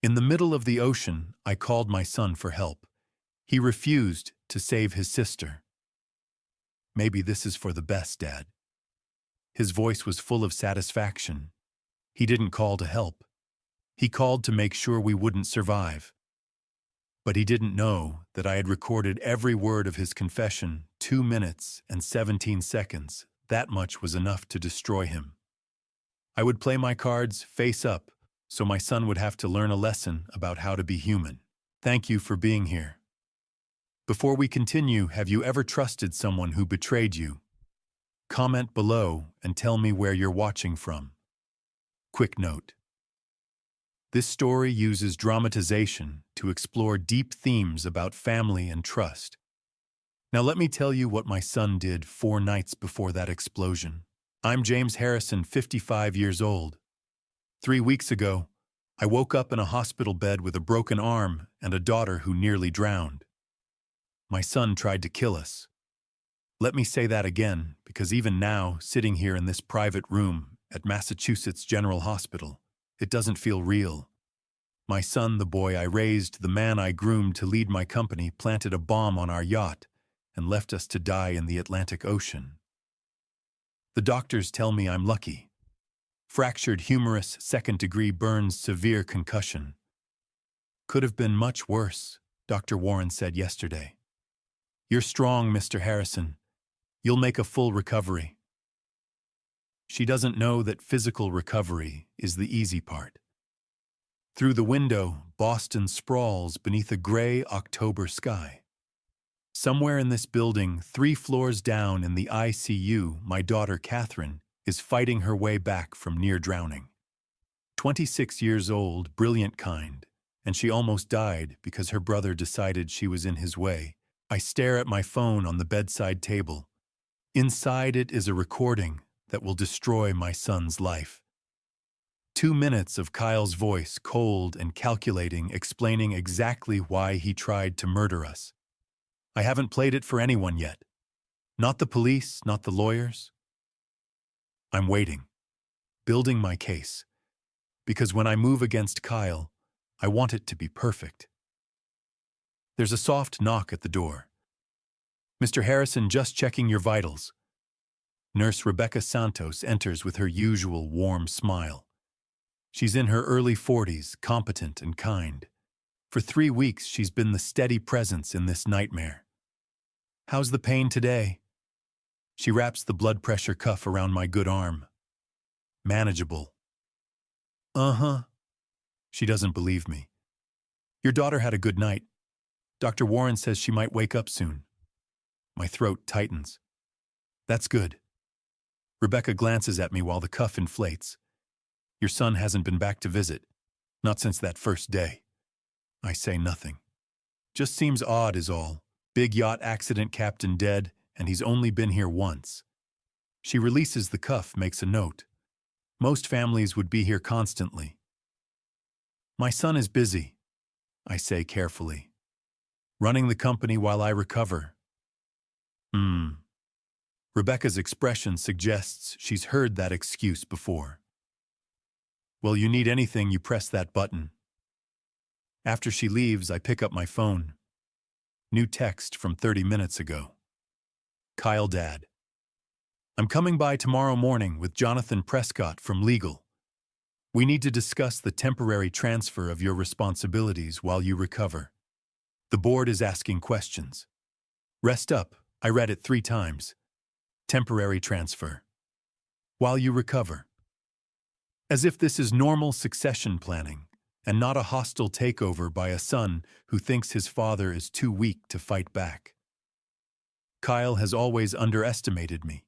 In the middle of the ocean, I called my son for help. He refused to save his sister. Maybe this is for the best, Dad. His voice was full of satisfaction. He didn't call to help. He called to make sure we wouldn't survive. But he didn't know that I had recorded every word of his confession, 2 minutes and 17 seconds. That much was enough to destroy him. I would play my cards face up, so my son would have to learn a lesson about how to be human. Thank you for being here. Before we continue, have you ever trusted someone who betrayed you? Comment below and tell me where you're watching from. Quick note. This story uses dramatization to explore deep themes about family and trust. Now let me tell you what my son did 4 nights before that explosion. I'm James Harrison, 55 years old. 3 weeks ago, I woke up in a hospital bed with a broken arm and a daughter who nearly drowned. My son tried to kill us. Let me say that again, because even now, sitting here in this private room at Massachusetts General Hospital, it doesn't feel real. My son, the boy I raised, the man I groomed to lead my company, planted a bomb on our yacht and left us to die in the Atlantic Ocean. The doctors tell me I'm lucky. Fractured humerus, 2nd-degree burns, severe concussion. Could have been much worse, Dr. Warren said yesterday. You're strong, Mr. Harrison. You'll make a full recovery. She doesn't know that physical recovery is the easy part. Through the window, Boston sprawls beneath a gray October sky. Somewhere in this building, 3 floors down in the ICU, my daughter Catherine is fighting her way back from near drowning. 26 years old, brilliant kind, and she almost died because her brother decided she was in his way. I stare at my phone on the bedside table. Inside it is a recording that will destroy my son's life. 2 minutes of Kyle's voice, cold and calculating, explaining exactly why he tried to murder us. I haven't played it for anyone yet. Not the police, not the lawyers. I'm waiting, building my case, because when I move against Kyle, I want it to be perfect. There's a soft knock at the door. Mr. Harrison, just checking your vitals. Nurse Rebecca Santos enters with her usual warm smile. She's in her early 40s, competent and kind. For 3 weeks, she's been the steady presence in this nightmare. How's the pain today? She wraps the blood pressure cuff around my good arm. Manageable. Uh-huh. She doesn't believe me. Your daughter had a good night. Dr. Warren says she might wake up soon. My throat tightens. That's good. Rebecca glances at me while the cuff inflates. Your son hasn't been back to visit. Not since that first day. I say nothing. Just seems odd is all. Big yacht accident, captain dead, and he's only been here once. She releases the cuff, makes a note. Most families would be here constantly. My son is busy, I say carefully. Running the company while I recover. Rebecca's expression suggests she's heard that excuse before. Well, you need anything, you press that button. After she leaves, I pick up my phone. New text from 30 minutes ago. Kyle, Dad. I'm coming by tomorrow morning with Jonathan Prescott from Legal. We need to discuss the temporary transfer of your responsibilities while you recover. The board is asking questions. Rest up, I read it 3 times. Temporary transfer. While you recover. As if this is normal succession planning, and not a hostile takeover by a son who thinks his father is too weak to fight back. Kyle has always underestimated me.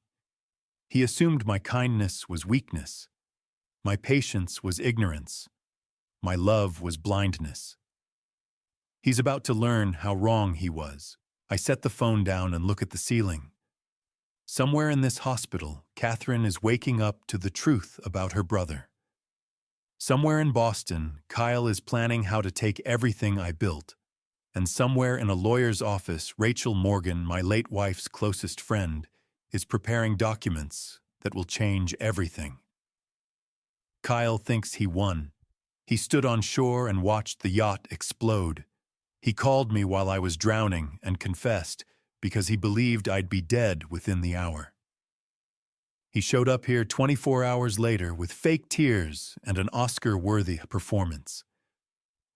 He assumed my kindness was weakness. My patience was ignorance. My love was blindness. He's about to learn how wrong he was. I set the phone down and look at the ceiling. Somewhere in this hospital, Catherine is waking up to the truth about her brother. Somewhere in Boston, Kyle is planning how to take everything I built. And somewhere in a lawyer's office, Rachel Morgan, my late wife's closest friend, is preparing documents that will change everything. Kyle thinks he won. He stood on shore and watched the yacht explode. He called me while I was drowning and confessed because he believed I'd be dead within the hour. He showed up here 24 hours later with fake tears and an Oscar-worthy performance.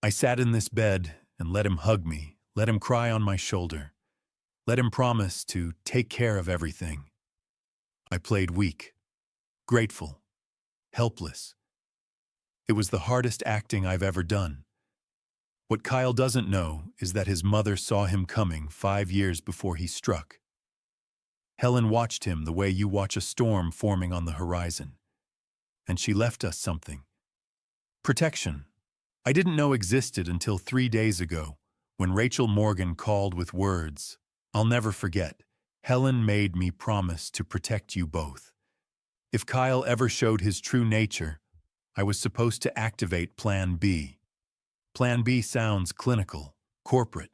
I sat in this bed and let him hug me, let him cry on my shoulder, let him promise to take care of everything. I played weak, grateful, helpless. It was the hardest acting I've ever done. What Kyle doesn't know is that his mother saw him coming 5 years before he struck. Helen watched him the way you watch a storm forming on the horizon. And she left us something. Protection. I didn't know existed until 3 days ago, when Rachel Morgan called with words, "I'll never forget. Helen made me promise to protect you both." If Kyle ever showed his true nature, I was supposed to activate Plan B. Plan B sounds clinical, corporate.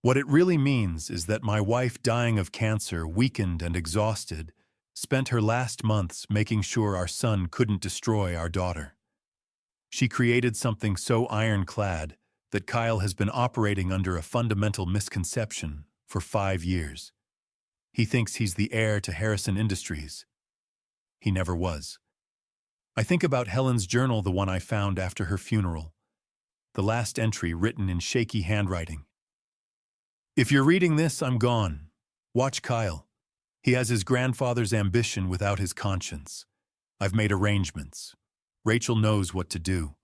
What it really means is that my wife, dying of cancer, weakened and exhausted, spent her last months making sure our son couldn't destroy our daughter. She created something so ironclad that Kyle has been operating under a fundamental misconception for 5 years. He thinks he's the heir to Harrison Industries. He never was. I think about Helen's journal, the one I found after her funeral. The last entry written in shaky handwriting. "If you're reading this, I'm gone. Watch Kyle. He has his grandfather's ambition without his conscience. I've made arrangements. Rachel knows what to do.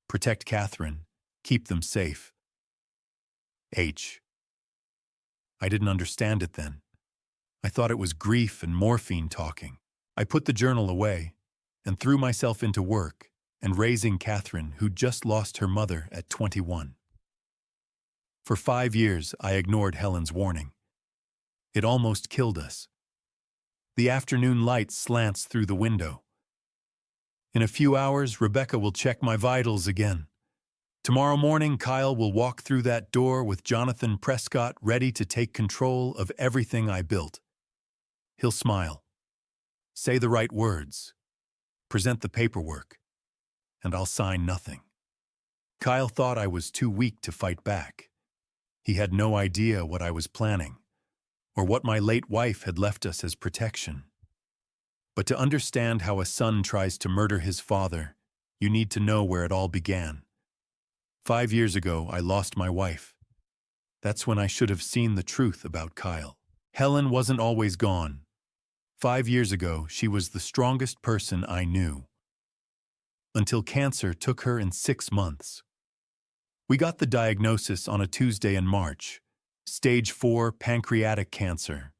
Protect Catherine. Keep them safe. H." I didn't understand it then. I thought it was grief and morphine talking. I put the journal away and threw myself into work and raising Catherine, who'd just lost her mother at 21. For 5 years, I ignored Helen's warning. It almost killed us. The afternoon light slants through the window. In a few hours, Rebecca will check my vitals again. Tomorrow morning, Kyle will walk through that door with Jonathan Prescott ready to take control of everything I built. He'll smile, say the right words, present the paperwork, and I'll sign nothing. Kyle thought I was too weak to fight back. He had no idea what I was planning, or what my late wife had left us as protection. But to understand how a son tries to murder his father, you need to know where it all began. 5 years ago, I lost my wife. That's when I should have seen the truth about Kyle. Helen wasn't always gone. 5 years ago, she was the strongest person I knew. Until cancer took her in 6 months. We got the diagnosis on a Tuesday in March. Stage 4 pancreatic cancer.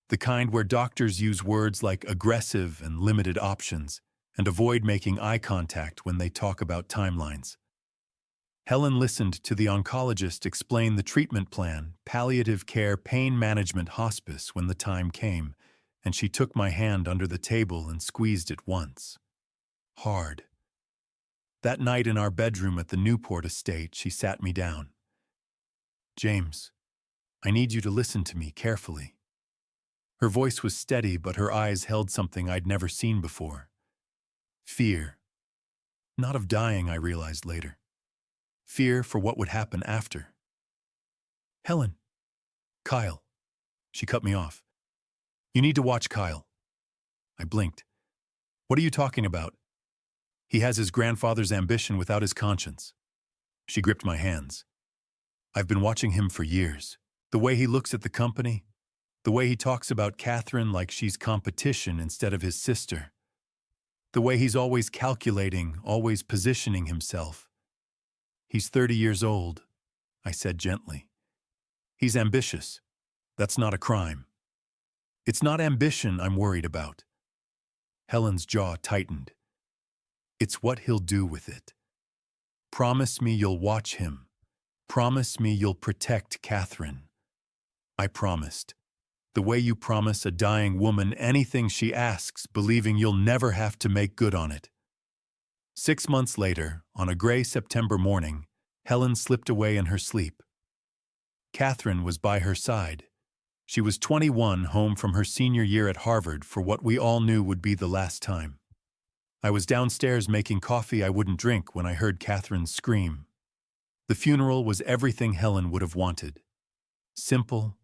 The kind where doctors use words like aggressive and limited options and avoid making eye contact when they talk about timelines. Helen listened to the oncologist explain the treatment plan, palliative care, pain management, hospice when the time came, and she took my hand under the table and squeezed it once. Hard. That night in our bedroom at the Newport estate, she sat me down. "James, I need you to listen to me carefully." Her voice was steady, but her eyes held something I'd never seen before. Fear. Not of dying, I realized later. Fear for what would happen after. "Helen." "Kyle." She cut me off. "You need to watch Kyle." I blinked. "What are you talking about?" "He has his grandfather's ambition without his conscience." She gripped my hands. "I've been watching him for years. The way he looks at the company, the way he talks about Catherine like she's competition instead of his sister, the way he's always calculating, always positioning himself. He's 30 years old," I said gently. "He's ambitious. That's not a crime. It's not ambition I'm worried about." Helen's jaw tightened. "It's what he'll do with it. Promise me you'll watch him. Promise me you'll protect Catherine." I promised. The way you promise a dying woman anything she asks, believing you'll never have to make good on it. 6 months later, on a gray September morning, Helen slipped away in her sleep. Catherine was by her side. She was 21, home from her senior year at Harvard for what we all knew would be the last time. I was downstairs making coffee I wouldn't drink when I heard Catherine's scream. The funeral was everything Helen would have wanted. Simple,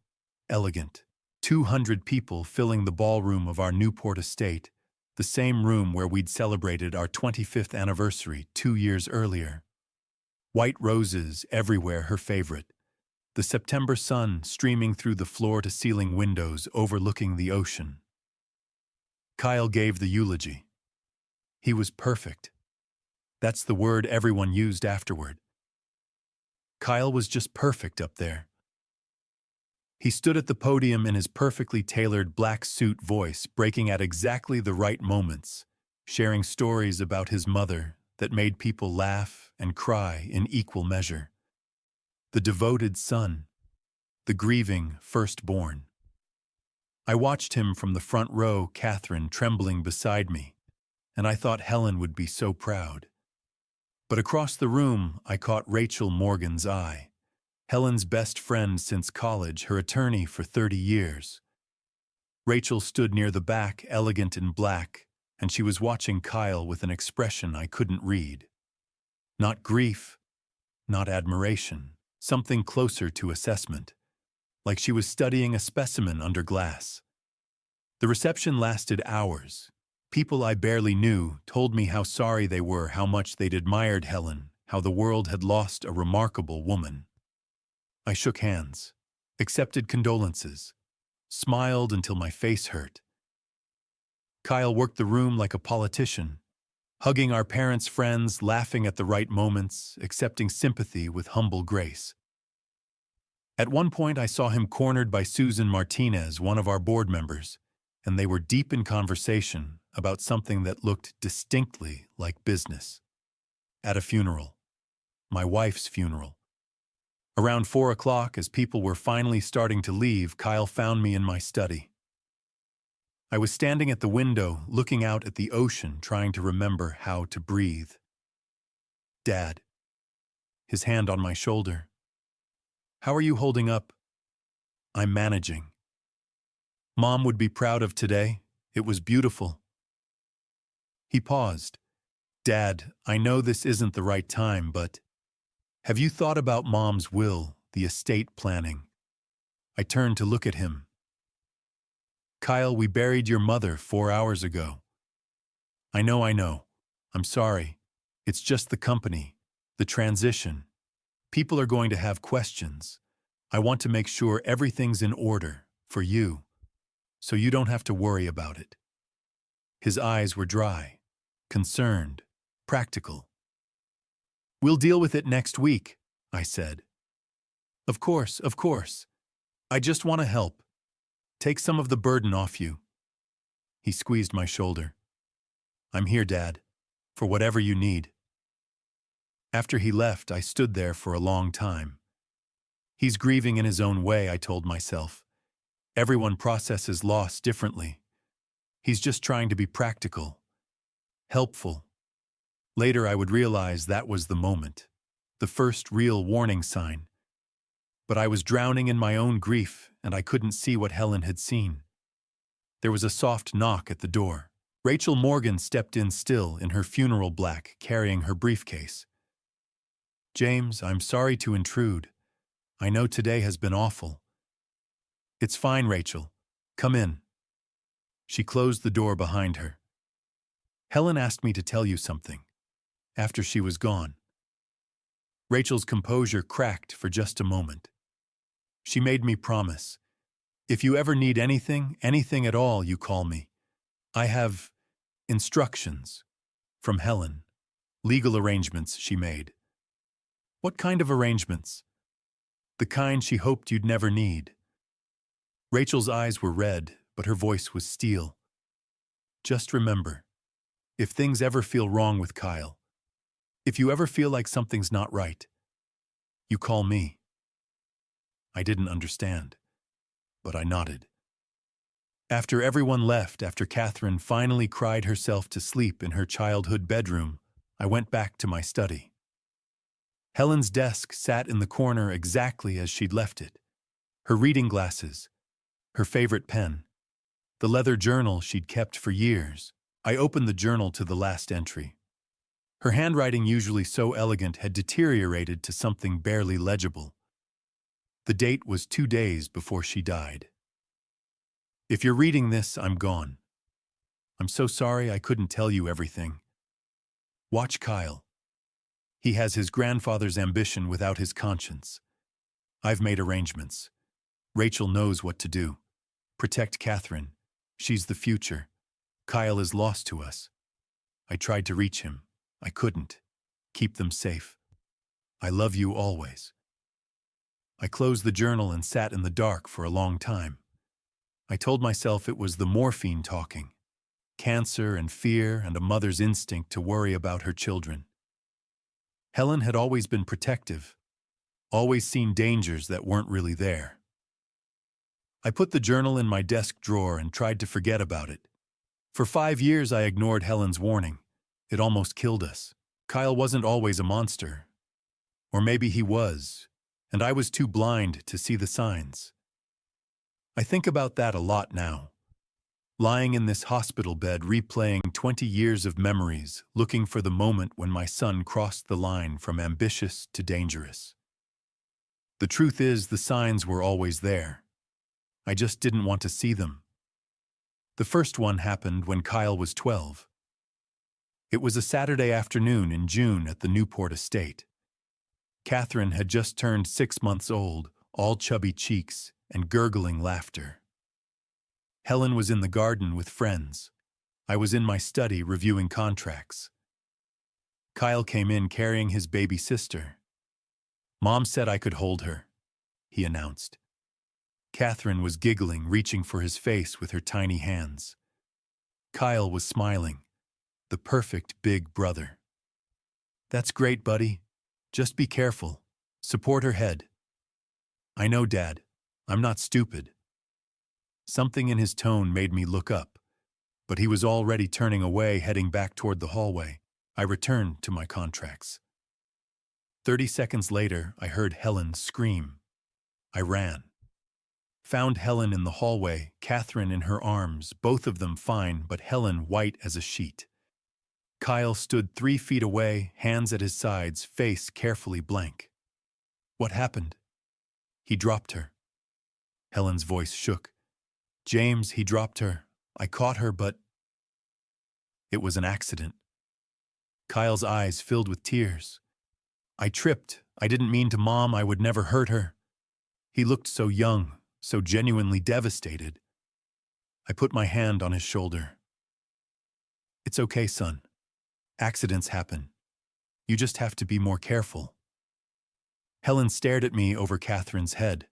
elegant. 200 people filling the ballroom of our Newport estate, the same room where we'd celebrated our 25th anniversary 2 years earlier. White roses everywhere, her favorite. The September sun streaming through the floor-to-ceiling windows overlooking the ocean. Kyle gave the eulogy. He was perfect. That's the word everyone used afterward. Kyle was just perfect up there. He stood at the podium in his perfectly tailored black suit voice, breaking at exactly the right moments, sharing stories about his mother that made people laugh and cry in equal measure. The devoted son, the grieving firstborn. I watched him from the front row, Catherine trembling beside me, and I thought Helen would be so proud. But across the room, I caught Rachel Morgan's eye. Helen's best friend since college, her attorney for 30 years. Rachel stood near the back, elegant in black, and she was watching Kyle with an expression I couldn't read. Not grief, not admiration, something closer to assessment, like she was studying a specimen under glass. The reception lasted hours. People I barely knew told me how sorry they were, how much they'd admired Helen, how the world had lost a remarkable woman. I shook hands, accepted condolences, smiled until my face hurt. Kyle worked the room like a politician, hugging our parents' friends, laughing at the right moments, accepting sympathy with humble grace. At one point, I saw him cornered by Susan Martinez, one of our board members, and they were deep in conversation about something that looked distinctly like business. At a funeral. My wife's funeral. Around 4 o'clock, as people were finally starting to leave, Kyle found me in my study. I was standing at the window, looking out at the ocean, trying to remember how to breathe. Dad. His hand on my shoulder. How are you holding up? I'm managing. Mom would be proud of today. It was beautiful. He paused. Dad, I know this isn't the right time, but have you thought about Mom's will, the estate planning? I turned to look at him. Kyle, we buried your mother 4 hours ago. I know. I'm sorry. It's just the company, the transition. People are going to have questions. I want to make sure everything's in order for you, so you don't have to worry about it. His eyes were dry, concerned, practical. We'll deal with it next week, I said. Of course. I just want to help. Take some of the burden off you. He squeezed my shoulder. I'm here, Dad, for whatever you need. After he left, I stood there for a long time. He's grieving in his own way, I told myself. Everyone processes loss differently. He's just trying to be practical, helpful. Later, I would realize that was the moment, the first real warning sign. But I was drowning in my own grief, and I couldn't see what Helen had seen. There was a soft knock at the door. Rachel Morgan stepped in still in her funeral black, carrying her briefcase. James, I'm sorry to intrude. I know today has been awful. It's fine, Rachel. Come in. She closed the door behind her. Helen asked me to tell you something. After she was gone. Rachel's composure cracked for just a moment. She made me promise. If you ever need anything at all, you call me. I have instructions from Helen. Legal arrangements she made. What kind of arrangements? The kind she hoped you'd never need. Rachel's eyes were red, but her voice was steel. Just remember, if things ever feel wrong with Kyle, if you ever feel like something's not right, you call me. I didn't understand, but I nodded. After everyone left, after Catherine finally cried herself to sleep in her childhood bedroom, I went back to my study. Helen's desk sat in the corner exactly as she'd left it. Her reading glasses, her favorite pen, the leather journal she'd kept for years. I opened the journal to the last entry. Her handwriting, usually so elegant, had deteriorated to something barely legible. The date was 2 days before she died. If you're reading this, I'm gone. I'm so sorry I couldn't tell you everything. Watch Kyle. He has his grandfather's ambition without his conscience. I've made arrangements. Rachel knows what to do. Protect Catherine. She's the future. Kyle is lost to us. I tried to reach him. I couldn't. Keep them safe. I love you always. I closed the journal and sat in the dark for a long time. I told myself it was the morphine talking. Cancer and fear and a mother's instinct to worry about her children. Helen had always been protective, always seen dangers that weren't really there. I put the journal in my desk drawer and tried to forget about it. For 5 years I ignored Helen's warning. It almost killed us. Kyle wasn't always a monster. Or maybe he was, and I was too blind to see the signs. I think about that a lot now. Lying in this hospital bed, replaying 20 years of memories, looking for the moment when my son crossed the line from ambitious to dangerous. The truth is, the signs were always there. I just didn't want to see them. The first one happened when Kyle was 12. It was a Saturday afternoon in June at the Newport estate. Catherine had just turned 6 months old, all chubby cheeks and gurgling laughter. Helen was in the garden with friends. I was in my study reviewing contracts. Kyle came in carrying his baby sister. Mom said I could hold her, he announced. Catherine was giggling, reaching for his face with her tiny hands. Kyle was smiling, the perfect big brother. That's great, buddy. Just be careful. Support her head. I know, Dad. I'm not stupid. Something in his tone made me look up, but he was already turning away, heading back toward the hallway. I returned to my contracts. 30 seconds later, I heard Helen scream. I ran. Found Helen in the hallway, Catherine in her arms, both of them fine, but Helen white as a sheet. Kyle stood 3 feet away, hands at his sides, face carefully blank. What happened? He dropped her. Helen's voice shook. James, he dropped her. I caught her, but... It was an accident. Kyle's eyes filled with tears. I tripped. I didn't mean to, Mom. I would never hurt her. He looked so young, so genuinely devastated. I put my hand on his shoulder. It's okay, son. Accidents happen. You just have to be more careful. Helen stared at me over Catherine's head.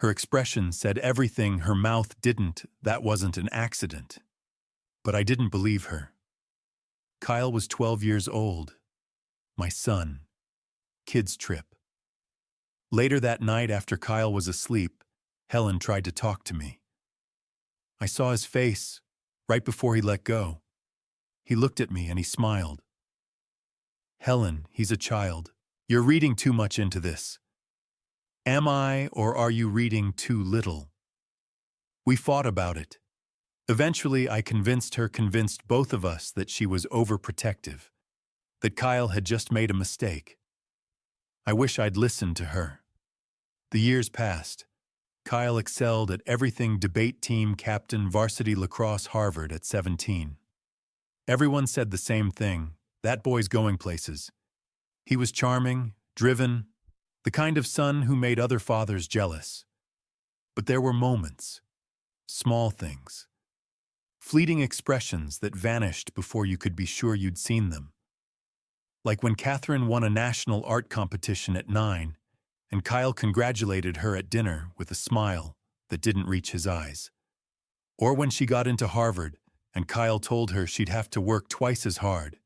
Her expression said everything her mouth didn't. That wasn't an accident. But I didn't believe her. Kyle was 12 years old. My son. Kids trip. Later that night, after Kyle was asleep, Helen tried to talk to me. I saw his face right before he let go. He looked at me and he smiled. Helen, he's a child. You're reading too much into this. Am I, or are you reading too little? We fought about it. Eventually, I convinced both of us that she was overprotective, that Kyle had just made a mistake. I wish I'd listened to her. The years passed. Kyle excelled at everything: debate team captain, varsity lacrosse, Harvard at 17. Everyone said the same thing: that boy's going places. He was charming, driven, the kind of son who made other fathers jealous. But there were moments, small things, fleeting expressions that vanished before you could be sure you'd seen them. Like when Catherine won a national art competition at 9, and Kyle congratulated her at dinner with a smile that didn't reach his eyes. Or when she got into Harvard, and Kyle told her she'd have to work twice as hard,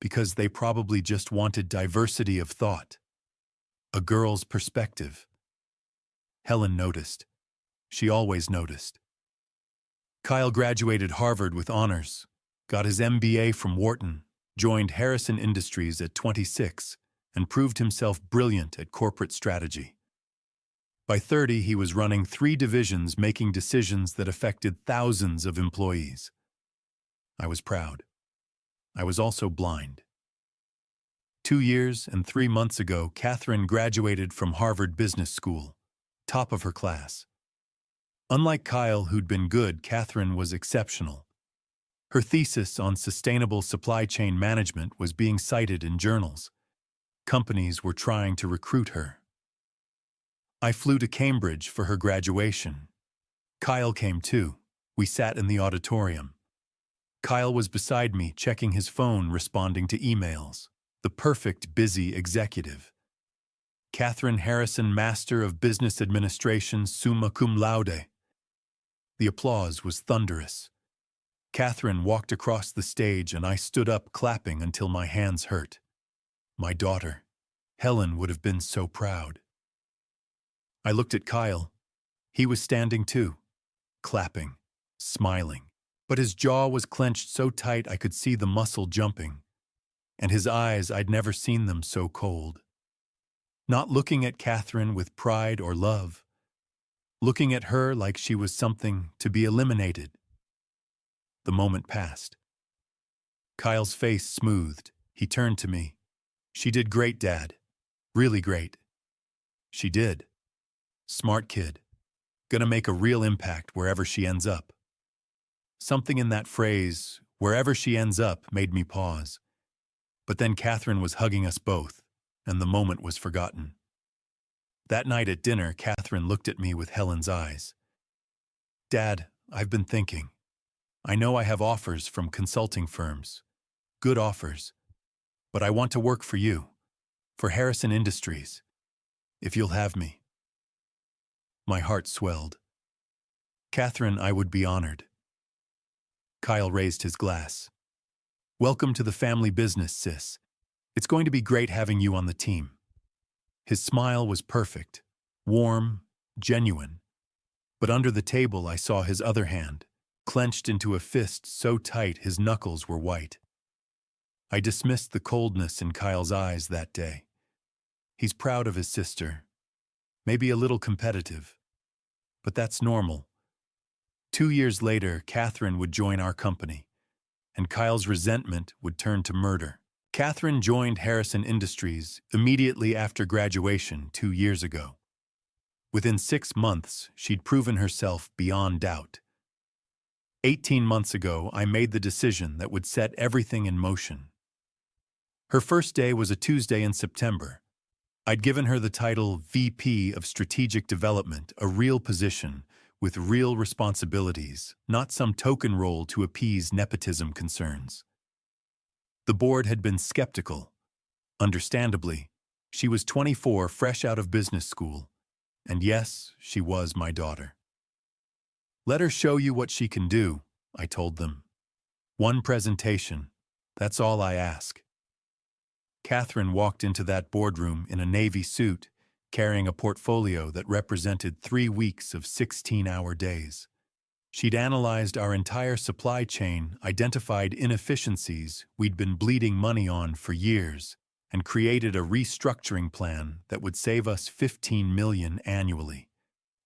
because they probably just wanted diversity of thought. A girl's perspective. Helen noticed. She always noticed. Kyle graduated Harvard with honors, got his MBA from Wharton, joined Harrison Industries at 26, and proved himself brilliant at corporate strategy. By 30, he was running 3 divisions, making decisions that affected thousands of employees. I was proud. I was also blind. 2 years and 3 months ago, Catherine graduated from Harvard Business School, top of her class. Unlike Kyle, who'd been good, Catherine was exceptional. Her thesis on sustainable supply chain management was being cited in journals. Companies were trying to recruit her. I flew to Cambridge for her graduation. Kyle came too. We sat in the auditorium. Kyle was beside me, checking his phone, responding to emails. The perfect busy executive. Catherine Harrison, Master of Business Administration, summa cum laude. The applause was thunderous. Catherine walked across the stage and I stood up clapping until my hands hurt. My daughter, Helen, would have been so proud. I looked at Kyle. He was standing too, clapping, smiling. But his jaw was clenched so tight I could see the muscle jumping. And his eyes, I'd never seen them so cold. Not looking at Catherine with pride or love. Looking at her like she was something to be eliminated. The moment passed. Kyle's face smoothed. He turned to me. "She did great, Dad. Really great." She did. Smart kid. Gonna make a real impact wherever she ends up. Something in that phrase, "wherever she ends up," made me pause. But then Catherine was hugging us both, and the moment was forgotten. That night at dinner, Catherine looked at me with Helen's eyes. "Dad, I've been thinking. I know I have offers from consulting firms. Good offers. But I want to work for you. For Harrison Industries. If you'll have me." My heart swelled. "Catherine, I would be honored." Kyle raised his glass. "Welcome to the family business, sis. It's going to be great having you on the team." His smile was perfect, warm, genuine. But under the table I saw his other hand, clenched into a fist so tight his knuckles were white. I dismissed the coldness in Kyle's eyes that day. He's proud of his sister. Maybe a little competitive. But that's normal. 2 years later, Catherine would join our company, and Kyle's resentment would turn to murder. Catherine joined Harrison Industries immediately after graduation 2 years ago. Within 6 months, she'd proven herself beyond doubt. 18 months ago, I made the decision that would set everything in motion. Her first day was a Tuesday in September. I'd given her the title VP of Strategic Development, a real position with real responsibilities, not some token role to appease nepotism concerns. The board had been skeptical. Understandably, she was 24, fresh out of business school. And yes, she was my daughter. "Let her show you what she can do," I told them. "One presentation. That's all I ask." Catherine walked into that boardroom in a navy suit, carrying a portfolio that represented 3 weeks of 16-hour days. She'd analyzed our entire supply chain, identified inefficiencies we'd been bleeding money on for years, and created a restructuring plan that would save us $15 million annually.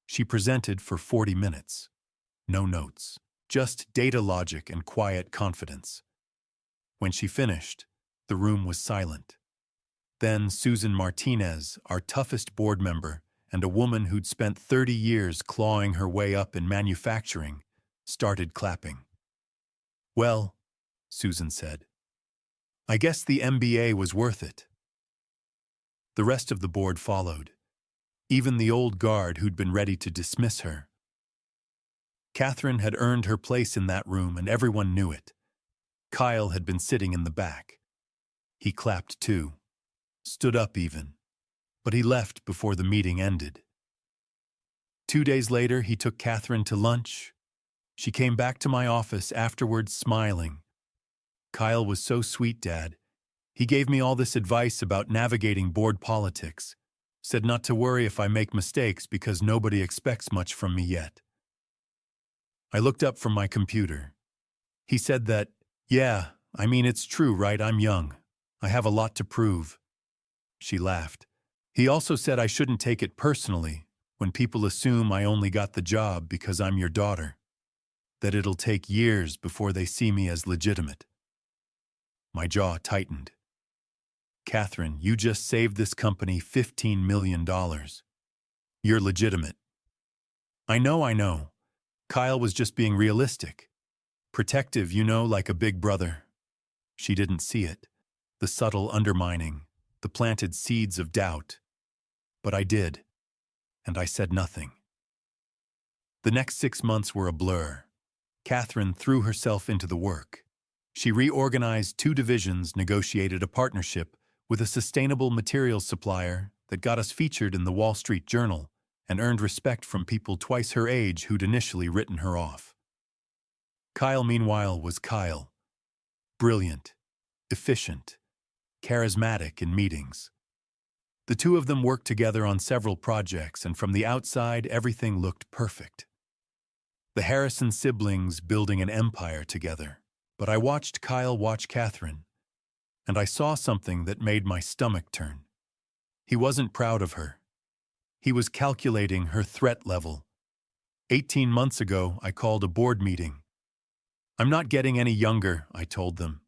She presented for 40 minutes. No notes, just data logic and quiet confidence. When she finished, the room was silent. Then Susan Martinez, our toughest board member, and a woman who'd spent 30 years clawing her way up in manufacturing, started clapping. "Well," Susan said, "I guess the MBA was worth it." The rest of the board followed, even the old guard who'd been ready to dismiss her. Catherine had earned her place in that room and everyone knew it. Kyle had been sitting in the back. He clapped too, stood up even, but he left before the meeting ended. 2 days later, he took Catherine to lunch. She came back to my office afterwards smiling. "Kyle was so sweet, Dad. He gave me all this advice about navigating board politics. Said not to worry if I make mistakes because nobody expects much from me yet." I looked up from my computer. He said that, "Yeah, I mean it's true, right? I'm young. I have a lot to prove." She laughed. He also said I shouldn't take it personally when people assume I only got the job because I'm your daughter. that it'll take years before they see me as legitimate. My jaw tightened. Catherine, you just saved this company $15 million. You're legitimate. I know. Kyle was just being realistic. Protective, like a big brother. She didn't see it. The subtle undermining, the planted seeds of doubt. But I did, and I said nothing. The next 6 months were a blur. Catherine threw herself into the work. She reorganized 2 divisions, negotiated a partnership with a sustainable materials supplier that got us featured in the Wall Street Journal and earned respect from people twice her age who'd initially written her off. Kyle, meanwhile, was Kyle. Brilliant, efficient, charismatic in meetings. The 2 of them worked together on several projects, and from the outside, everything looked perfect. The Harrison siblings building an empire together. But I watched Kyle watch Catherine, and I saw something that made my stomach turn. He wasn't proud of her. He was calculating her threat level. 18 months ago, I called a board meeting. I'm not getting any younger, I told them.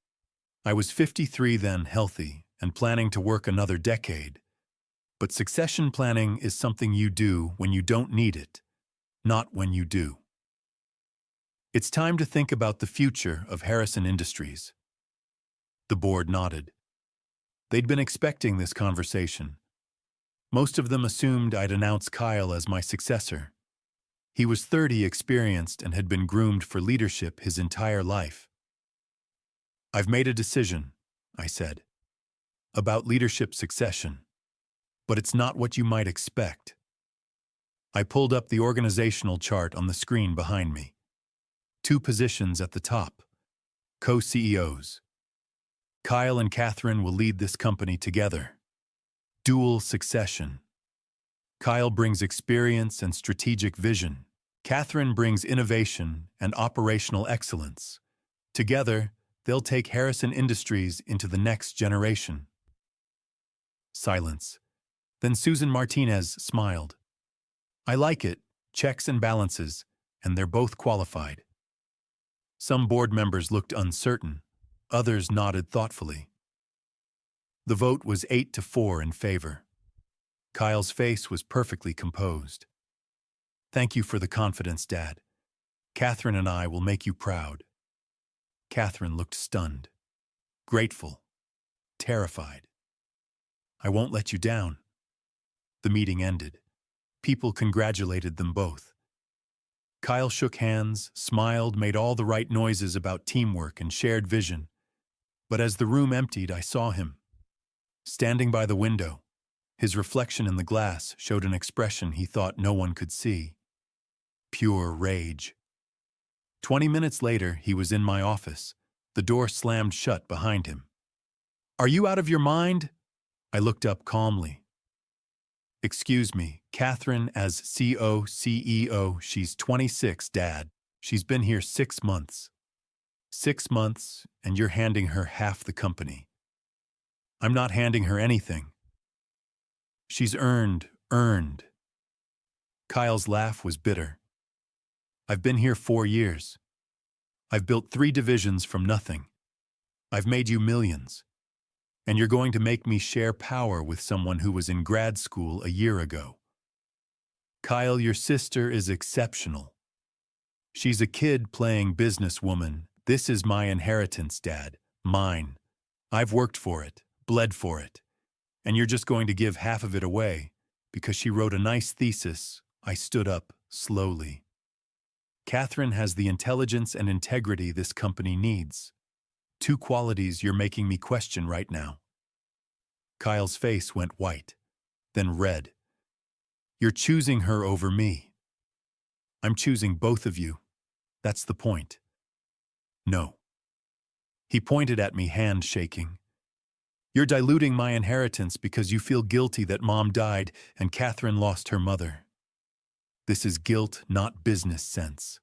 I was 53 then, healthy, and planning to work another decade. But succession planning is something you do when you don't need it, not when you do. It's time to think about the future of Harrison Industries. The board nodded. They'd been expecting this conversation. Most of them assumed I'd announce Kyle as my successor. He was 30, experienced, and had been groomed for leadership his entire life. I've made a decision, I said, about leadership succession. But it's not what you might expect. I pulled up the organizational chart on the screen behind me. 2 positions at the top, co-CEOs. Kyle and Catherine will lead this company together. Dual succession. Kyle brings experience and strategic vision. Catherine brings innovation and operational excellence. Together, they'll take Harrison Industries into the next generation. Silence. Then Susan Martinez smiled. I like it, checks and balances, and they're both qualified. Some board members looked uncertain. Others nodded thoughtfully. The vote was 8-4 in favor. Kyle's face was perfectly composed. Thank you for the confidence, Dad. Catherine and I will make you proud. Catherine looked stunned, grateful, terrified. I won't let you down. The meeting ended. People congratulated them both. Kyle shook hands, smiled, made all the right noises about teamwork and shared vision. But as the room emptied, I saw him. Standing by the window, his reflection in the glass showed an expression he thought no one could see. Pure rage. 20 minutes later, he was in my office. The door slammed shut behind him. Are you out of your mind? I looked up calmly. Excuse me, Catherine as CEO, she's 26, Dad. She's been here 6 months. 6 months, and you're handing her half the company. I'm not handing her anything. She's earned. Kyle's laugh was bitter. I've been here 4 years. I've built 3 divisions from nothing. I've made you millions. And you're going to make me share power with someone who was in grad school a year ago. Kyle, your sister is exceptional. She's a kid playing businesswoman. This is my inheritance, Dad. Mine. I've worked for it, bled for it. And you're just going to give half of it away because she wrote a nice thesis. I stood up slowly. Catherine has the intelligence and integrity this company needs. 2 qualities you're making me question right now. Kyle's face went white, then red. You're choosing her over me. I'm choosing both of you. That's the point. No. He pointed at me, hand shaking. You're diluting my inheritance because you feel guilty that Mom died and Catherine lost her mother. This is guilt, not business sense.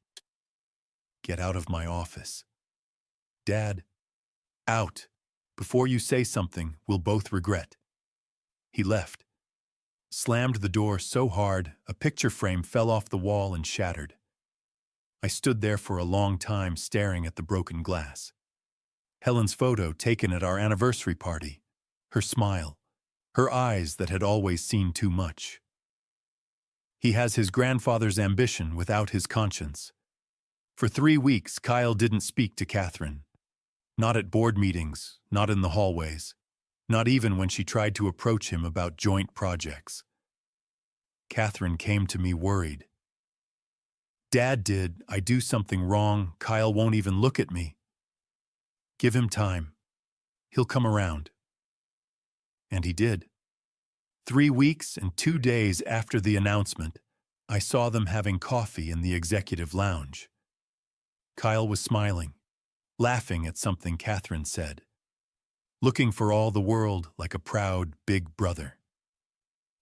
Get out of my office. Dad, out. Before you say something we'll both regret. He left. Slammed the door so hard, a picture frame fell off the wall and shattered. I stood there for a long time staring at the broken glass. Helen's photo taken at our anniversary party. Her smile. Her eyes that had always seen too much. He has his grandfather's ambition without his conscience. For 3 weeks, Kyle didn't speak to Catherine. Not at board meetings, not in the hallways, not even when she tried to approach him about joint projects. Catherine came to me worried. Dad, did I do something wrong? Kyle won't even look at me. Give him time. He'll come around. And he did. 3 weeks and 2 days after the announcement, I saw them having coffee in the executive lounge. Kyle was smiling, laughing at something Catherine said, looking for all the world like a proud big brother.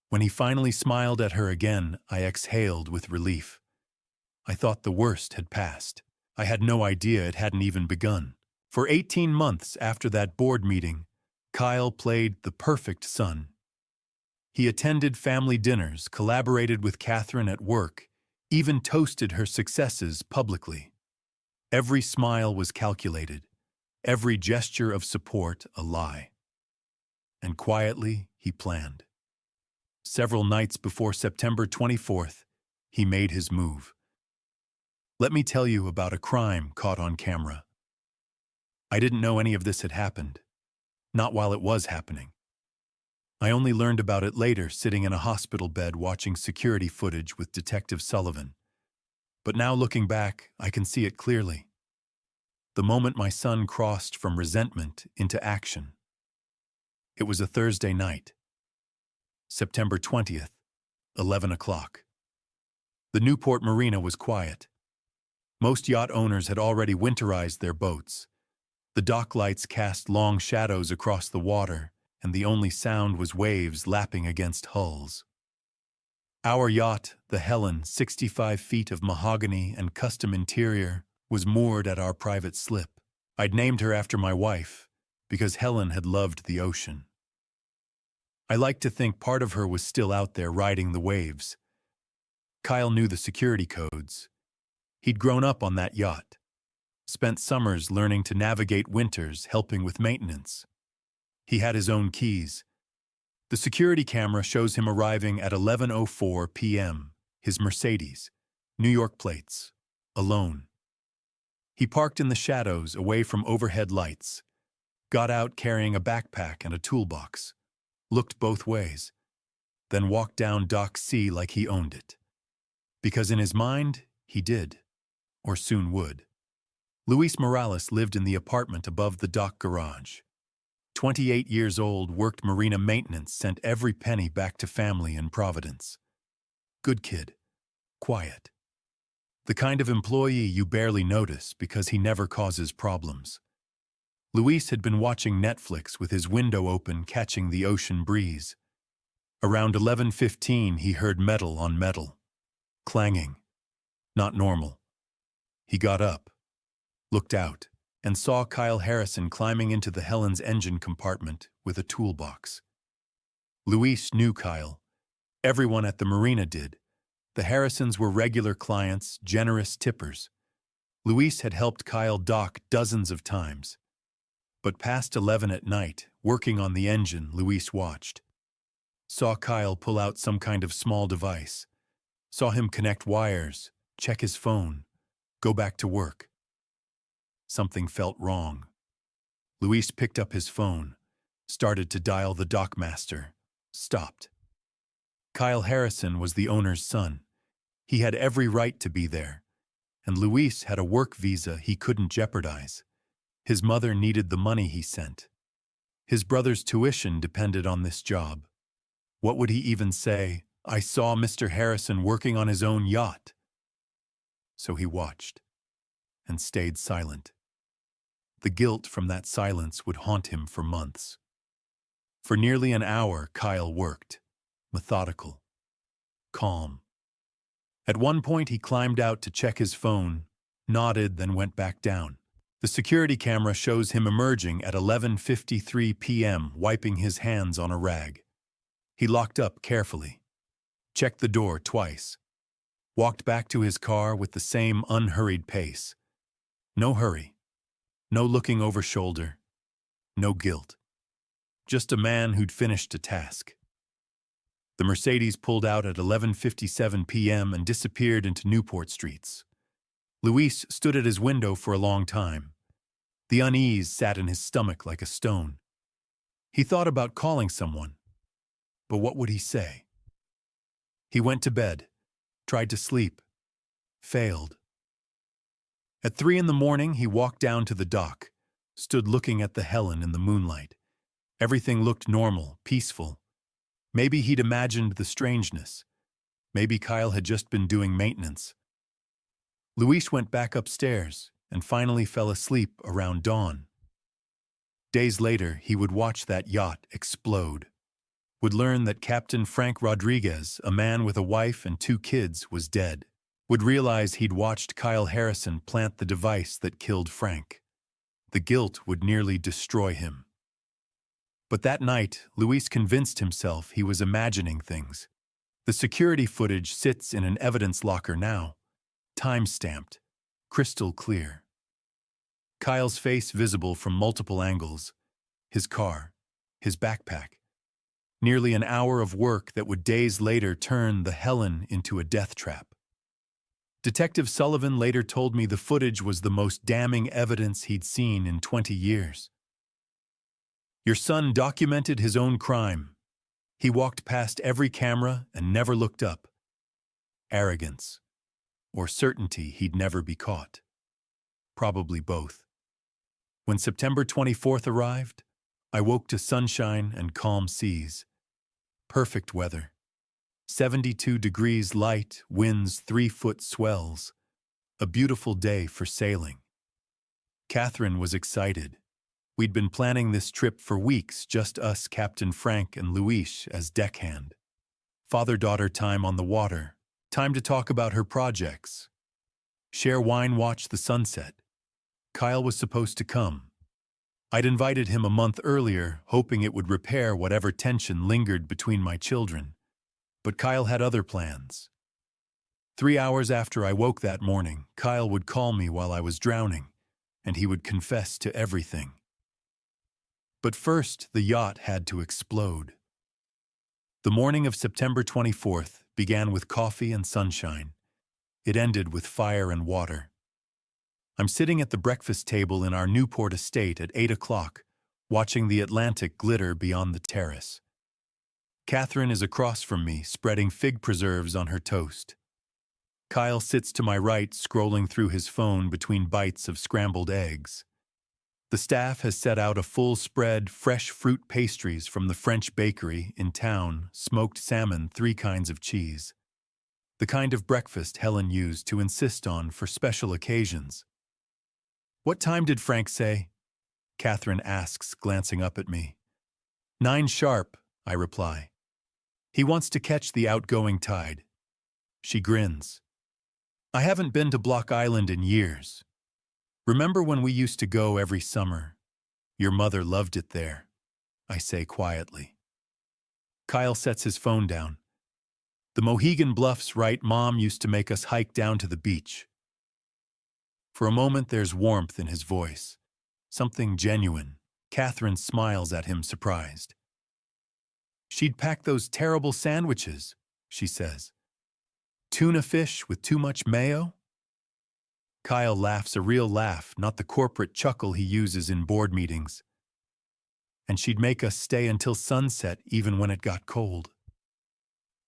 When he finally smiled at her again, I exhaled with relief. I thought the worst had passed. I had no idea it hadn't even begun. For 18 months after that board meeting, Kyle played the perfect son. He attended family dinners, collaborated with Catherine at work, even toasted her successes publicly. Every smile was calculated, every gesture of support a lie. And quietly, he planned. Several nights before September 24th, he made his move. Let me tell you about a crime caught on camera. I didn't know any of this had happened, not while it was happening. I only learned about it later, sitting in a hospital bed watching security footage with Detective Sullivan. But now looking back, I can see it clearly. The moment my son crossed from resentment into action. It was a Thursday night, September 20th, 11 o'clock. The Newport Marina was quiet. Most yacht owners had already winterized their boats. The dock lights cast long shadows across the water, and the only sound was waves lapping against hulls. Our yacht, the Helen, 65 feet of mahogany and custom interior, was moored at our private slip. I'd named her after my wife, because Helen had loved the ocean. I like to think part of her was still out there riding the waves. Kyle knew the security codes. He'd grown up on that yacht, spent summers learning to navigate winters, helping with maintenance. He had his own keys. The security camera shows him arriving at 11:04 p.m., his Mercedes, New York plates, alone. He parked in the shadows, away from overhead lights, got out carrying a backpack and a toolbox, looked both ways, then walked down Dock C like he owned it. Because in his mind, he did, or soon would. Luis Morales lived in the apartment above the dock garage. 28 years old, worked marina maintenance, sent every penny back to family in Providence. Good kid. Quiet. The kind of employee you barely notice because he never causes problems. Luis had been watching Netflix with his window open, catching the ocean breeze. Around 11:15, he heard metal on metal. Clanging. Not normal. He got up, looked out, and saw Kyle Harrison climbing into the Helen's engine compartment with a toolbox. Luis knew Kyle. Everyone at the marina did. The Harrisons were regular clients, generous tippers. Luis had helped Kyle dock dozens of times. But past 11 at night, working on the engine, Luis watched. Saw Kyle pull out some kind of small device. Saw him connect wires, check his phone, go back to work. Something felt wrong. Luis picked up his phone, started to dial the dockmaster, stopped. Kyle Harrison was the owner's son. He had every right to be there, and Luis had a work visa he couldn't jeopardize. His mother needed the money he sent. His brother's tuition depended on this job. What would he even say? I saw Mr. Harrison working on his own yacht. So he watched and stayed silent. The guilt from that silence would haunt him for months. For nearly an hour, Kyle worked, methodical, calm. At one point, he climbed out to check his phone, nodded, then went back down. The security camera shows him emerging at 11:53 p.m., wiping his hands on a rag. He locked up carefully, checked the door twice. walked back to his car with the same unhurried pace. No hurry, no looking over shoulder, no guilt. Just a man who'd finished a task. The Mercedes pulled out at 11:57 p.m. and disappeared into Newport streets. Luis stood at his window for a long time. The unease sat in his stomach like a stone. He thought about calling someone. But what would he say? He went to bed, tried to sleep, failed. At 3 a.m, he walked down to the dock, stood looking at the Helen in the moonlight. Everything looked normal, peaceful. Maybe he'd imagined the strangeness. Maybe Kyle had just been doing maintenance. Luis went back upstairs and finally fell asleep around dawn. Days later, he would watch that yacht explode. Would learn that Captain Frank Rodriguez, a man with a wife and 2 kids, was dead. Would realize he'd watched Kyle Harrison plant the device that killed Frank. The guilt would nearly destroy him. But that night, Luis convinced himself he was imagining things. The security footage sits in an evidence locker now, time-stamped, crystal clear. Kyle's face visible from multiple angles, his car, his backpack. Nearly an hour of work that would days later turn the Helen into a death trap. Detective Sullivan later told me the footage was the most damning evidence he'd seen in 20 years. Your son documented his own crime. He walked past every camera and never looked up. Arrogance, or certainty he'd never be caught. Probably both. When September 24th arrived, I woke to sunshine and calm seas. Perfect weather. 72 degrees light, winds 3-foot swells. A beautiful day for sailing. Catherine was excited. We'd been planning this trip for weeks, just us, Captain Frank and Luis as deckhand. Father-daughter time on the water. Time to talk about her projects. Share wine, watch the sunset. Kyle was supposed to come. I'd invited him a month earlier, hoping it would repair whatever tension lingered between my children. But Kyle had other plans. 3 hours after I woke that morning, Kyle would call me while I was drowning, and he would confess to everything. But first, the yacht had to explode. The morning of September 24th began with coffee and sunshine. It ended with fire and water. I'm sitting at the breakfast table in our Newport estate at 8 o'clock, watching the Atlantic glitter beyond the terrace. Catherine is across from me, spreading fig preserves on her toast. Kyle sits to my right, scrolling through his phone between bites of scrambled eggs. The staff has set out a full spread, fresh fruit pastries from the French bakery in town, smoked salmon, 3 kinds of cheese. The kind of breakfast Helen used to insist on for special occasions. What time did Frank say? Catherine asks, glancing up at me. 9 sharp, I reply. He wants to catch the outgoing tide. She grins. I haven't been to Block Island in years. Remember when we used to go every summer? Your mother loved it there, I say quietly. Kyle sets his phone down. The Mohegan Bluffs, right? Mom used to make us hike down to the beach. For a moment there's warmth in his voice. Something genuine. Catherine smiles at him, surprised. She'd pack those terrible sandwiches, she says. Tuna fish with too much mayo? Kyle laughs, a real laugh, not the corporate chuckle he uses in board meetings. And she'd make us stay until sunset even when it got cold.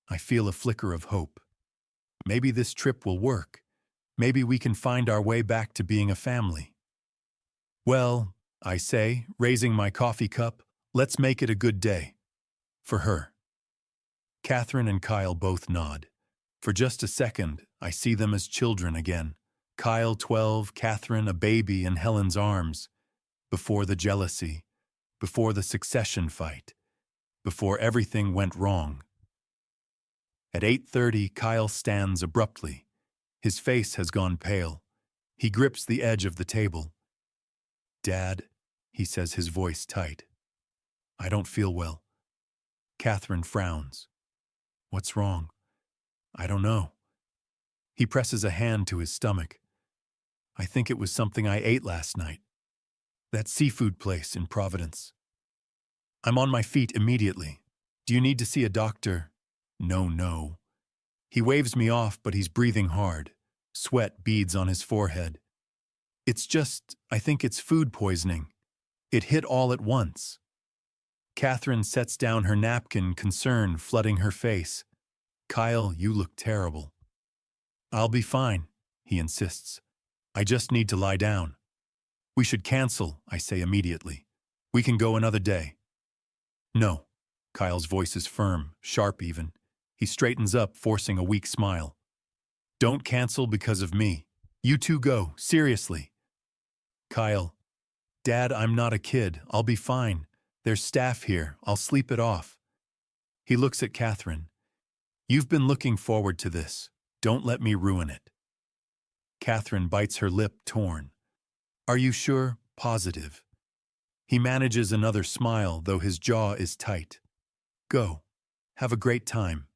I feel a flicker of hope. Maybe this trip will work. Maybe we can find our way back to being a family. Well, I say, raising my coffee cup, let's make it a good day. For her. Catherine and Kyle both nod. For just a second, I see them as children again. Kyle 12, Catherine a baby in Helen's arms. Before the jealousy, before the succession fight, before everything went wrong. At 8:30, Kyle stands abruptly. His face has gone pale. He grips the edge of the table. Dad, he says, his voice tight. I don't feel well. Catherine frowns. What's wrong? I don't know. He presses a hand to his stomach. I think it was something I ate last night. That seafood place in Providence. I'm on my feet immediately. Do you need to see a doctor? No. He waves me off, but he's breathing hard. Sweat beads on his forehead. It's just, I think it's food poisoning. It hit all at once. Catherine sets down her napkin, concern flooding her face. Kyle, you look terrible. I'll be fine, he insists. I just need to lie down. We should cancel, I say immediately. We can go another day. No. Kyle's voice is firm, sharp even. He straightens up, forcing a weak smile. Don't cancel because of me. You two go, seriously. Kyle. Dad, I'm not a kid. I'll be fine. There's staff here. I'll sleep it off. He looks at Catherine. You've been looking forward to this. Don't let me ruin it. Catherine bites her lip, torn. Are you sure? Positive. He manages another smile, though his jaw is tight. Go. Have a great time.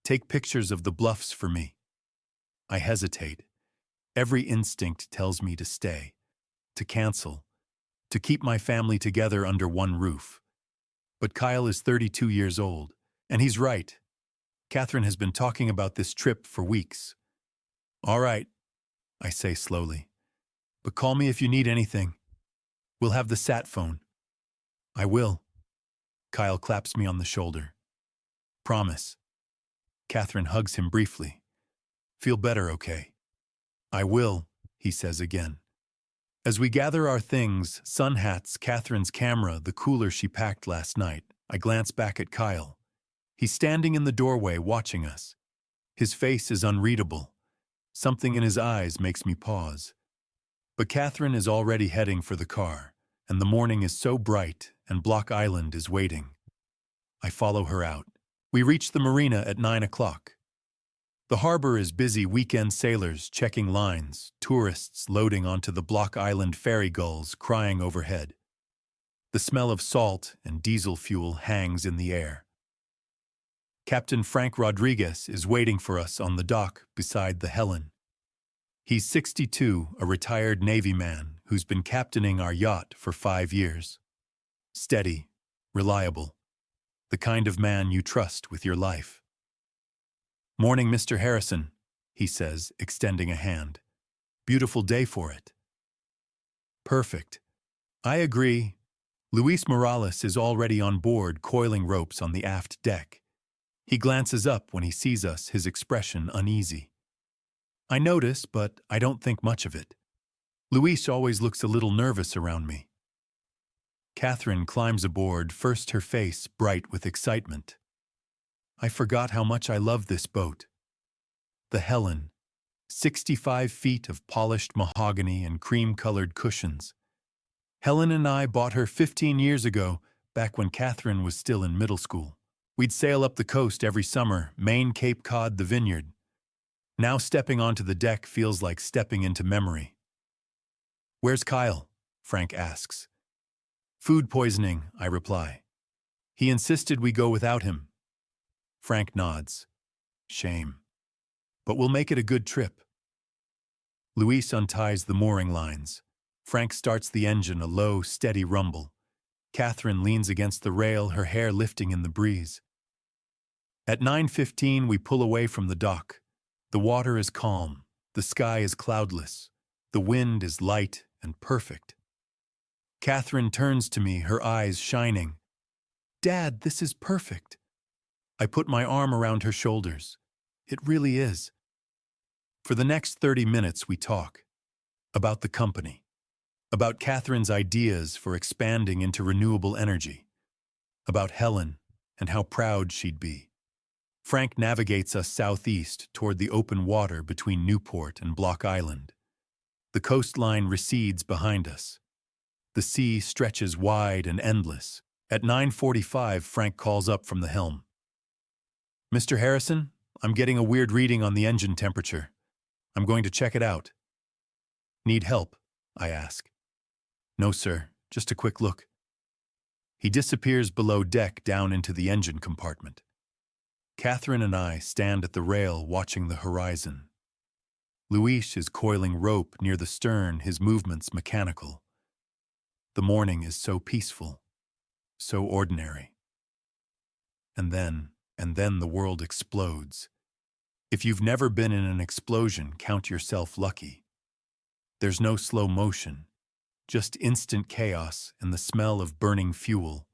Take pictures of the bluffs for me. I hesitate. Every instinct tells me to stay, to cancel, to keep my family together under one roof. But Kyle is 32 years old, and he's right. Catherine has been talking about this trip for weeks. All right, I say slowly. But call me if you need anything. We'll have the sat phone. I will. Kyle claps me on the shoulder. Promise. Catherine hugs him briefly. Feel better, okay? I will, he says again. As we gather our things, sun hats, Catherine's camera, the cooler she packed last night, I glance back at Kyle. He's standing in the doorway watching us. His face is unreadable. Something in his eyes makes me pause. But Catherine is already heading for the car, and the morning is so bright, and Block Island is waiting. I follow her out. We reach the marina at 9 o'clock. The harbor is busy, weekend sailors checking lines, tourists loading onto the Block Island ferry gulls crying overhead. The smell of salt and diesel fuel hangs in the air. Captain Frank Rodriguez is waiting for us on the dock beside the Helen. He's 62, a retired Navy man who's been captaining our yacht for 5 years. Steady, reliable, the kind of man you trust with your life. Morning, Mr. Harrison, he says, extending a hand. Beautiful day for it. Perfect. I agree. Luis Morales is already on board, coiling ropes on the aft deck. He glances up when he sees us, his expression uneasy. I notice, but I don't think much of it. Luis always looks a little nervous around me. Catherine climbs aboard, first her face bright with excitement. I forgot how much I love this boat. The Helen, 65 feet of polished mahogany and cream-colored cushions. Helen and I bought her 15 years ago, back when Catherine was still in middle school. We'd sail up the coast every summer, Maine, Cape Cod, the Vineyard. Now stepping onto the deck feels like stepping into memory. Where's Kyle? Frank asks. Food poisoning, I reply. He insisted we go without him. Frank nods. Shame. But we'll make it a good trip. Luis unties the mooring lines. Frank starts the engine, a low, steady rumble. Catherine leans against the rail, her hair lifting in the breeze. At 9:15, we pull away from the dock. The water is calm. The sky is cloudless. The wind is light and perfect. Catherine turns to me, her eyes shining. Dad, this is perfect. I put my arm around her shoulders. It really is. For the next 30 minutes, we talk. About the company. About Catherine's ideas for expanding into renewable energy. About Helen and how proud she'd be. Frank navigates us southeast toward the open water between Newport and Block Island. The coastline recedes behind us. The sea stretches wide and endless. At 9:45, Frank calls up from the helm. Mr. Harrison, I'm getting a weird reading on the engine temperature. I'm going to check it out. Need help? I ask. No, sir. Just a quick look. He disappears below deck down into the engine compartment. Catherine and I stand at the rail watching the horizon. Luis is coiling rope near the stern, his movements mechanical. The morning is so peaceful, so ordinary. And then the world explodes. If you've never been in an explosion, count yourself lucky. There's no slow motion, just instant chaos and the smell of burning fuel.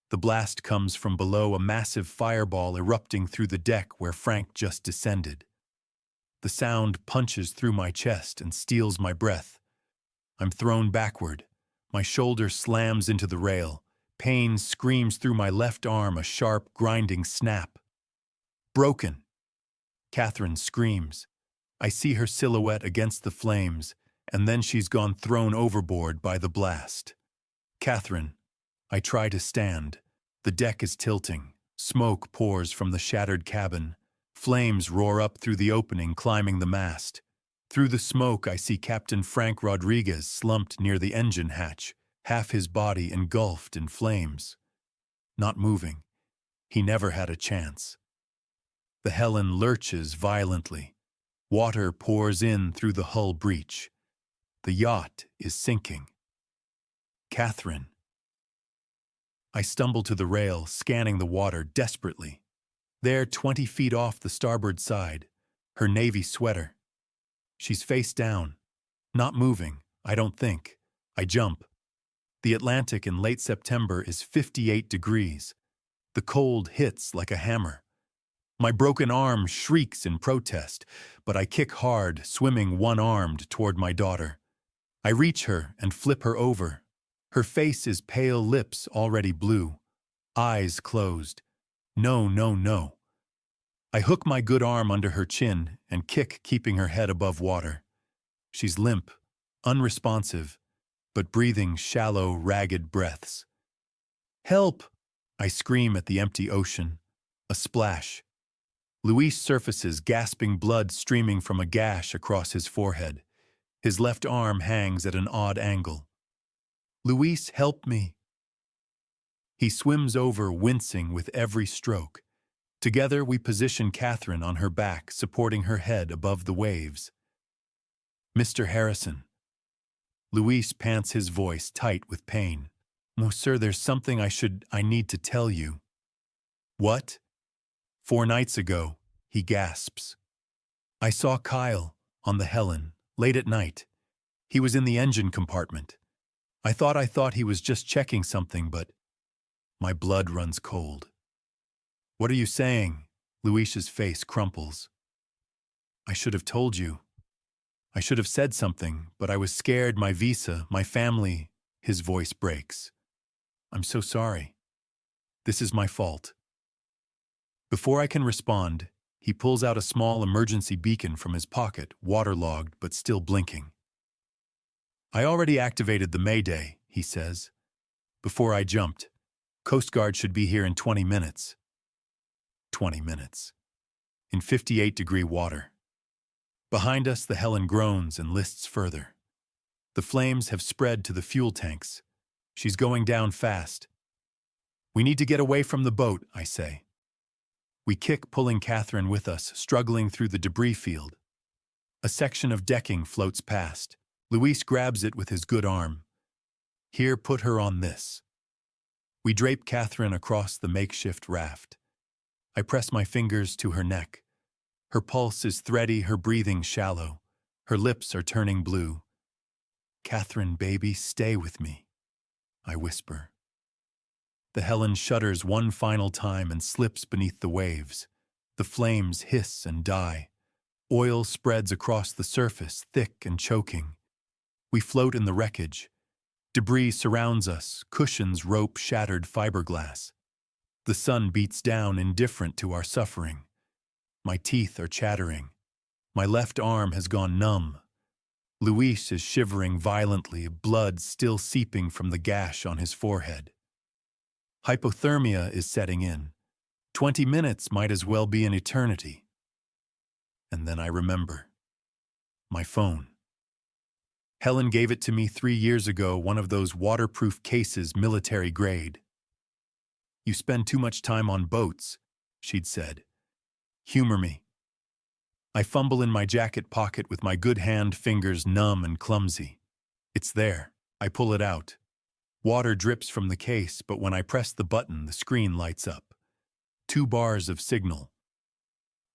The blast comes from below, a massive fireball erupting through the deck where Frank just descended. The sound punches through my chest and steals my breath. I'm thrown backward. My shoulder slams into the rail. Pain screams through my left arm, a sharp, grinding snap. Broken. Catherine screams. I see her silhouette against the flames, and then she's gone, thrown overboard by the blast. Catherine. I try to stand. The deck is tilting. Smoke pours from the shattered cabin. Flames roar up through the opening, climbing the mast. Through the smoke, I see Captain Frank Rodriguez slumped near the engine hatch, half his body engulfed in flames. Not moving. He never had a chance. The Helen lurches violently. Water pours in through the hull breach. The yacht is sinking. Catherine. I stumble to the rail, scanning the water desperately. There, 20 feet off the starboard side, her navy sweater. She's face down, not moving, I don't think. I jump. The Atlantic in late September is 58 degrees. The cold hits like a hammer. My broken arm shrieks in protest, but I kick hard, swimming one-armed toward my daughter. I reach her and flip her over. Her face is pale, lips already blue, eyes closed. No, no, no. I hook my good arm under her chin and kick, keeping her head above water. She's limp, unresponsive, but breathing shallow, ragged breaths. Help! I scream at the empty ocean. A splash. Luis surfaces, gasping, blood streaming from a gash across his forehead. His left arm hangs at an odd angle. Luis, help me. He swims over, wincing with every stroke. Together we position Catherine on her back, supporting her head above the waves. Mr. Harrison. Luis pants, his voice tight with pain. Sir, there's something I need to tell you. What? 4 nights ago, he gasps. I saw Kyle on the Helen, late at night. He was in the engine compartment. I thought he was just checking something, but my blood runs cold. What are you saying? Luis's face crumples. I should have told you. I should have said something, but I was scared. My visa, my family. His voice breaks. I'm so sorry. This is my fault. Before I can respond, he pulls out a small emergency beacon from his pocket, waterlogged but still blinking. I already activated the Mayday, he says. Before I jumped. Coast Guard should be here in 20 minutes. 20 minutes. In 58-degree water. Behind us, the Helen groans and lists further. The flames have spread to the fuel tanks. She's going down fast. We need to get away from the boat, I say. We kick, pulling Catherine with us, struggling through the debris field. A section of decking floats past. Luis grabs it with his good arm. Here, put her on this. We drape Catherine across the makeshift raft. I press my fingers to her neck. Her pulse is thready, her breathing shallow. Her lips are turning blue. Catherine, baby, stay with me, I whisper. The Helen shudders one final time and slips beneath the waves. The flames hiss and die. Oil spreads across the surface, thick and choking. We float in the wreckage. Debris surrounds us, cushions, rope, shattered fiberglass. The sun beats down, indifferent to our suffering. My teeth are chattering. My left arm has gone numb. Luis is shivering violently, blood still seeping from the gash on his forehead. Hypothermia is setting in. 20 minutes might as well be an eternity. And then I remember. My phone. Helen gave it to me 3 years ago, one of those waterproof cases, military grade. You spend too much time on boats, she'd said. Humor me. I fumble in my jacket pocket with my good hand fingers numb and clumsy. It's there. I pull it out. Water drips from the case, but when I press the button, the screen lights up. 2 bars of signal.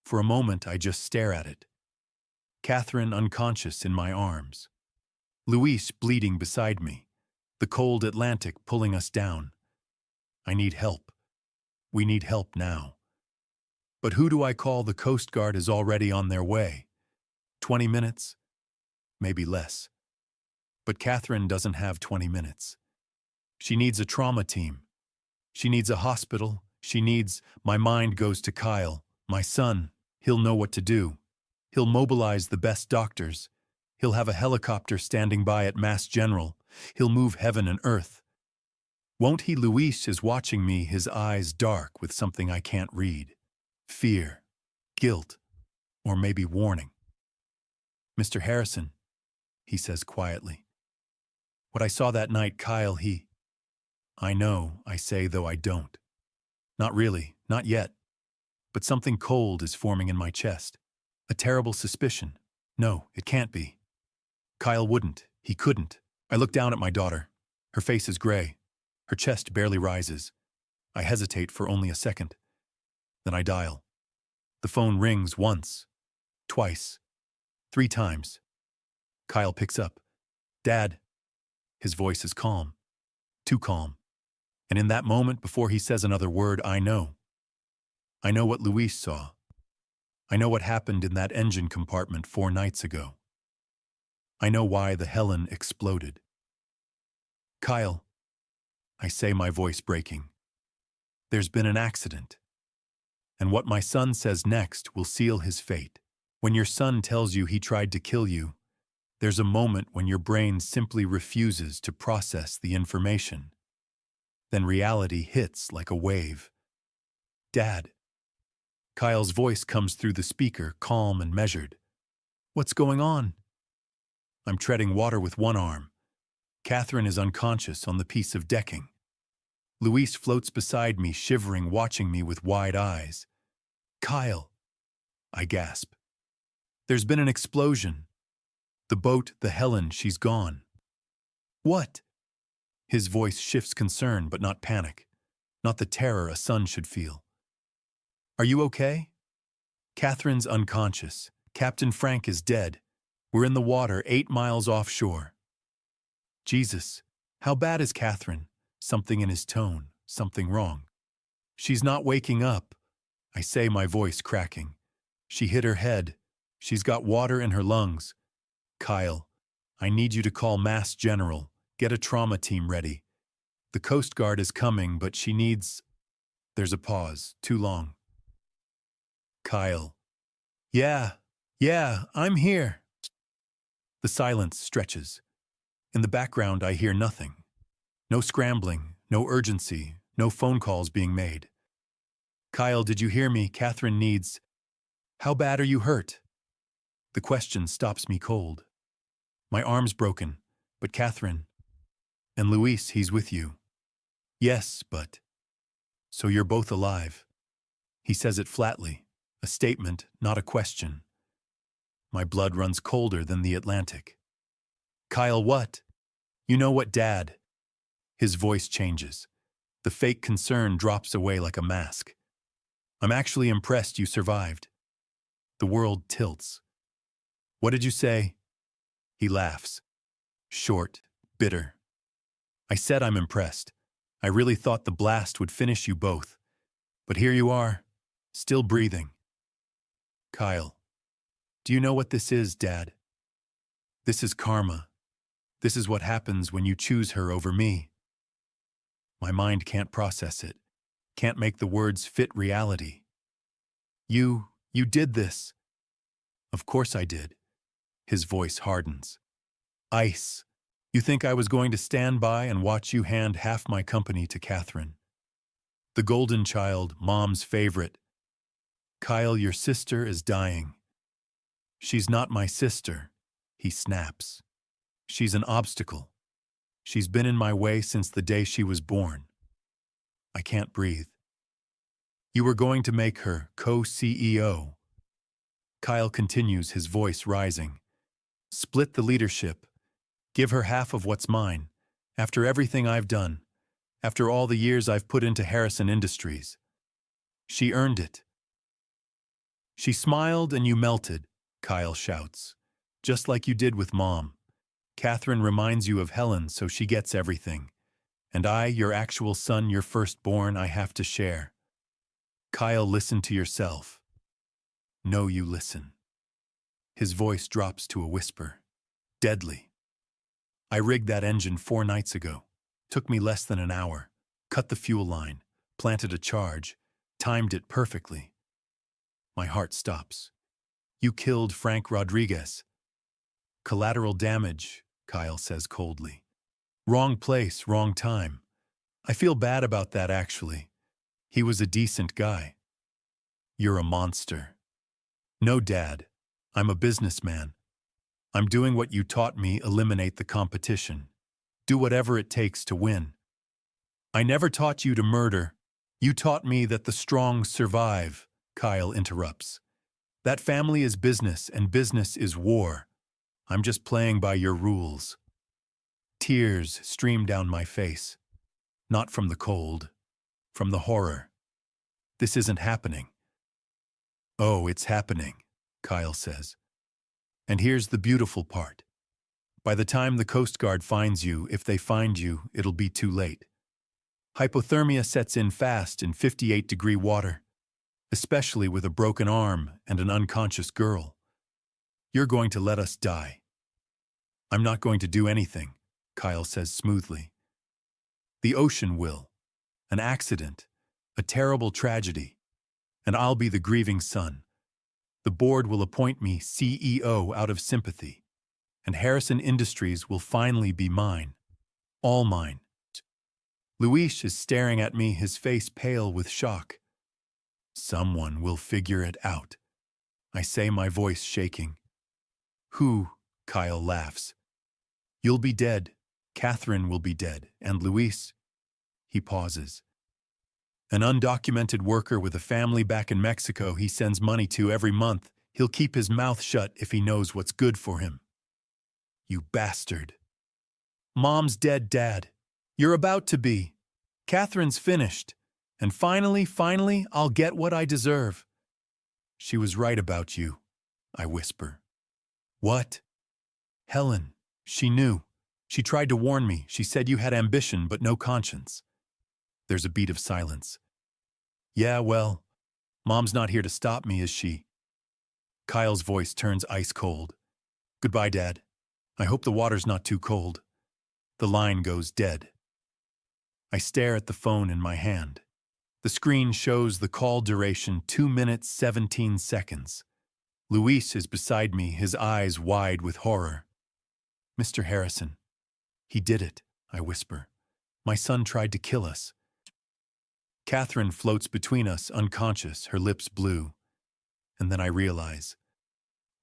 For a moment, I just stare at it. Catherine unconscious in my arms. Luis bleeding beside me. The cold Atlantic pulling us down. I need help. We need help now. But who do I call? The Coast Guard is already on their way. 20 minutes? Maybe less. But Catherine doesn't have 20 minutes. She needs a trauma team. She needs a hospital. My mind goes to Kyle, my son. He'll know what to do. He'll mobilize the best doctors. He'll have a helicopter standing by at Mass General. He'll move heaven and earth. Won't he? Luis is watching me, his eyes dark with something I can't read. Fear, guilt, or maybe warning. Mr. Harrison, he says quietly. What I saw that night, Kyle, I know, I say, though I don't. Not really, not yet. But something cold is forming in my chest. A terrible suspicion. No, it can't be. Kyle wouldn't. He couldn't. I look down at my daughter. Her face is gray. Her chest barely rises. I hesitate for only a second. Then I dial. The phone rings once, twice, 3 times. Kyle picks up. Dad. His voice is calm. Too calm. And in that moment, before he says another word, I know. I know what Luis saw. I know what happened in that engine compartment 4 nights ago. I know why the Helen exploded. Kyle, I say, my voice breaking. There's been an accident. And what my son says next will seal his fate. When your son tells you he tried to kill you, there's a moment when your brain simply refuses to process the information. Then reality hits like a wave. Dad. Kyle's voice comes through the speaker, calm and measured. What's going on? I'm treading water with one arm. Catherine is unconscious on the piece of decking. Luis floats beside me, shivering, watching me with wide eyes. Kyle, I gasp. There's been an explosion. The boat, the Helen, she's gone. What? His voice shifts concern, but not panic. Not the terror a son should feel. Are you okay? Catherine's unconscious. Captain Frank is dead. We're in the water 8 miles offshore. Jesus, how bad is Catherine? Something in his tone, something wrong. She's not waking up, I say, my voice cracking. She hit her head. She's got water in her lungs. Kyle, I need you to call Mass General. Get a trauma team ready. The Coast Guard is coming, but she needs... There's a pause, too long. Kyle. Yeah, I'm here. The silence stretches. In the background, I hear nothing. No scrambling, no urgency, no phone calls being made. Kyle, did you hear me? Catherine needs... How bad are you hurt? The question stops me cold. My arm's broken, but Catherine... And Luis, he's with you. Yes, but... So you're both alive. He says it flatly, a statement, not a question. My blood runs colder than the Atlantic. Kyle, what? You know what, Dad? His voice changes. The fake concern drops away like a mask. I'm actually impressed you survived. The world tilts. What did you say? He laughs. Short, bitter. I said I'm impressed. I really thought the blast would finish you both. But here you are, still breathing. Kyle, do you know what this is, Dad? This is karma. This is what happens when you choose her over me. My mind can't process it, can't make the words fit reality. You did this. Of course I did. His voice hardens. Ice. You think I was going to stand by and watch you hand half my company to Catherine? The golden child, Mom's favorite. Kyle, your sister is dying. She's not my sister, he snaps. She's an obstacle. She's been in my way since the day she was born. I can't breathe. You were going to make her co-CEO. Kyle continues, his voice rising. Split the leadership. Give her half of what's mine. After everything I've done. After all the years I've put into Harrison Industries. She earned it. She smiled and you melted, Kyle shouts. Just like you did with Mom. Catherine reminds you of Helen, so she gets everything. And I, your actual son, your firstborn, I have to share. Kyle, listen to yourself. No, you listen. His voice drops to a whisper. Deadly. I rigged that engine 4 nights ago. Took me less than an hour. Cut the fuel line. Planted a charge. Timed it perfectly. My heart stops. You killed Frank Rodriguez. Collateral damage, Kyle says coldly. Wrong place, wrong time. I feel bad about that, actually. He was a decent guy. You're a monster. No, Dad. I'm a businessman. I'm doing what you taught me, eliminate the competition. Do whatever it takes to win. I never taught you to murder. You taught me that the strong survive, Kyle interrupts. That family is business and business is war. I'm just playing by your rules. Tears stream down my face. Not from the cold, from the horror. This isn't happening. Oh, it's happening, Kyle says. And here's the beautiful part. By the time the Coast Guard finds you, if they find you, it'll be too late. Hypothermia sets in fast in 58-degree water, especially with a broken arm and an unconscious girl. You're going to let us die. I'm not going to do anything, Kyle says smoothly. The ocean will. An accident. A terrible tragedy. And I'll be the grieving son. The board will appoint me CEO out of sympathy. And Harrison Industries will finally be mine. All mine. Luis is staring at me, his face pale with shock. Someone will figure it out. I say, my voice shaking. Who? Kyle laughs. You'll be dead. Catherine will be dead. And Luis? He pauses. An undocumented worker with a family back in Mexico he sends money to every month. He'll keep his mouth shut if he knows what's good for him. You bastard. Mom's dead, Dad. You're about to be. Catherine's finished. And finally, I'll get what I deserve. She was right about you, I whisper. What? Helen. She knew. She tried to warn me. She said you had ambition but no conscience. There's a beat of silence. Yeah, well, Mom's not here to stop me, is she? Kyle's voice turns ice cold. Goodbye, Dad. I hope the water's not too cold. The line goes dead. I stare at the phone in my hand. The screen shows the call duration 2 minutes 17 seconds. Luis is beside me, his eyes wide with horror. Mr. Harrison. He did it, I whisper. My son tried to kill us. Catherine floats between us, unconscious, her lips blue. And then I realize.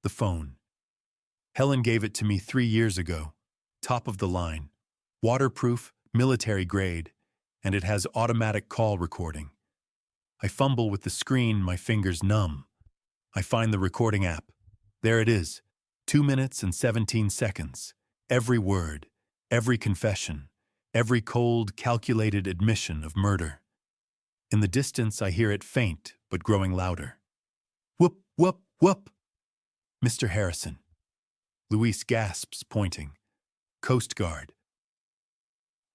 The phone. Helen gave it to me 3 years ago. Top of the line. Waterproof, military grade, and it has automatic call recording. I fumble with the screen, my fingers numb. I find the recording app. There it is. 2 minutes and 17 seconds. Every word, every confession, every cold, calculated admission of murder. In the distance, I hear it faint, but growing louder. Whoop, whoop, whoop. Mr. Harrison. Luis gasps, pointing. Coast Guard.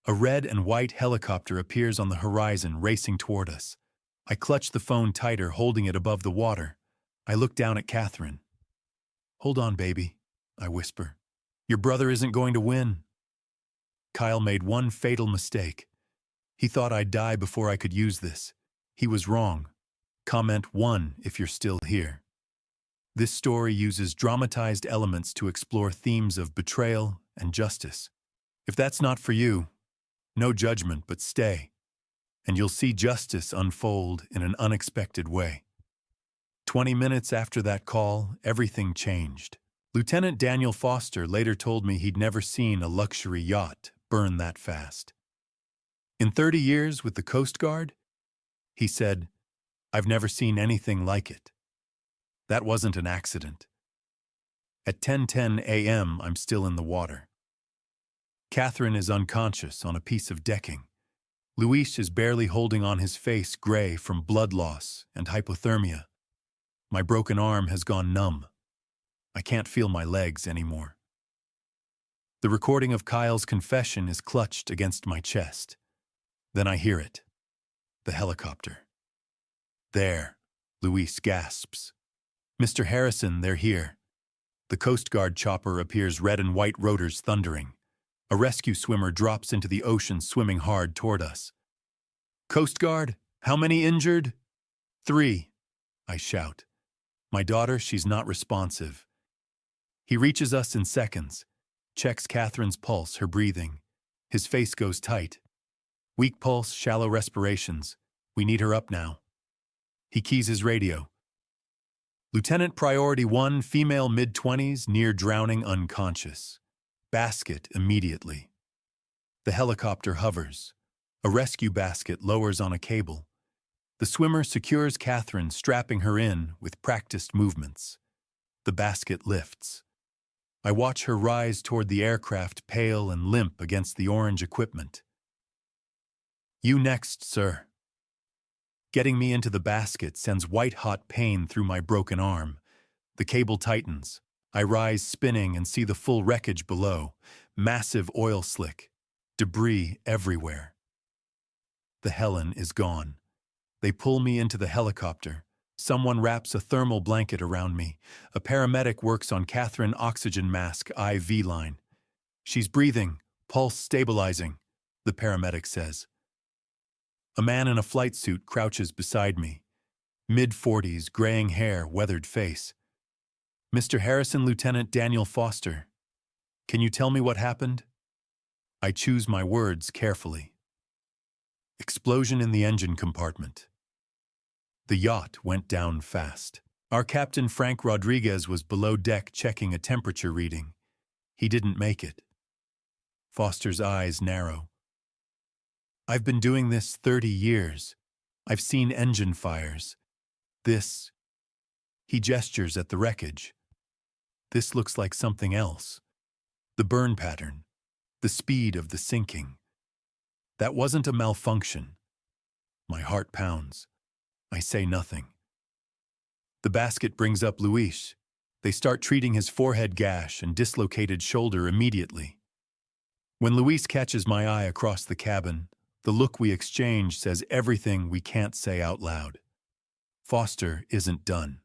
A red and white helicopter appears on the horizon, racing toward us. I clutch the phone tighter, holding it above the water. I look down at Catherine. Hold on, baby, I whisper. Your brother isn't going to win. Kyle made one fatal mistake. He thought I'd die before I could use this. He was wrong. Comment 1 if you're still here. This story uses dramatized elements to explore themes of betrayal and justice. If that's not for you, no judgment, but stay, and you'll see justice unfold in an unexpected way. 20 minutes after that call, everything changed. Lieutenant Daniel Foster later told me he'd never seen a luxury yacht burn that fast. In 30 years with the Coast Guard, he said, I've never seen anything like it. That wasn't an accident. At 10:10 a.m., I'm still in the water. Catherine is unconscious on a piece of decking. Luis is barely holding on, his face gray from blood loss and hypothermia. My broken arm has gone numb. I can't feel my legs anymore. The recording of Kyle's confession is clutched against my chest. Then I hear it. The helicopter. There, Luis gasps. Mr. Harrison, they're here. The Coast Guard chopper appears, red and white rotors thundering. A rescue swimmer drops into the ocean, swimming hard toward us. Coast Guard, how many injured? 3, I shout. My daughter, she's not responsive. He reaches us in seconds, checks Catherine's pulse, her breathing. His face goes tight. Weak pulse, shallow respirations. We need her up now. He keys his radio. Lieutenant Priority 1, female mid-20s, near drowning, unconscious. Basket immediately. The helicopter hovers. A rescue basket lowers on a cable. The swimmer secures Catherine, strapping her in with practiced movements. The basket lifts. I watch her rise toward the aircraft, pale and limp against the orange equipment. You next, sir. Getting me into the basket sends white-hot pain through my broken arm. The cable tightens. I rise spinning and see the full wreckage below. Massive oil slick. Debris everywhere. The Helen is gone. They pull me into the helicopter. Someone wraps a thermal blanket around me. A paramedic works on Catherine, oxygen mask, IV line. She's breathing, pulse stabilizing, the paramedic says. A man in a flight suit crouches beside me. Mid-40s, graying hair, weathered face. Mr. Harrison, Lieutenant Daniel Foster. Can you tell me what happened? I choose my words carefully. Explosion in the engine compartment. The yacht went down fast. Our captain, Frank Rodriguez, was below deck checking a temperature reading. He didn't make it. Foster's eyes narrow. I've been doing this 30 years. I've seen engine fires. This. He gestures at the wreckage. This looks like something else. The burn pattern. The speed of the sinking. That wasn't a malfunction. My heart pounds. I say nothing. The basket brings up Luis. They start treating his forehead gash and dislocated shoulder immediately. When Luis catches my eye across the cabin, the look we exchange says everything we can't say out loud. Foster isn't done.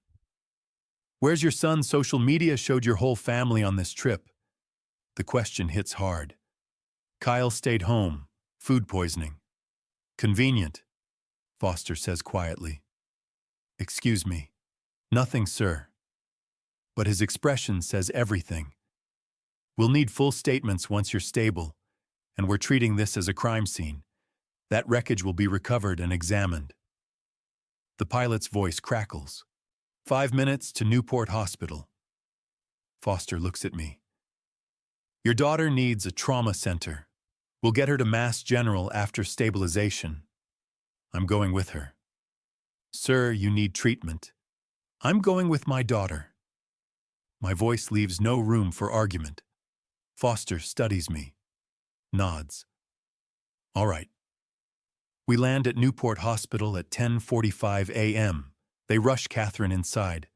Where's your son? Social media showed your whole family on this trip. The question hits hard. Kyle stayed home. Food poisoning. Convenient, Foster says quietly. Excuse me. Nothing, sir. But his expression says everything. We'll need full statements once you're stable, and we're treating this as a crime scene. That wreckage will be recovered and examined. The pilot's voice crackles. 5 minutes to Newport Hospital. Foster looks at me. Your daughter needs a trauma center. We'll get her to Mass General after stabilization. I'm going with her. Sir, you need treatment. I'm going with my daughter. My voice leaves no room for argument. Foster studies me. Nods. All right. We land at Newport Hospital at 10:45 a.m. They rush Catherine inside.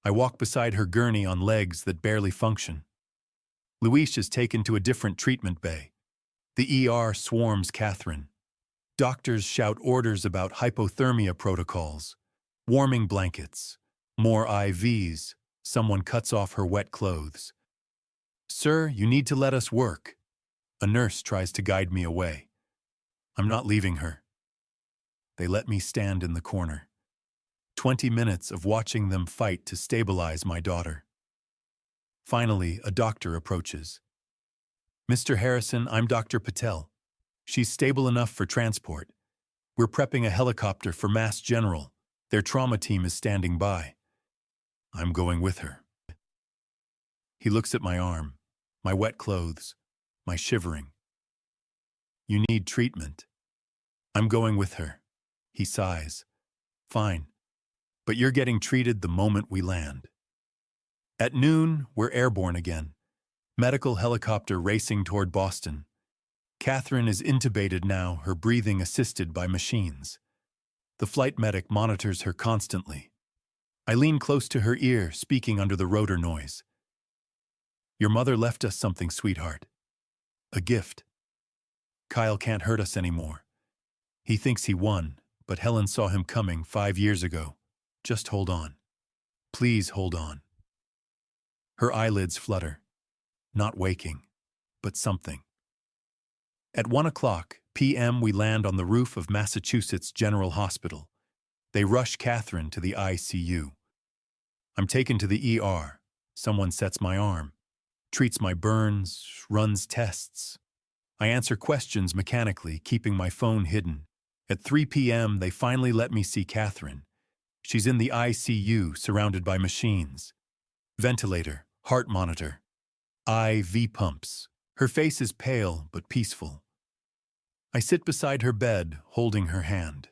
I walk beside her gurney on legs that barely function. Luis is taken to a different treatment bay. The ER swarms Catherine. Doctors shout orders about hypothermia protocols, warming blankets, more IVs. Someone cuts off her wet clothes. Sir, you need to let us work. A nurse tries to guide me away. I'm not leaving her. They let me stand in the corner. 20 minutes of watching them fight to stabilize my daughter. Finally, a doctor approaches. Mr. Harrison, I'm Dr. Patel. She's stable enough for transport. We're prepping a helicopter for Mass General. Their trauma team is standing by. I'm going with her. He looks at my arm, my wet clothes, my shivering. You need treatment. I'm going with her. He sighs. Fine. but you're getting treated the moment we land. At noon, we're airborne again. Medical helicopter racing toward Boston. Catherine is intubated now, her breathing assisted by machines. The flight medic monitors her constantly. I lean close to her ear, speaking under the rotor noise. Your mother left us something, sweetheart. A gift. Kyle can't hurt us anymore. He thinks he won, but Helen saw him coming 5 years ago. Just hold on. Please hold on. Her eyelids flutter. Not waking, but something. At 1 p.m. we land on the roof of Massachusetts General Hospital. They rush Catherine to the ICU. I'm taken to the ER. Someone sets my arm, treats my burns, runs tests. I answer questions mechanically, keeping my phone hidden. At 3 p.m. they finally let me see Catherine. She's in the ICU, surrounded by machines. Ventilator, heart monitor, IV pumps. Her face is pale but peaceful. I sit beside her bed, holding her hand,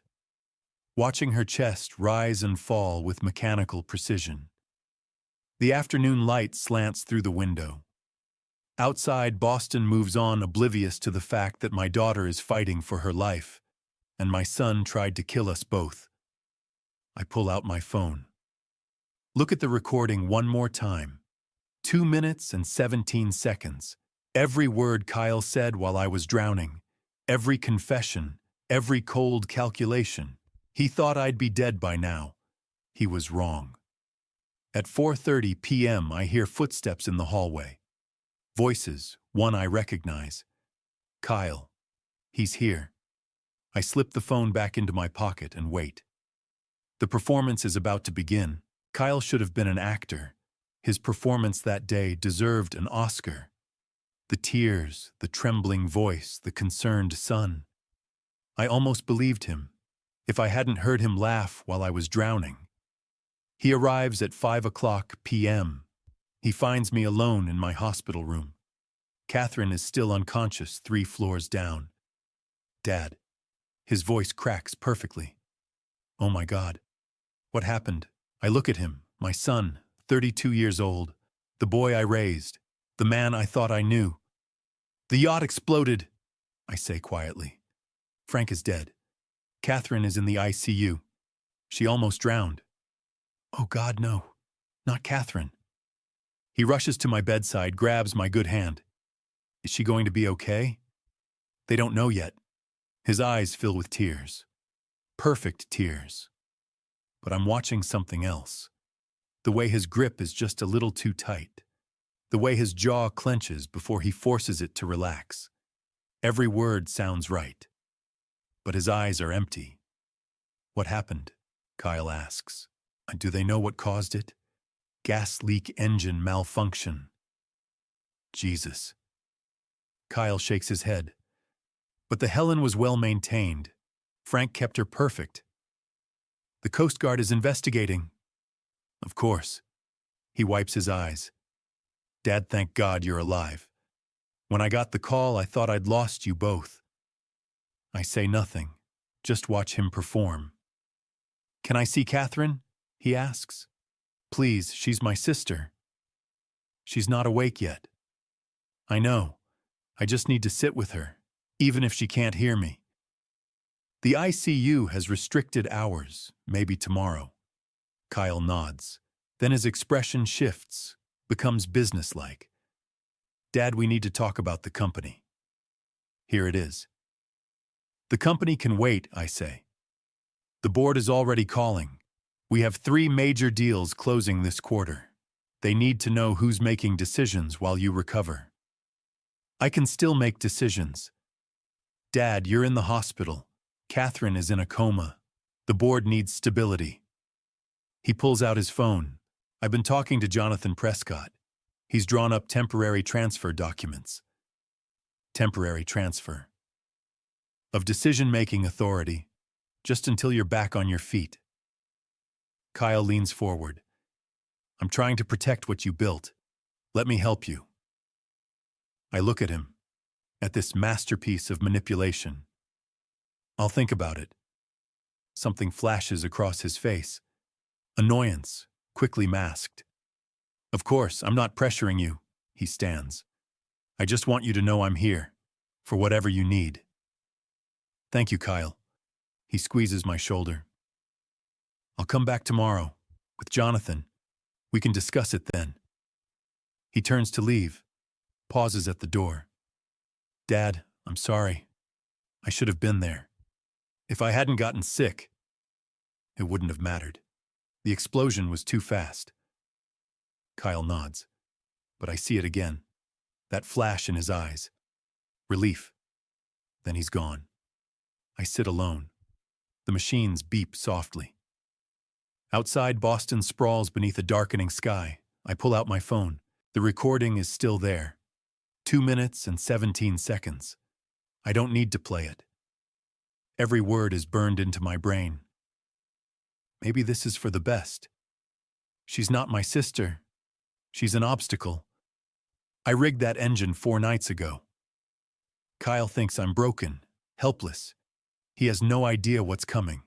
watching her chest rise and fall with mechanical precision. The afternoon light slants through the window. Outside, Boston moves on, oblivious to the fact that my daughter is fighting for her life, and my son tried to kill us both. I pull out my phone. Look at the recording one more time. 2 minutes and 17 seconds. Every word Kyle said while I was drowning. Every confession. Every cold calculation. He thought I'd be dead by now. He was wrong. At 4:30 p.m. I hear footsteps in the hallway. Voices, one I recognize. Kyle. He's here. I slip the phone back into my pocket and wait. The performance is about to begin. Kyle should have been an actor. His performance that day deserved an Oscar. The tears, the trembling voice, the concerned son. I almost believed him, if I hadn't heard him laugh while I was drowning. He arrives at 5 p.m. He finds me alone in my hospital room. Catherine is still unconscious 3 floors down. Dad. His voice cracks perfectly. Oh my God. What happened? I look at him, my son, 32 years old, the boy I raised, the man I thought I knew. The yacht exploded, I say quietly. Frank is dead. Catherine is in the ICU. She almost drowned. Oh God, no. Not Catherine. He rushes to my bedside, grabs my good hand. Is she going to be okay? They don't know yet. His eyes fill with tears. Perfect tears. But I'm watching something else. The way his grip is just a little too tight. The way his jaw clenches before he forces it to relax. Every word sounds right. But his eyes are empty. What happened? Kyle asks. Do they know what caused it? Gas leak, engine malfunction. Jesus. Kyle shakes his head. But the Helen was well maintained. Frank kept her perfect. The Coast Guard is investigating. Of course. He wipes his eyes. Dad, thank God you're alive. When I got the call, I thought I'd lost you both. I say nothing, just watch him perform. Can I see Catherine? He asks. Please, she's my sister. She's not awake yet. I know. I just need to sit with her, even if she can't hear me. The ICU has restricted hours, maybe tomorrow. Kyle nods. Then his expression shifts, becomes businesslike. Dad, we need to talk about the company. Here it is. The company can wait, I say. The board is already calling. We have 3 major deals closing this quarter. They need to know who's making decisions while you recover. I can still make decisions. Dad, you're in the hospital. Catherine is in a coma. The board needs stability. He pulls out his phone. I've been talking to Jonathan Prescott. He's drawn up temporary transfer documents. Temporary transfer. Of decision-making authority, just until you're back on your feet. Kyle leans forward. I'm trying to protect what you built. Let me help you. I look at him, at this masterpiece of manipulation. I'll think about it. Something flashes across his face. Annoyance, quickly masked. Of course, I'm not pressuring you. He stands. I just want you to know I'm here, for whatever you need. Thank you, Kyle. He squeezes my shoulder. I'll come back tomorrow, with Jonathan. We can discuss it then. He turns to leave, pauses at the door. Dad, I'm sorry. I should have been there. If I hadn't gotten sick, it wouldn't have mattered. The explosion was too fast. Kyle nods, but I see it again. That flash in his eyes. Relief. Then he's gone. I sit alone. The machines beep softly. Outside, Boston sprawls beneath a darkening sky. I pull out my phone. The recording is still there. 2 minutes and 17 seconds. I don't need to play it. Every word is burned into my brain. Maybe this is for the best. She's not my sister. She's an obstacle. I rigged that engine 4 nights ago. Kyle thinks I'm broken, helpless. He has no idea what's coming.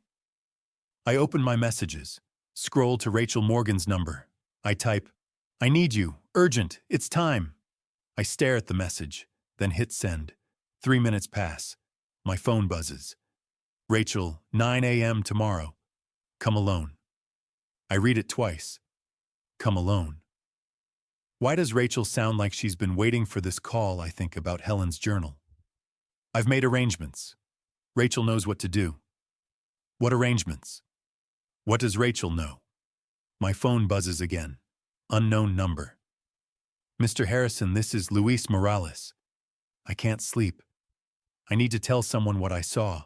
I open my messages, scroll to Rachel Morgan's number. I type, I need you, urgent, it's time. I stare at the message, then hit send. 3 minutes pass. My phone buzzes. Rachel, 9 a.m. tomorrow. Come alone. I read it twice. Come alone. Why does Rachel sound like she's been waiting for this call? I think about Helen's journal. I've made arrangements. Rachel knows what to do. What arrangements? What does Rachel know? My phone buzzes again. Unknown number. Mr. Harrison, this is Luis Morales. I can't sleep. I need to tell someone what I saw.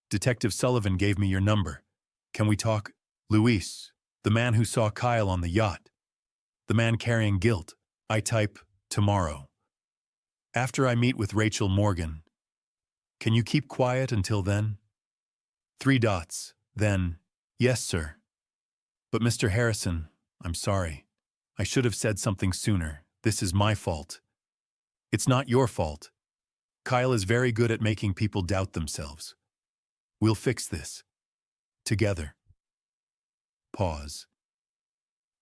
Detective Sullivan gave me your number. Can we talk? Luis, the man who saw Kyle on the yacht. The man carrying guilt. I type, tomorrow. After I meet with Rachel Morgan. Can you keep quiet until then? 3 dots. Then, yes, sir. But Mr. Harrison, I'm sorry. I should have said something sooner. This is my fault. It's not your fault. Kyle is very good at making people doubt themselves. We'll fix this. Together. Pause.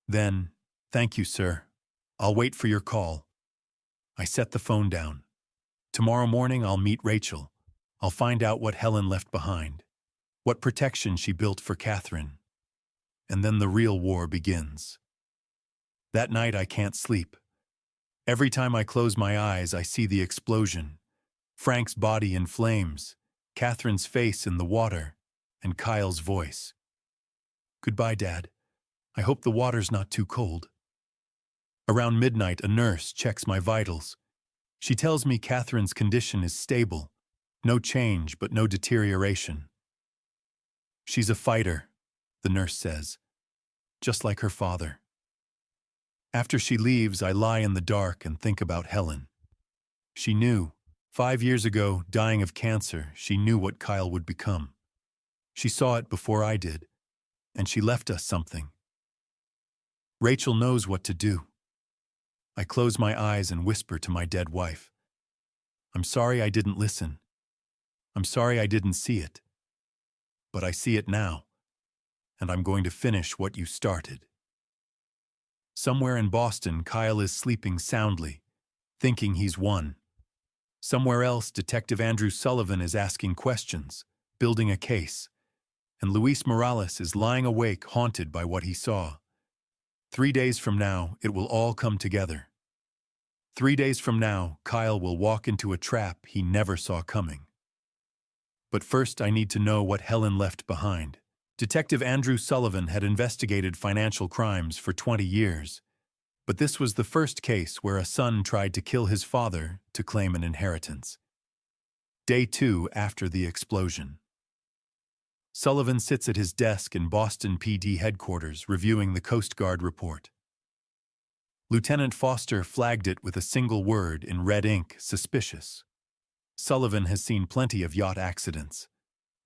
Then, thank you, sir. I'll wait for your call. I set the phone down. Tomorrow morning I'll meet Rachel. I'll find out what Helen left behind. What protection she built for Catherine. And then the real war begins. That night I can't sleep. Every time I close my eyes I see the explosion. Frank's body in flames, Catherine's face in the water, and Kyle's voice. Goodbye, Dad. I hope the water's not too cold. Around midnight, a nurse checks my vitals. She tells me Catherine's condition is stable. No change, but no deterioration. She's a fighter, the nurse says, just like her father. After she leaves, I lie in the dark and think about Helen. She knew. 5 years ago, dying of cancer, she knew what Kyle would become. She saw it before I did, and she left us something. Rachel knows what to do. I close my eyes and whisper to my dead wife. I'm sorry I didn't listen. I'm sorry I didn't see it. But I see it now, and I'm going to finish what you started. Somewhere in Boston, Kyle is sleeping soundly, thinking he's won. Somewhere else, Detective Andrew Sullivan is asking questions, building a case, and Luis Morales is lying awake, haunted by what he saw. 3 days from now, it will all come together. 3 days from now, Kyle will walk into a trap he never saw coming. But first, I need to know what Helen left behind. Detective Andrew Sullivan had investigated financial crimes for 20 years. But this was the first case where a son tried to kill his father to claim an inheritance. Day 2 after the explosion. Sullivan sits at his desk in Boston PD headquarters reviewing the Coast Guard report. Lieutenant Foster flagged it with a single word in red ink, suspicious. Sullivan has seen plenty of yacht accidents,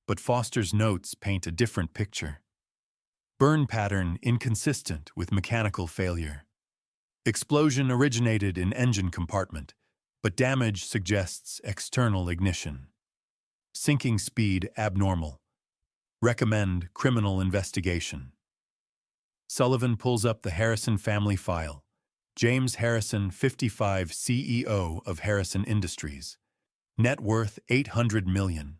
but Foster's notes paint a different picture. Burn pattern inconsistent with mechanical failure. Explosion originated in engine compartment, but damage suggests external ignition. Sinking speed abnormal. Recommend criminal investigation. Sullivan pulls up the Harrison family file. James Harrison, 55, CEO of Harrison Industries. Net worth $800 million.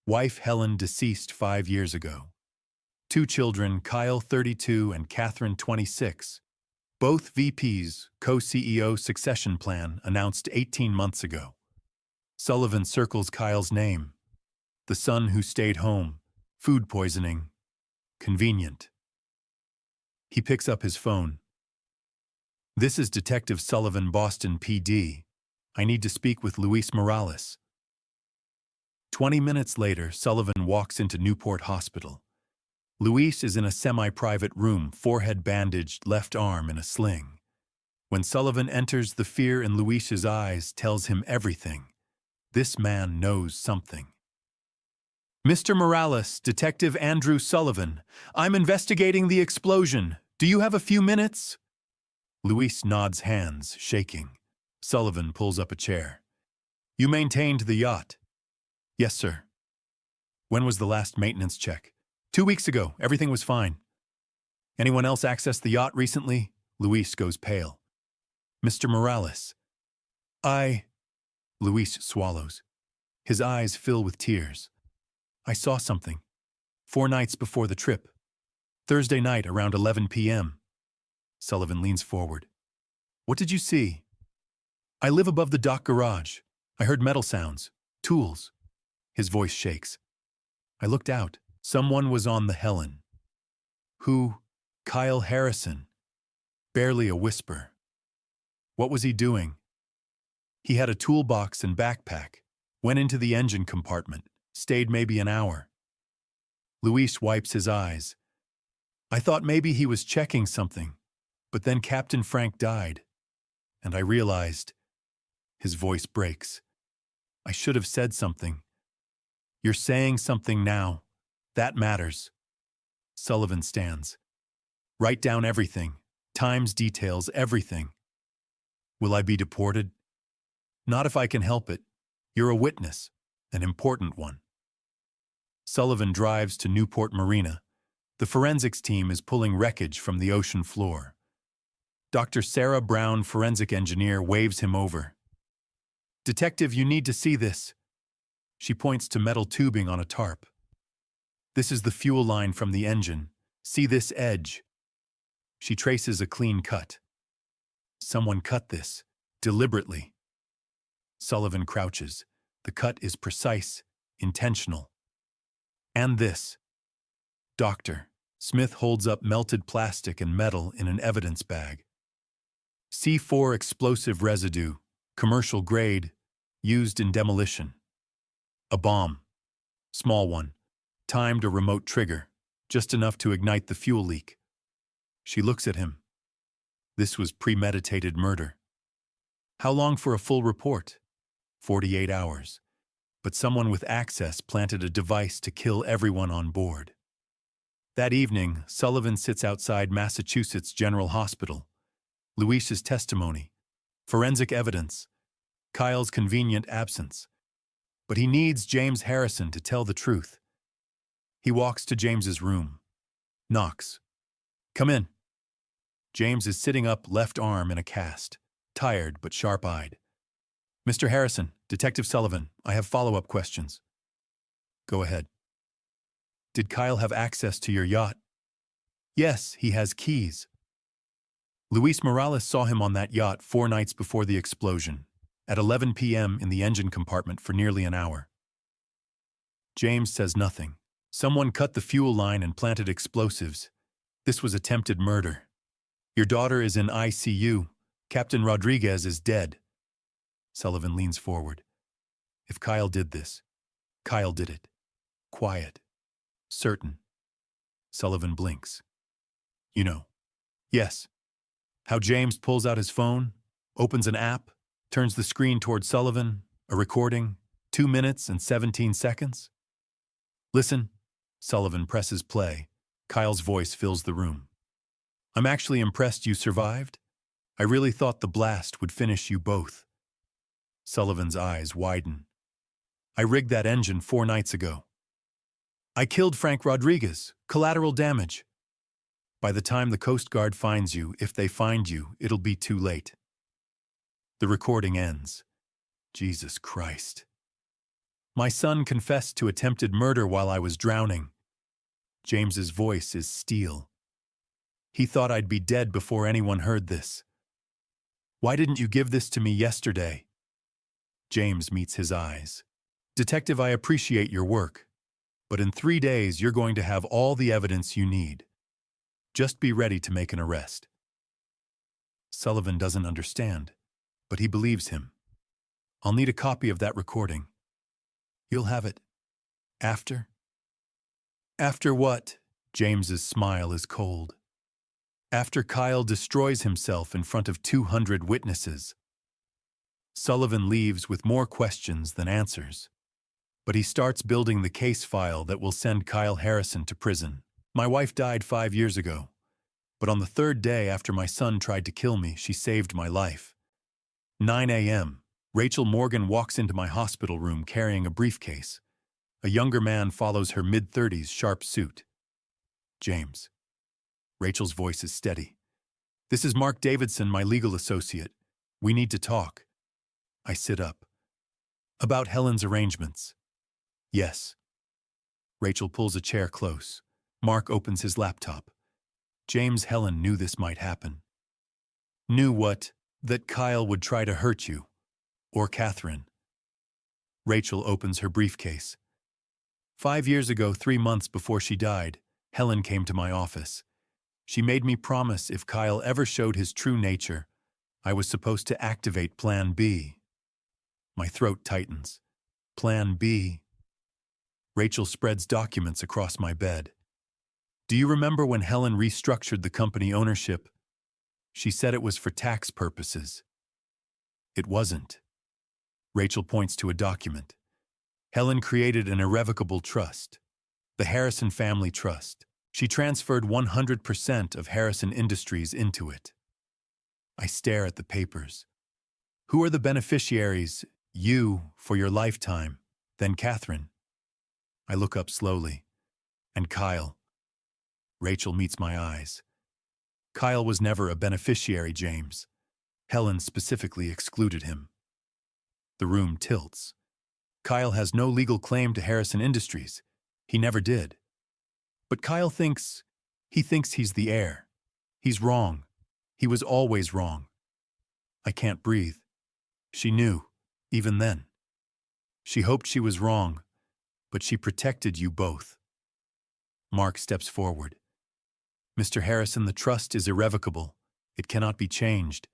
Wife Helen deceased 5 years ago. 2 children, Kyle, 32, and Catherine, 26. Both VPs, co-CEO succession plan announced 18 months ago. Sullivan circles Kyle's name. The son who stayed home. Food poisoning. Convenient. He picks up his phone. This is Detective Sullivan, Boston PD. I need to speak with Luis Morales. 20 minutes later, Sullivan walks into Newport Hospital. Luis is in a semi-private room, forehead bandaged, left arm in a sling. When Sullivan enters, the fear in Luis's eyes tells him everything. This man knows something. Mr. Morales, Detective Andrew Sullivan. I'm investigating the explosion. Do you have a few minutes? Luis nods, hands shaking. Sullivan pulls up a chair. You maintained the yacht? Yes, sir. When was the last maintenance check? 2 weeks ago. Everything was fine. Anyone else accessed the yacht recently? Luis goes pale. Mr. Morales. Luis swallows. His eyes fill with tears. I saw something. 4 nights before the trip. Thursday night around 11 p.m. Sullivan leans forward. What did you see? I live above the dock garage. I heard metal sounds. Tools. His voice shakes. I looked out. Someone was on the Helen. Who? Kyle Harrison. Barely a whisper. What was he doing? He had a toolbox and backpack. Went into the engine compartment. Stayed maybe an hour. Luis wipes his eyes. I thought maybe he was checking something, but then Captain Frank died, and I realized. His voice breaks. I should have said something. You're saying something now. That matters. Sullivan stands. Write down everything. Times, details, everything. Will I be deported? Not if I can help it. You're a witness, an important one. Sullivan drives to Newport Marina. The forensics team is pulling wreckage from the ocean floor. Dr. Sarah Brown, forensic engineer, waves him over. Detective, you need to see this. She points to metal tubing on a tarp. This is the fuel line from the engine. See this edge? She traces a clean cut. Someone cut this, deliberately. Sullivan crouches. The cut is precise, intentional. And this. Doctor. Smith holds up melted plastic and metal in an evidence bag. C4 explosive residue, commercial grade, used in demolition. A bomb. Small one. Timed a remote trigger, just enough to ignite the fuel leak. She looks at him. This was premeditated murder. How long for a full report? 48 hours. But someone with access planted a device to kill everyone on board. That evening, Sullivan sits outside Massachusetts General Hospital. Luis's testimony, forensic evidence, Kyle's convenient absence. But he needs James Harrison to tell the truth. He walks to James's room. Knocks. Come in. James is sitting up, left arm in a cast, tired but sharp-eyed. Mr. Harrison, Detective Sullivan, I have follow-up questions. Go ahead. Did Kyle have access to your yacht? Yes, he has keys. Luis Morales saw him on that yacht 4 nights before the explosion, at 11 p.m. in the engine compartment for nearly an hour. James says nothing. Someone cut the fuel line and planted explosives. This was attempted murder. Your daughter is in ICU. Captain Rodriguez is dead. Sullivan leans forward. If Kyle did this, Kyle did it. Quiet. Certain. Sullivan blinks. You know. Yes. How James pulls out his phone, opens an app, turns the screen toward Sullivan, a recording, 2 minutes and 17 seconds. Listen. Sullivan presses play. Kyle's voice fills the room. I'm actually impressed you survived. I really thought the blast would finish you both. Sullivan's eyes widen. I rigged that engine 4 nights ago. I killed Frank Rodriguez. Collateral damage. By the time the Coast Guard finds you, if they find you, it'll be too late. The recording ends. Jesus Christ. My son confessed to attempted murder while I was drowning. James's voice is steel. He thought I'd be dead before anyone heard this. Why didn't you give this to me yesterday? James meets his eyes. Detective, I appreciate your work, but in 3 days you're going to have all the evidence you need. Just be ready to make an arrest. Sullivan doesn't understand, but he believes him. I'll need a copy of that recording. You'll have it. After? After what? James's smile is cold. After Kyle destroys himself in front of 200 witnesses. Sullivan leaves with more questions than answers. But he starts building the case file that will send Kyle Harrison to prison. My wife died 5 years ago, but on the 3rd day after my son tried to kill me, she saved my life. 9 a.m. Rachel Morgan walks into my hospital room carrying a briefcase. A younger man follows her mid-30s sharp suit. James. Rachel's voice is steady. This is Mark Davidson, my legal associate. We need to talk. I sit up. About Helen's arrangements. Yes. Rachel pulls a chair close. Mark opens his laptop. James, Helen knew this might happen. Knew what? That Kyle would try to hurt you. Or Catherine. Rachel opens her briefcase. 5 years ago, 3 months before she died, Helen came to my office. She made me promise if Kyle ever showed his true nature, I was supposed to activate Plan B. My throat tightens. Plan B. Rachel spreads documents across my bed. Do you remember when Helen restructured the company ownership? She said it was for tax purposes. It wasn't. Rachel points to a document. Helen created an irrevocable trust, the Harrison Family Trust. She transferred 100% of Harrison Industries into it. I stare at the papers. Who are the beneficiaries? You, for your lifetime, then Catherine. I look up slowly. And Kyle. Rachel meets my eyes. Kyle was never a beneficiary, James. Helen specifically excluded him. The room tilts. Kyle has no legal claim to Harrison Industries. He never did. But Kyle thinks he's the heir. He's wrong. He was always wrong. I can't breathe. She knew, even then. She hoped she was wrong, but she protected you both. Mark steps forward. Mr. Harrison, the trust is irrevocable. It cannot be changed.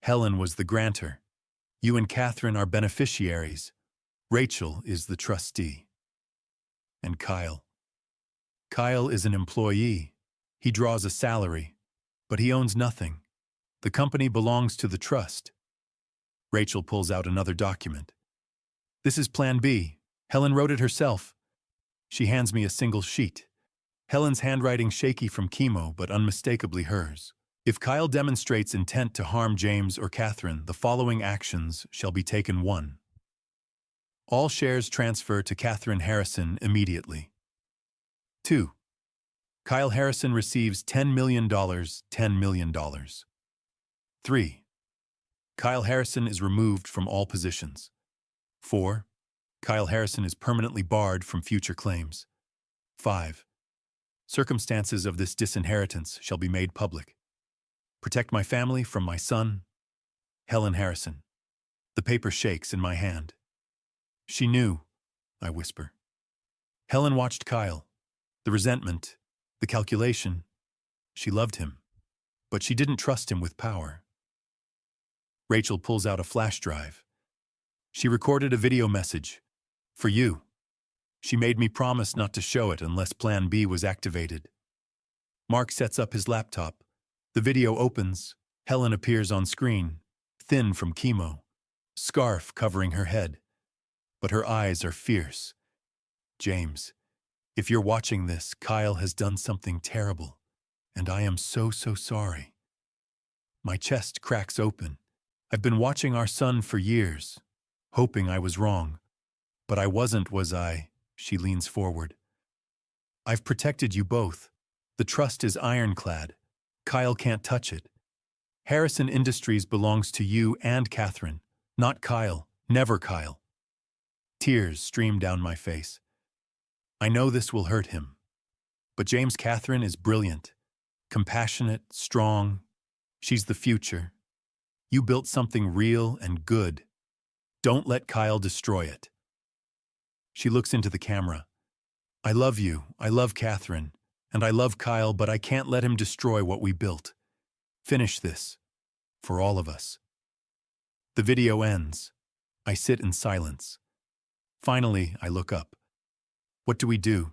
Helen was the grantor. You and Catherine are beneficiaries. Rachel is the trustee. And Kyle. Kyle is an employee. He draws a salary, but he owns nothing. The company belongs to the trust. Rachel pulls out another document. This is Plan B. Helen wrote it herself. She hands me a single sheet. Helen's handwriting shaky from chemo, but unmistakably hers. If Kyle demonstrates intent to harm James or Catherine, the following actions shall be taken. 1. All shares transfer to Catherine Harrison immediately. 2. Kyle Harrison receives $10 million, $10 million. 3. Kyle Harrison is removed from all positions. 4. Kyle Harrison is permanently barred from future claims. 5. Circumstances of this disinheritance shall be made public. Protect my family from my son, Helen Harrison. The paper shakes in my hand. She knew, I whisper. Helen watched Kyle. The resentment, the calculation. She loved him, but she didn't trust him with power. Rachel pulls out a flash drive. She recorded a video message. For you. She made me promise not to show it unless Plan B was activated. Mark sets up his laptop. The video opens. Helen appears on screen, thin from chemo, scarf covering her head. But her eyes are fierce. James, if you're watching this, Kyle has done something terrible, and I am so sorry. My chest cracks open. I've been watching our son for years, hoping I was wrong. But I wasn't, was I? She leans forward. I've protected you both. The trust is ironclad. Kyle can't touch it. Harrison Industries belongs to you and Catherine, not Kyle, never Kyle. Tears streamed down my face. I know this will hurt him. But James Catherine is brilliant, compassionate, strong. She's the future. You built something real and good. Don't let Kyle destroy it. She looks into the camera. I love you, I love Catherine, and I love Kyle, but I can't let him destroy what we built. Finish this. For all of us. The video ends. I sit in silence. Finally, I look up. What do?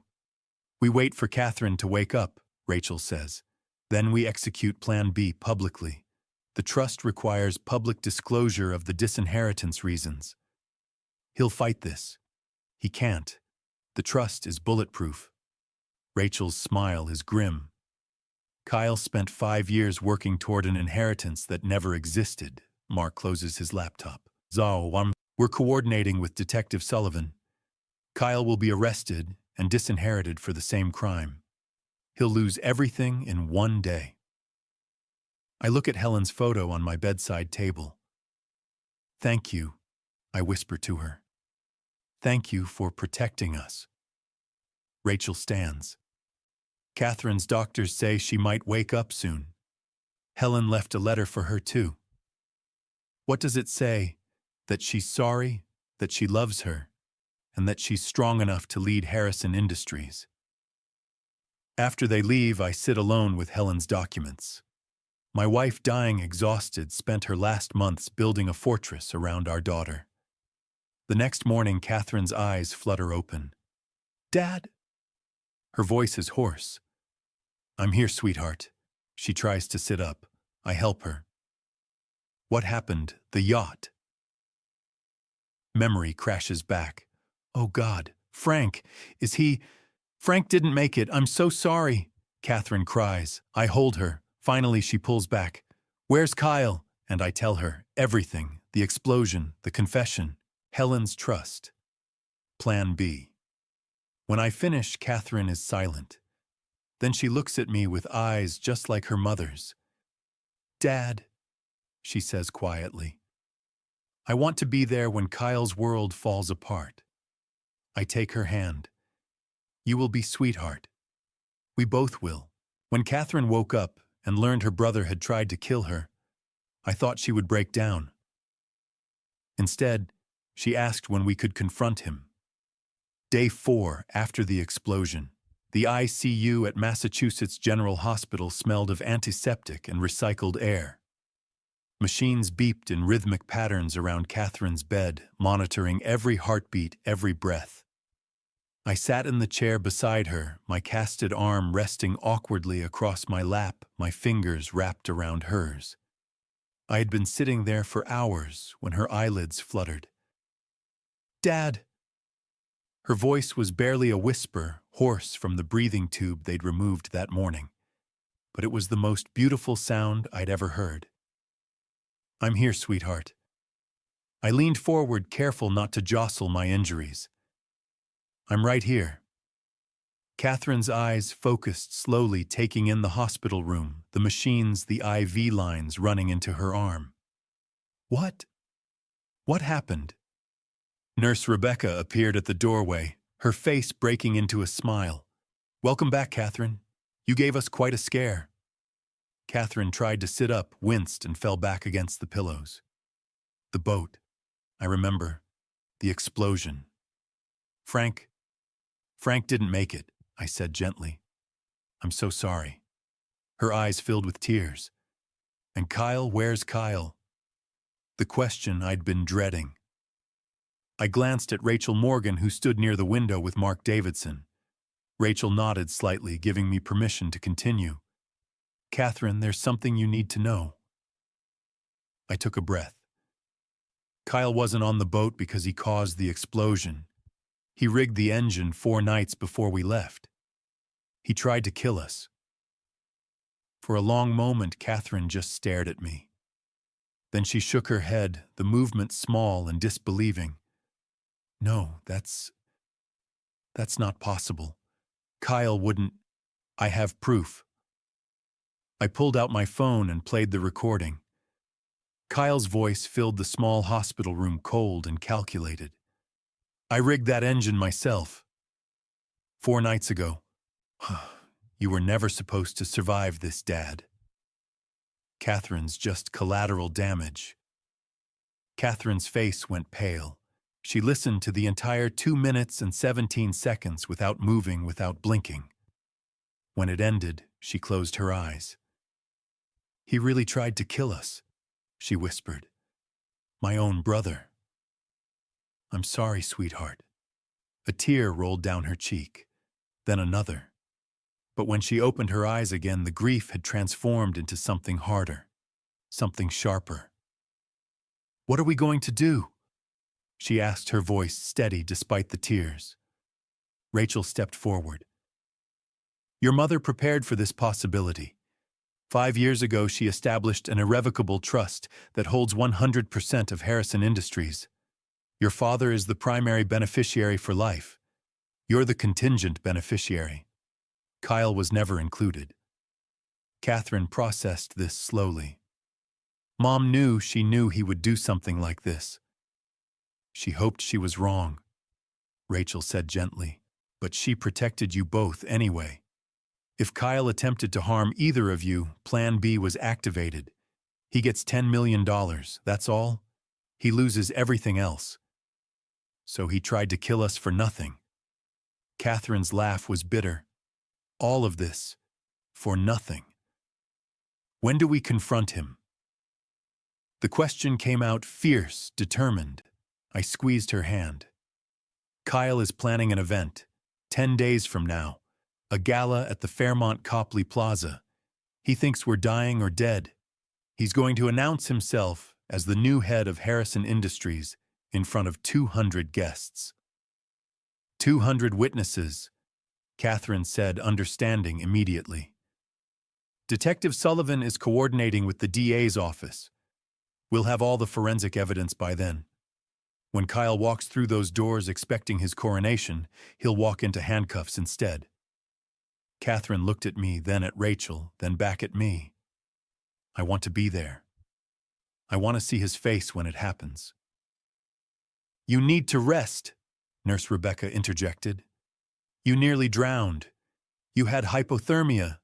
We wait for Catherine to wake up, Rachel says. Then we execute Plan B publicly. The trust requires public disclosure of the disinheritance reasons. He'll fight this. He can't. The trust is bulletproof. Rachel's smile is grim. Kyle spent 5 years working toward an inheritance that never existed. Mark closes his laptop. We're coordinating with Detective Sullivan. Kyle will be arrested and disinherited for the same crime. He'll lose everything in one day. I look at Helen's photo on my bedside table. Thank you, I whisper to her. Thank you for protecting us. Rachel stands. Catherine's doctors say she might wake up soon. Helen left a letter for her too. What does it say? That she's sorry, that she loves her, and that she's strong enough to lead Harrison Industries. After they leave, I sit alone with Helen's documents. My wife, dying exhausted, spent her last months building a fortress around our daughter. The next morning, Catherine's eyes flutter open. Dad? Her voice is hoarse. I'm here, sweetheart. She tries to sit up. I help her. What happened? The yacht. Memory crashes back. Oh God, Frank, is he... Frank didn't make it. I'm so sorry. Catherine cries. I hold her. Finally, she pulls back. Where's Kyle? And I tell her everything. The explosion, the confession, Helen's trust. Plan B. When I finish, Catherine is silent. Then she looks at me with eyes just like her mother's. Dad, she says quietly. I want to be there when Kyle's world falls apart. I take her hand. You will be, sweetheart. We both will. When Catherine woke up and learned her brother had tried to kill her, I thought she would break down. Instead, she asked when we could confront him. Day 4 after the explosion, the ICU at Massachusetts General Hospital smelled of antiseptic and recycled air. Machines beeped in rhythmic patterns around Catherine's bed, monitoring every heartbeat, every breath. I sat in the chair beside her, my casted arm resting awkwardly across my lap, my fingers wrapped around hers. I had been sitting there for hours when her eyelids fluttered. Dad! Her voice was barely a whisper, hoarse from the breathing tube they'd removed that morning. But it was the most beautiful sound I'd ever heard. I'm here, sweetheart. I leaned forward, careful not to jostle my injuries. I'm right here. Catherine's eyes focused slowly, taking in the hospital room, the machines, the IV lines running into her arm. What? What happened? Nurse Rebecca appeared at the doorway, her face breaking into a smile. Welcome back, Catherine. You gave us quite a scare. Catherine tried to sit up, winced, and fell back against the pillows. The boat. I remember. The explosion. Frank didn't make it, I said gently. I'm so sorry. Her eyes filled with tears. And Kyle, where's Kyle? The question I'd been dreading. I glanced at Rachel Morgan, who stood near the window with Mark Davidson. Rachel nodded slightly, giving me permission to continue. Catherine, there's something you need to know. I took a breath. Kyle wasn't on the boat because he caused the explosion. He rigged the engine 4 nights before we left. He tried to kill us. For a long moment, Catherine just stared at me. Then she shook her head, the movement small and disbelieving. No, that's not possible. Kyle wouldn't. I have proof. I pulled out my phone and played the recording. Kyle's voice filled the small hospital room cold and calculated. I rigged that engine myself. 4 nights ago. You were never supposed to survive this, Dad. Catherine's just collateral damage. Catherine's face went pale. She listened to the entire 2 minutes and 17 seconds without moving, without blinking. When it ended, she closed her eyes. He really tried to kill us, she whispered. My own brother. I'm sorry, sweetheart. A tear rolled down her cheek, then another. But when she opened her eyes again, the grief had transformed into something harder, something sharper. What are we going to do? She asked, her voice steady despite the tears. Rachel stepped forward. Your mother prepared for this possibility. 5 years ago, she established an irrevocable trust that holds 100% of Harrison Industries. Your father is the primary beneficiary for life. You're the contingent beneficiary. Kyle was never included. Catherine processed this slowly. Mom knew she knew he would do something like this. She hoped she was wrong, Rachel said gently, but she protected you both anyway. If Kyle attempted to harm either of you, Plan B was activated. He gets $10 million, that's all. He loses everything else. So he tried to kill us for nothing. Catherine's laugh was bitter. All of this, for nothing. When do we confront him? The question came out fierce, determined. I squeezed her hand. Kyle is planning an event, 10 days from now, a gala at the Fairmont Copley Plaza. He thinks we're dying or dead. He's going to announce himself as the new head of Harrison Industries in front of 200 guests. 200 witnesses, Catherine said, understanding immediately. Detective Sullivan is coordinating with the DA's office. We'll have all the forensic evidence by then. When Kyle walks through those doors expecting his coronation, he'll walk into handcuffs instead. Catherine looked at me, then at Rachel, then back at me. I want to be there. I want to see his face when it happens. You need to rest, Nurse Rebecca interjected. You nearly drowned. You had hypothermia.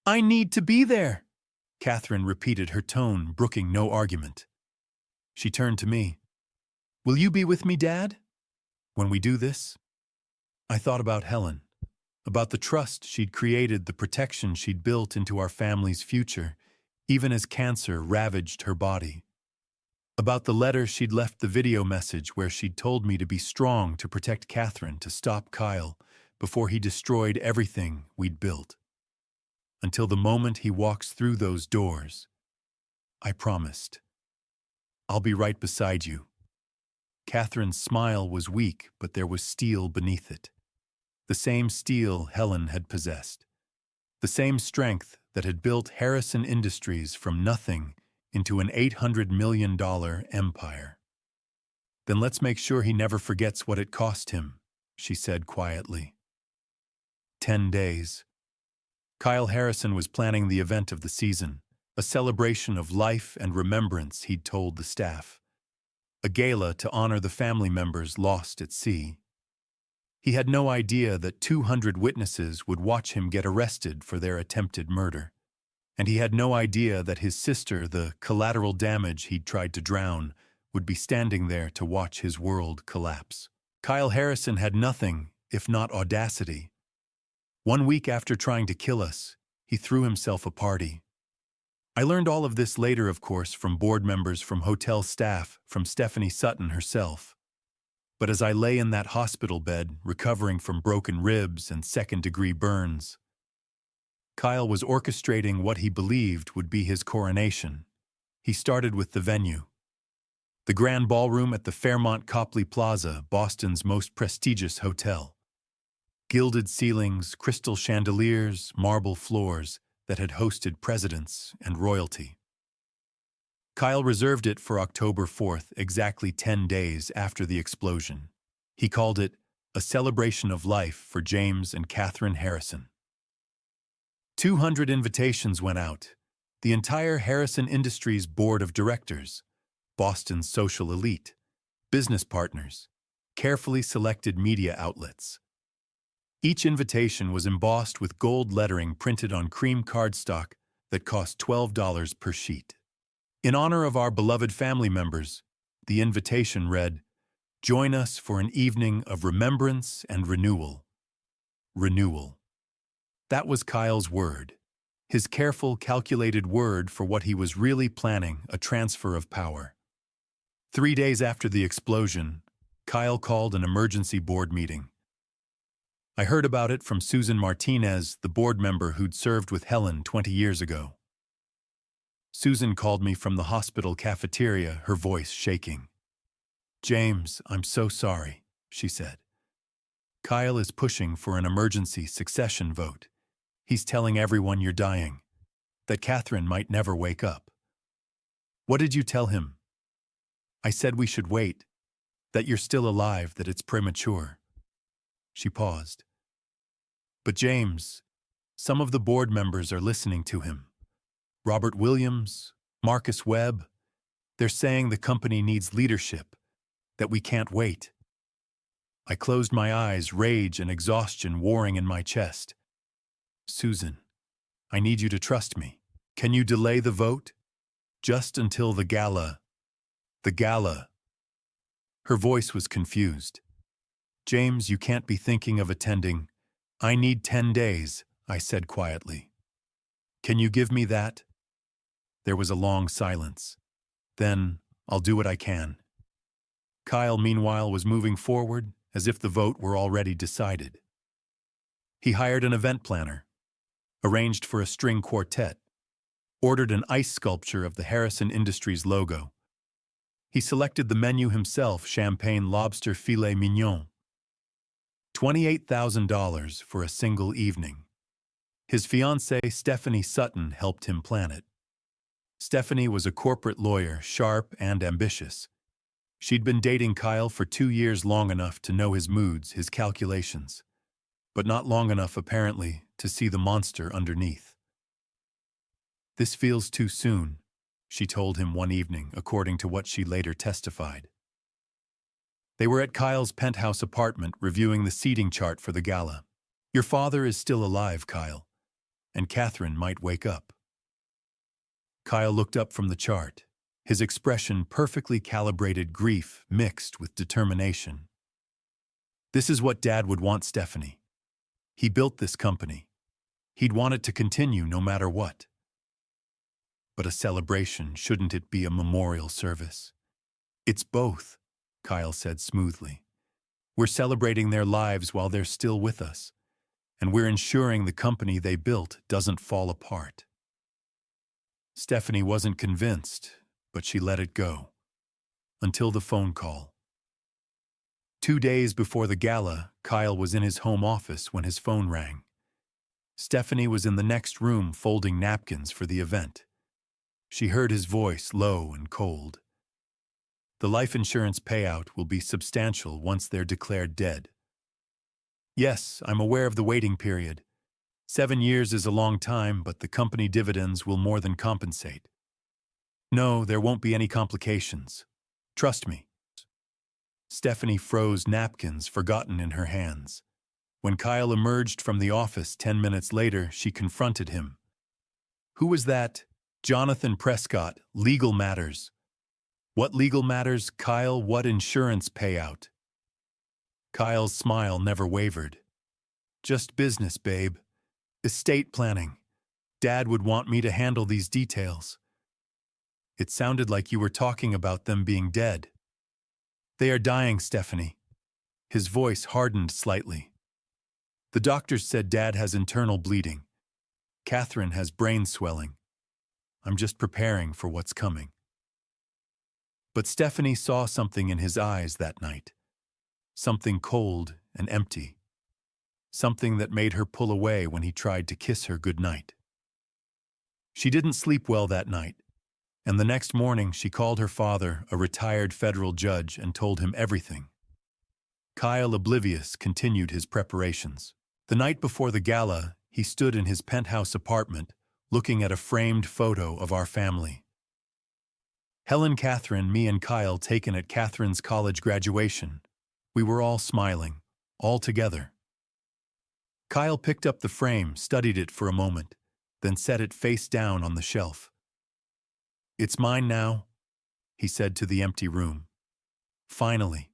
I need to be there, Catherine repeated, her tone brooking no argument. She turned to me. Will you be with me, Dad, when we do this? I thought about Helen, about the trust she'd created, the protection she'd built into our family's future, even as cancer ravaged her body. About the letter she'd left, the video message where she'd told me to be strong, to protect Catherine, to stop Kyle before he destroyed everything we'd built. Until the moment he walks through those doors, I promised. I'll be right beside you. Catherine's smile was weak, but there was steel beneath it. The same steel Helen had possessed. The same strength that had built Harrison Industries from nothing into an $800 million empire. Then let's make sure he never forgets what it cost him, she said quietly. 10 days. Kyle Harrison was planning the event of the season, a celebration of life and remembrance, he'd told the staff. A gala to honor the family members lost at sea. He had no idea that 200 witnesses would watch him get arrested for their attempted murder. And he had no idea that his sister, the collateral damage he'd tried to drown, would be standing there to watch his world collapse. Kyle Harrison had nothing, if not audacity. 1 week after trying to kill us, he threw himself a party. I learned all of this later, of course, from board members, from hotel staff, from Stephanie Sutton herself. But as I lay in that hospital bed, recovering from broken ribs and second-degree burns, Kyle was orchestrating what he believed would be his coronation. He started with the venue. The Grand Ballroom at the Fairmont Copley Plaza, Boston's most prestigious hotel. Gilded ceilings, crystal chandeliers, marble floors that had hosted presidents and royalty. Kyle reserved it for October 4th, exactly 10 days after the explosion. He called it a celebration of life for James and Catherine Harrison. 200 invitations went out. The entire Harrison Industries board of directors, Boston's social elite, business partners, carefully selected media outlets. Each invitation was embossed with gold lettering printed on cream cardstock that cost $12 per sheet. In honor of our beloved family members, the invitation read, "Join us for an evening of remembrance and renewal." Renewal. That was Kyle's word. His careful, calculated word for what he was really planning, a transfer of power. 3 days after the explosion, Kyle called an emergency board meeting. I heard about it from Susan Martinez, the board member who'd served with Helen 20 years ago. Susan called me from the hospital cafeteria, her voice shaking. "James, I'm so sorry," she said. "Kyle is pushing for an emergency succession vote. He's telling everyone you're dying, that Catherine might never wake up." "What did you tell him?" "I said we should wait, that you're still alive, that it's premature." She paused. "But James, some of the board members are listening to him. Robert Williams, Marcus Webb, they're saying the company needs leadership, that we can't wait." I closed my eyes, rage and exhaustion warring in my chest. "Susan, I need you to trust me. Can you delay the vote? Just until the gala." "The gala." Her voice was confused. "James, you can't be thinking of attending. I need 10 days, I said quietly. "Can you give me that?" There was a long silence. "Then, I'll do what I can." Kyle, meanwhile, was moving forward, as if the vote were already decided. He hired an event planner, arranged for a string quartet, ordered an ice sculpture of the Harrison Industries logo. He selected the menu himself, champagne lobster filet mignon. $28,000 for a single evening. His fiancée, Stephanie Sutton, helped him plan it. Stephanie was a corporate lawyer, sharp and ambitious. She'd been dating Kyle for 2 years, long enough to know his moods, his calculations, but not long enough, apparently, to see the monster underneath. "This feels too soon," she told him one evening, according to what she later testified. They were at Kyle's penthouse apartment reviewing the seating chart for the gala. "Your father is still alive, Kyle, and Catherine might wake up." Kyle looked up from the chart, his expression perfectly calibrated grief mixed with determination. This is what Dad would want, Stephanie. He built this company. He'd want it to continue no matter what. But a celebration, shouldn't it be a memorial service? "It's both," Kyle said smoothly. "We're celebrating their lives while they're still with us, and we're ensuring the company they built doesn't fall apart." Stephanie wasn't convinced, but she let it go. Until the phone call. 2 days before the gala, Kyle was in his home office when his phone rang. Stephanie was in the next room folding napkins for the event. She heard his voice, low and cold. "The life insurance payout will be substantial once they're declared dead." "Yes, I'm aware of the waiting period. 7 years is a long time, but the company dividends will more than compensate." "No, there won't be any complications. Trust me." Stephanie froze napkins forgotten in her hands. When Kyle emerged from the office 10 minutes later, she confronted him. "Who was that?" "Jonathan Prescott, legal matters." "What legal matters, Kyle? What insurance payout?" Kyle's smile never wavered. "Just business, babe. Estate planning. Dad would want me to handle these details." "It sounded like you were talking about them being dead." "They are dying, Stephanie." His voice hardened slightly. "The doctors said Dad has internal bleeding. Catherine has brain swelling. I'm just preparing for what's coming." But Stephanie saw something in his eyes that night. Something cold and empty. Something that made her pull away when he tried to kiss her goodnight. She didn't sleep well that night, and the next morning she called her father, a retired federal judge, and told him everything. Kyle, oblivious, continued his preparations. The night before the gala, he stood in his penthouse apartment, looking at a framed photo of our family. Helen, Catherine, me and Kyle taken at Catherine's college graduation. We were all smiling, all together. Kyle picked up the frame, studied it for a moment, then set it face down on the shelf. "It's mine now," he said to the empty room. Finally.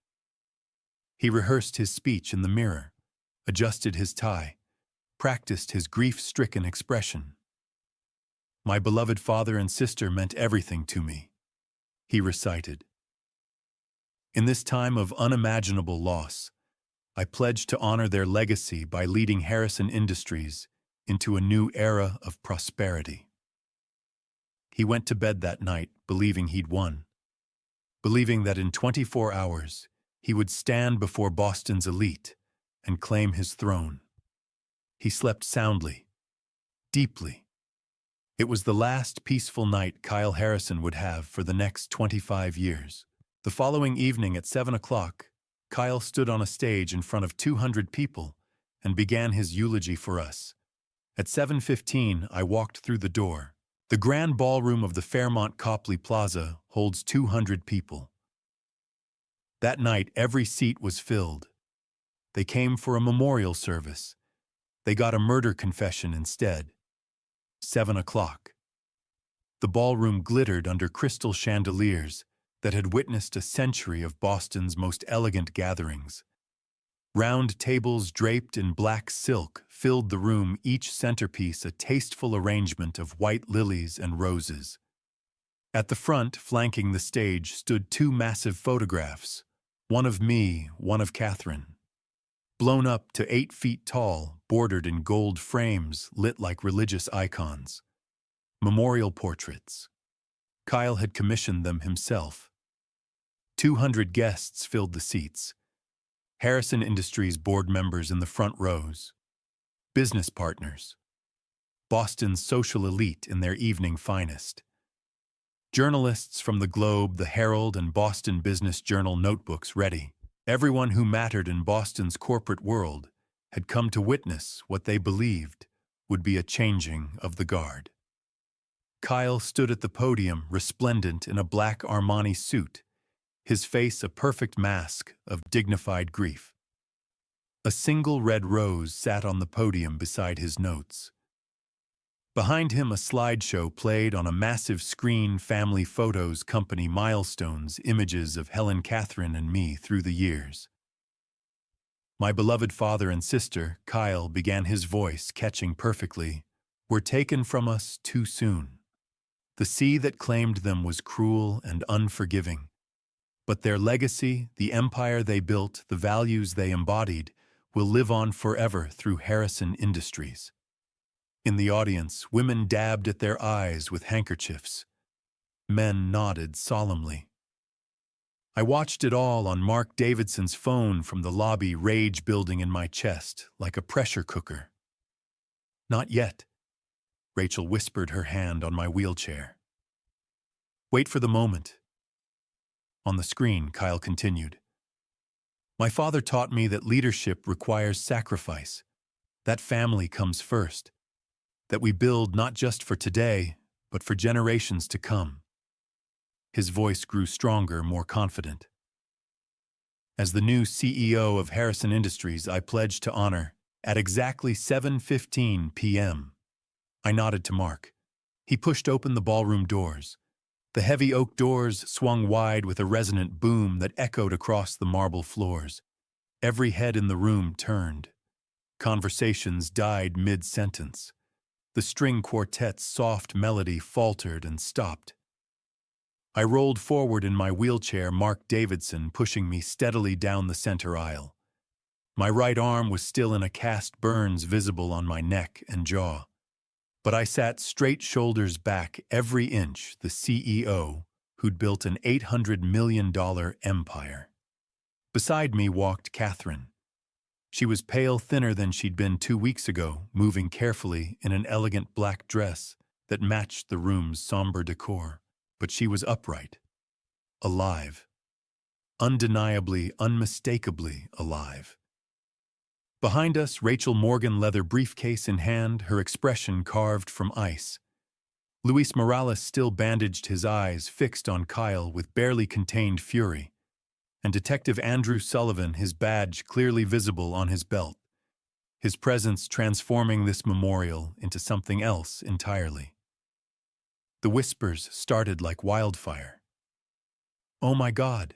He rehearsed his speech in the mirror, adjusted his tie, practiced his grief-stricken expression. "My beloved father and sister meant everything to me," he recited. "In this time of unimaginable loss, I pledge to honor their legacy by leading Harrison Industries into a new era of prosperity." He went to bed that night believing he'd won, believing that in 24 hours he would stand before Boston's elite and claim his throne. He slept soundly, deeply. It was the last peaceful night Kyle Harrison would have for the next 25 years. The following evening at 7 o'clock, Kyle stood on a stage in front of 200 people and began his eulogy for us. At 7:15, I walked through the door. The grand ballroom of the Fairmont Copley Plaza holds 200 people. That night, every seat was filled. They came for a memorial service. They got a murder confession instead. 7 o'clock. The ballroom glittered under crystal chandeliers that had witnessed a century of Boston's most elegant gatherings. Round tables draped in black silk filled the room, each centerpiece a tasteful arrangement of white lilies and roses. At the front, flanking the stage, stood two massive photographs, one of me, one of Catherine. Blown up to 8 feet tall, bordered in gold frames lit like religious icons. Memorial portraits. Kyle had commissioned them himself. 200 guests filled the seats. Harrison Industries board members in the front rows. Business partners. Boston's social elite in their evening finest. Journalists from the Globe, the Herald, and Boston Business Journal notebooks ready. Everyone who mattered in Boston's corporate world had come to witness what they believed would be a changing of the guard. Kyle stood at the podium, resplendent in a black Armani suit, his face a perfect mask of dignified grief. A single red rose sat on the podium beside his notes. Behind him, a slideshow played on a massive screen, family photos, company milestones, images of Helen, Catherine, and me through the years. "My beloved father and sister," Kyle began, his voice catching perfectly, "were taken from us too soon. The sea that claimed them was cruel and unforgiving. But their legacy, the empire they built, the values they embodied, will live on forever through Harrison Industries." In the audience, women dabbed at their eyes with handkerchiefs. Men nodded solemnly. I watched it all on Mark Davidson's phone from the lobby, rage building in my chest like a pressure cooker. "Not yet," Rachel whispered, her hand on my wheelchair. "Wait for the moment." On the screen, Kyle continued. "My father taught me that leadership requires sacrifice, that family comes first, that we build not just for today, but for generations to come." His voice grew stronger, more confident. "As the new CEO of Harrison Industries, I pledge to honor, at exactly 7:15 p.m. I nodded to Mark. He pushed open the ballroom doors. The heavy oak doors swung wide with a resonant boom that echoed across the marble floors. Every head in the room turned. Conversations died mid-sentence. The string quartet's soft melody faltered and stopped. I rolled forward in my wheelchair, Mark Davidson pushing me steadily down the center aisle. My right arm was still in a cast, burns visible on my neck and jaw. But I sat straight, shoulders back, every inch the CEO who'd built an $800 million empire. Beside me walked Catherine. She was pale, thinner than she'd been 2 weeks ago, moving carefully in an elegant black dress that matched the room's somber decor. But she was upright, alive, undeniably, unmistakably alive. Behind us, Rachel Morgan, leather briefcase in hand, her expression carved from ice. Luis Morales still bandaged his eyes, fixed on Kyle with barely contained fury. And Detective Andrew Sullivan, his badge clearly visible on his belt. His presence transforming this memorial into something else entirely. The whispers started like wildfire. "Oh my God.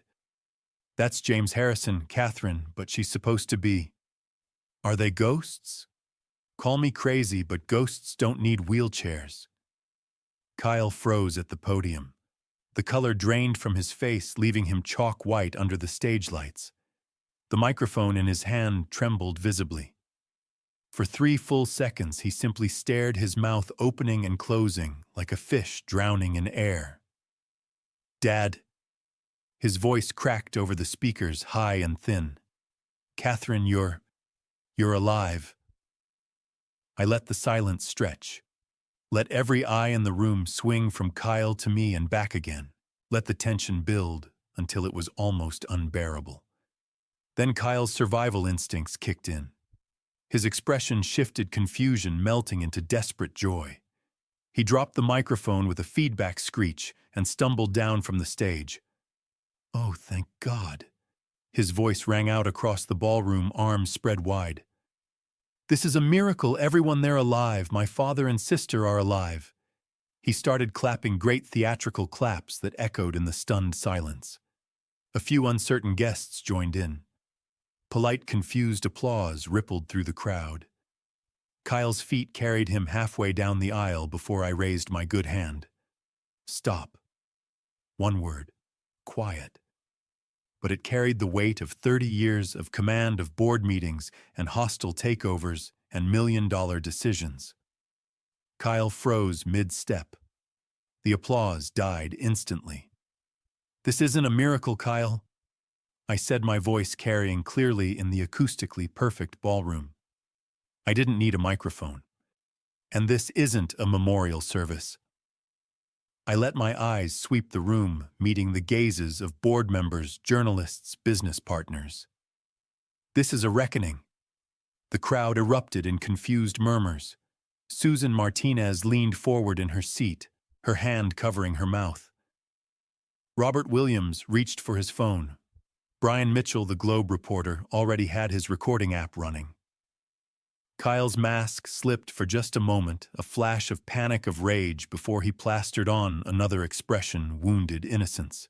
That's James Harrison, Catherine, but she's supposed to be. Are they ghosts? Call me crazy, but ghosts don't need wheelchairs." Kyle froze at the podium. The color drained from his face, leaving him chalk white under the stage lights. The microphone in his hand trembled visibly. For 3 full seconds, he simply stared, his mouth opening and closing like a fish drowning in air. "Dad." His voice cracked over the speakers, high and thin. "Catherine, you're alive." I let the silence stretch. Let every eye in the room swing from Kyle to me and back again. Let the tension build until it was almost unbearable. Then Kyle's survival instincts kicked in. His expression shifted, confusion melting into desperate joy. He dropped the microphone with a feedback screech and stumbled down from the stage. "Oh, thank God." His voice rang out across the ballroom, arms spread wide. "This is a miracle. Everyone there alive. My father and sister are alive." He started clapping, great theatrical claps that echoed in the stunned silence. A few uncertain guests joined in. Polite, confused applause rippled through the crowd. Kyle's feet carried him halfway down the aisle before I raised my good hand. "Stop." One word. Quiet. But it carried the weight of 30 years of command of board meetings and hostile takeovers and million-dollar decisions. Kyle froze mid-step. The applause died instantly. "This isn't a miracle, Kyle," I said, my voice carrying clearly in the acoustically perfect ballroom. I didn't need a microphone. "And this isn't a memorial service." I let my eyes sweep the room, meeting the gazes of board members, journalists, business partners. "This is a reckoning." The crowd erupted in confused murmurs. Susan Martinez leaned forward in her seat, her hand covering her mouth. Robert Williams reached for his phone. Brian Mitchell, the Globe reporter, already had his recording app running. Kyle's mask slipped for just a moment, a flash of panic, of rage, before he plastered on another expression, wounded innocence.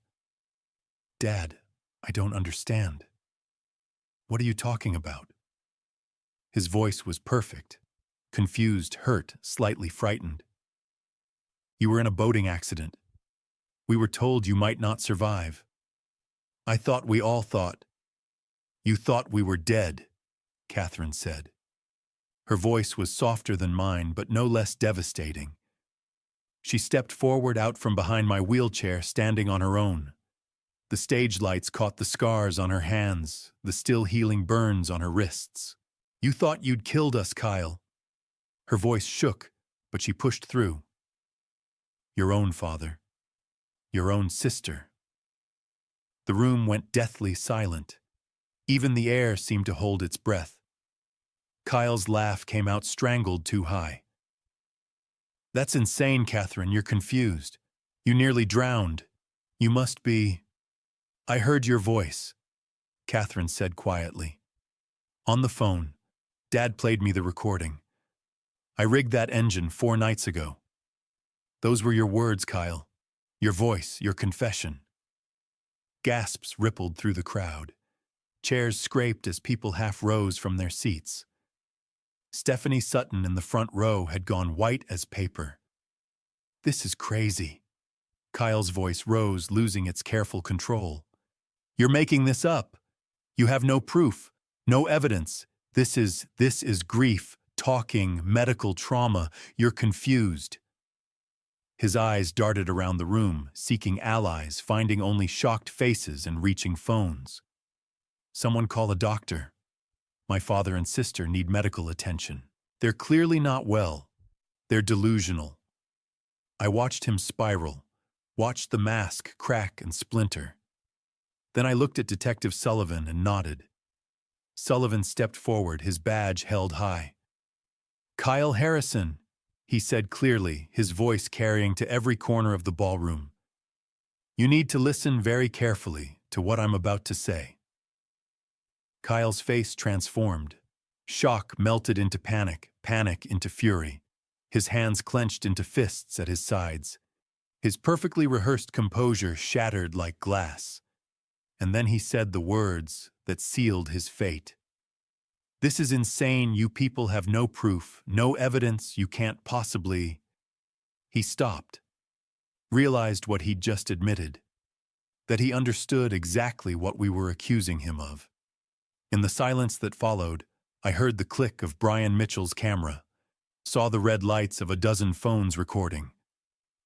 "Dad, I don't understand." "What are you talking about?" His voice was perfect, confused, hurt, slightly frightened. "You were in a boating accident. We were told you might not survive. I thought we all thought." "You thought we were dead," Catherine said. Her voice was softer than mine, but no less devastating. She stepped forward out from behind my wheelchair, standing on her own. The stage lights caught the scars on her hands, the still healing burns on her wrists. "You thought you'd killed us, Kyle." Her voice shook, but she pushed through. "Your own father. Your own sister." The room went deathly silent. Even the air seemed to hold its breath. Kyle's laugh came out strangled too high. "That's insane, Catherine. You're confused. You nearly drowned. You must be—" "I heard your voice," Catherine said quietly. "On the phone. Dad played me the recording. I rigged that engine 4 nights ago. Those were your words, Kyle. Your voice, your confession." Gasps rippled through the crowd. Chairs scraped as people half rose from their seats. Stephanie Sutton in the front row had gone white as paper. "This is crazy." Kyle's voice rose, losing its careful control. "You're making this up. You have no proof, no evidence. This is grief, talking, medical trauma. You're confused." His eyes darted around the room, seeking allies, finding only shocked faces and reaching phones. "Someone call a doctor. My father and sister need medical attention. They're clearly not well. They're delusional." I watched him spiral, watched the mask crack and splinter. Then I looked at Detective Sullivan and nodded. Sullivan stepped forward, his badge held high. "Kyle Harrison," he said clearly, his voice carrying to every corner of the ballroom. "You need to listen very carefully to what I'm about to say." Kyle's face transformed. Shock melted into panic, panic into fury. His hands clenched into fists at his sides. His perfectly rehearsed composure shattered like glass. And then he said the words that sealed his fate. "This is insane. You people have no proof, no evidence. You can't possibly—" He stopped, realized what he'd just admitted, that he understood exactly what we were accusing him of. In the silence that followed, I heard the click of Brian Mitchell's camera, saw the red lights of a dozen phones recording,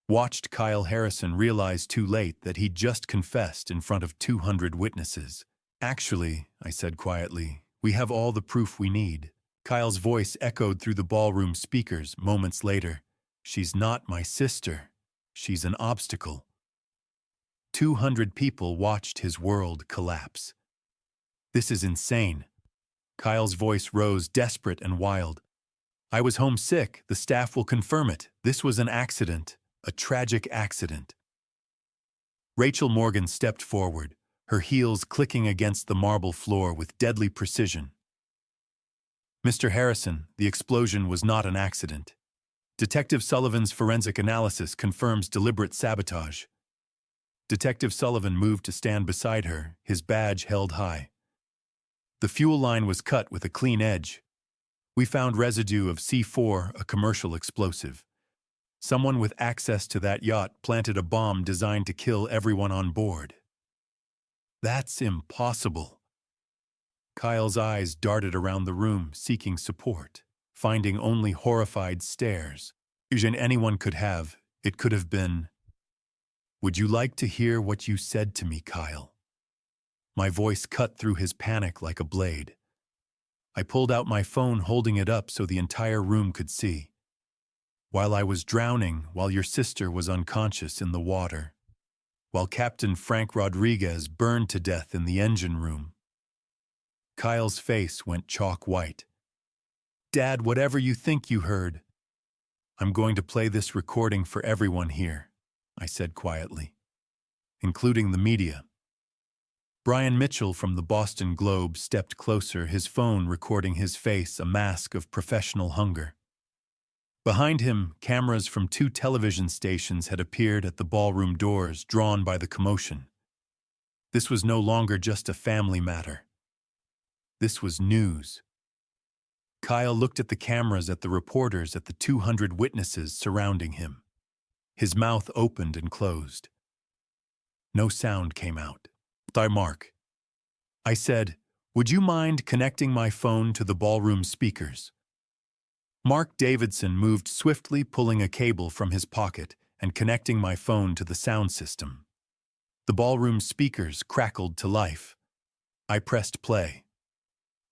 watched Kyle Harrison realize too late that he'd just confessed in front of 200 witnesses. "Actually," I said quietly, "we have all the proof we need." Kyle's voice echoed through the ballroom speakers moments later. "She's not my sister. She's an obstacle." 200 people watched his world collapse. "This is insane." Kyle's voice rose, desperate and wild. "I was homesick. The staff will confirm it. This was an accident, a tragic accident." Rachel Morgan stepped forward, her heels clicking against the marble floor with deadly precision. "Mr. Harrison, the explosion was not an accident. Detective Sullivan's forensic analysis confirms deliberate sabotage." Detective Sullivan moved to stand beside her, his badge held high. "The fuel line was cut with a clean edge. We found residue of C4, a commercial explosive. Someone with access to that yacht planted a bomb designed to kill everyone on board." "That's impossible." Kyle's eyes darted around the room, seeking support, finding only horrified stares. "Anyone could have. It could have been." "Would you like to hear what you said to me, Kyle?" My voice cut through his panic like a blade. I pulled out my phone, holding it up so the entire room could see. "While I was drowning, while your sister was unconscious in the water, while Captain Frank Rodriguez burned to death in the engine room." Kyle's face went chalk white. "Dad, whatever you think you heard." "I'm going to play this recording for everyone here," I said quietly, "including the media." Brian Mitchell from the Boston Globe stepped closer, his phone recording his face, a mask of professional hunger. Behind him, cameras from 2 television stations had appeared at the ballroom doors, drawn by the commotion. This was no longer just a family matter. This was news. Kyle looked at the cameras, at the reporters, at the 200 witnesses surrounding him. His mouth opened and closed. No sound came out. "Mark," I said, "would you mind connecting my phone to the ballroom speakers?" Mark Davidson moved swiftly, pulling a cable from his pocket and connecting my phone to the sound system. The ballroom speakers crackled to life. I pressed play.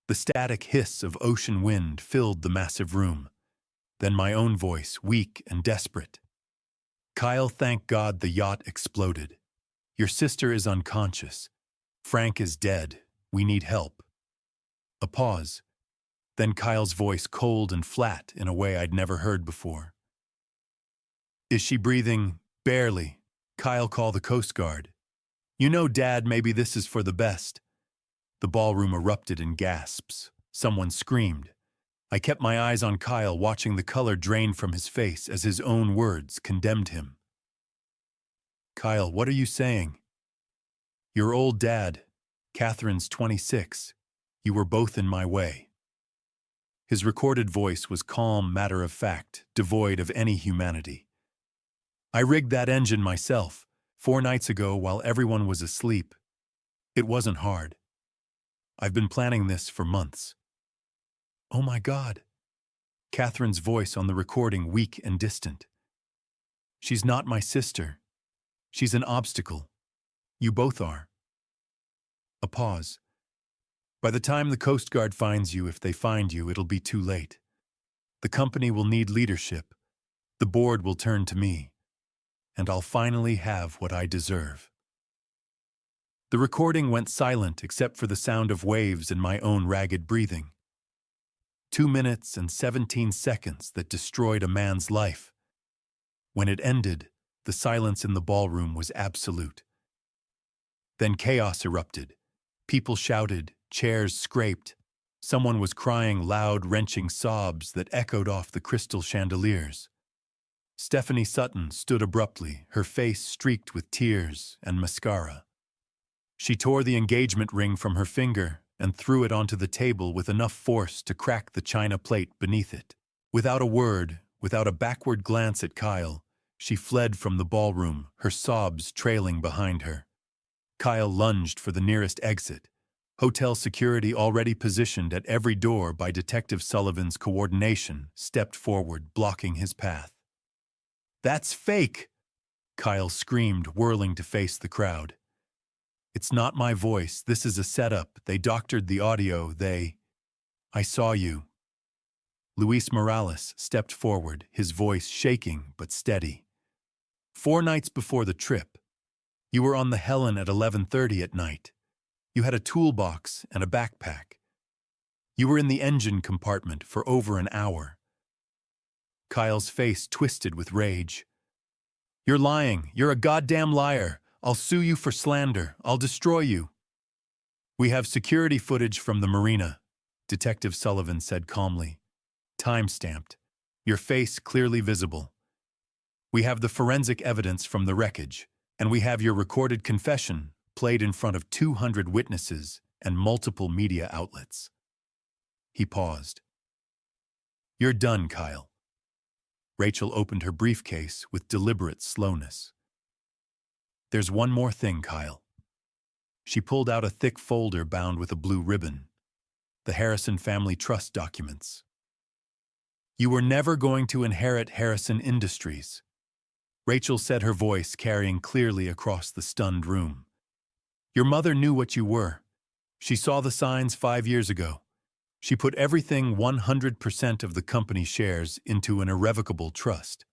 The static hiss of ocean wind filled the massive room. Then my own voice, weak and desperate. "Kyle, thank God the yacht exploded. Your sister is unconscious. Frank is dead. We need help." A pause. Then Kyle's voice, cold and flat in a way I'd never heard before. "Is she breathing?" "Barely." "Kyle, call the Coast Guard." "You know, Dad, maybe this is for the best." The ballroom erupted in gasps. Someone screamed. I kept my eyes on Kyle, watching the color drain from his face as his own words condemned him. "Kyle, what are you saying?" "Your old dad. Catherine's 26. You were both in my way." His recorded voice was calm, matter-of-fact, devoid of any humanity. "I rigged that engine myself, 4 nights ago while everyone was asleep. It wasn't hard. I've been planning this for months." "Oh my God." Catherine's voice on the recording, weak and distant. "She's not my sister. She's an obstacle. You both are." A pause. "By the time the Coast Guard finds you, if they find you, it'll be too late. The company will need leadership. The board will turn to me. And I'll finally have what I deserve." The recording went silent except for the sound of waves and my own ragged breathing. 2 minutes and 17 seconds that destroyed a man's life. When it ended, the silence in the ballroom was absolute. Then chaos erupted. People shouted, chairs scraped. Someone was crying loud, wrenching sobs that echoed off the crystal chandeliers. Stephanie Sutton stood abruptly, her face streaked with tears and mascara. She tore the engagement ring from her finger and threw it onto the table with enough force to crack the china plate beneath it. Without a word, without a backward glance at Kyle, she fled from the ballroom, her sobs trailing behind her. Kyle lunged for the nearest exit. Hotel security, already positioned at every door by Detective Sullivan's coordination, stepped forward, blocking his path. "That's fake!" Kyle screamed, whirling to face the crowd. "It's not my voice. This is a setup. They doctored the audio. I saw you." Luis Morales stepped forward, his voice shaking but steady. "4 nights before the trip, you were on the Helen at 11:30 at night. You had a toolbox and a backpack. You were in the engine compartment for over an hour." Kyle's face twisted with rage. "You're lying. You're a goddamn liar. I'll sue you for slander. I'll destroy you." "We have security footage from the marina," Detective Sullivan said calmly. "Time-stamped. Your face clearly visible. We have the forensic evidence from the wreckage, and we have your recorded confession, played in front of 200 witnesses and multiple media outlets." He paused. "You're done, Kyle." Rachel opened her briefcase with deliberate slowness. "There's one more thing, Kyle." She pulled out a thick folder bound with a blue ribbon. The Harrison family trust documents. "You were never going to inherit Harrison Industries," Rachel said, her voice carrying clearly across the stunned room. "Your mother knew what you were. She saw the signs 5 years ago. She put everything, 100% of the company shares, into an irrevocable trust."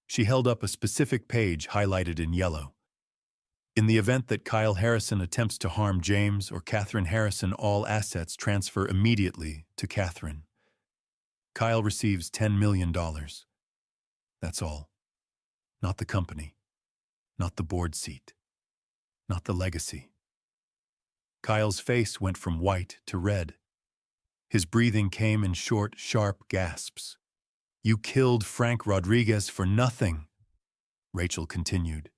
She held up a specific page highlighted in yellow. "In the event that Kyle Harrison attempts to harm James or Catherine Harrison, all assets transfer immediately to Catherine. Kyle receives $10 million. That's all. Not the company. Not the board seat. Not the legacy." Kyle's face went from white to red. His breathing came in short, sharp gasps. "You killed Frank Rodriguez for nothing," Rachel continued.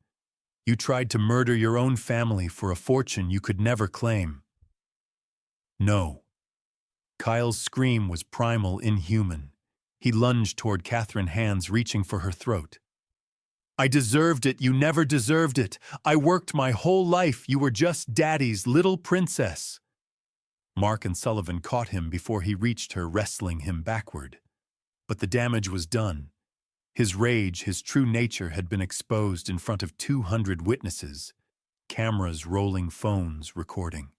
"You tried to murder your own family for a fortune you could never claim." "No." Kyle's scream was primal, inhuman. He lunged toward Catherine, hands reaching for her throat. "I deserved it. You never deserved it. I worked my whole life. You were just Daddy's little princess." Mark and Sullivan caught him before he reached her, wrestling him backward. But the damage was done. His rage, his true nature, had been exposed in front of 200 witnesses, cameras rolling, phones recording.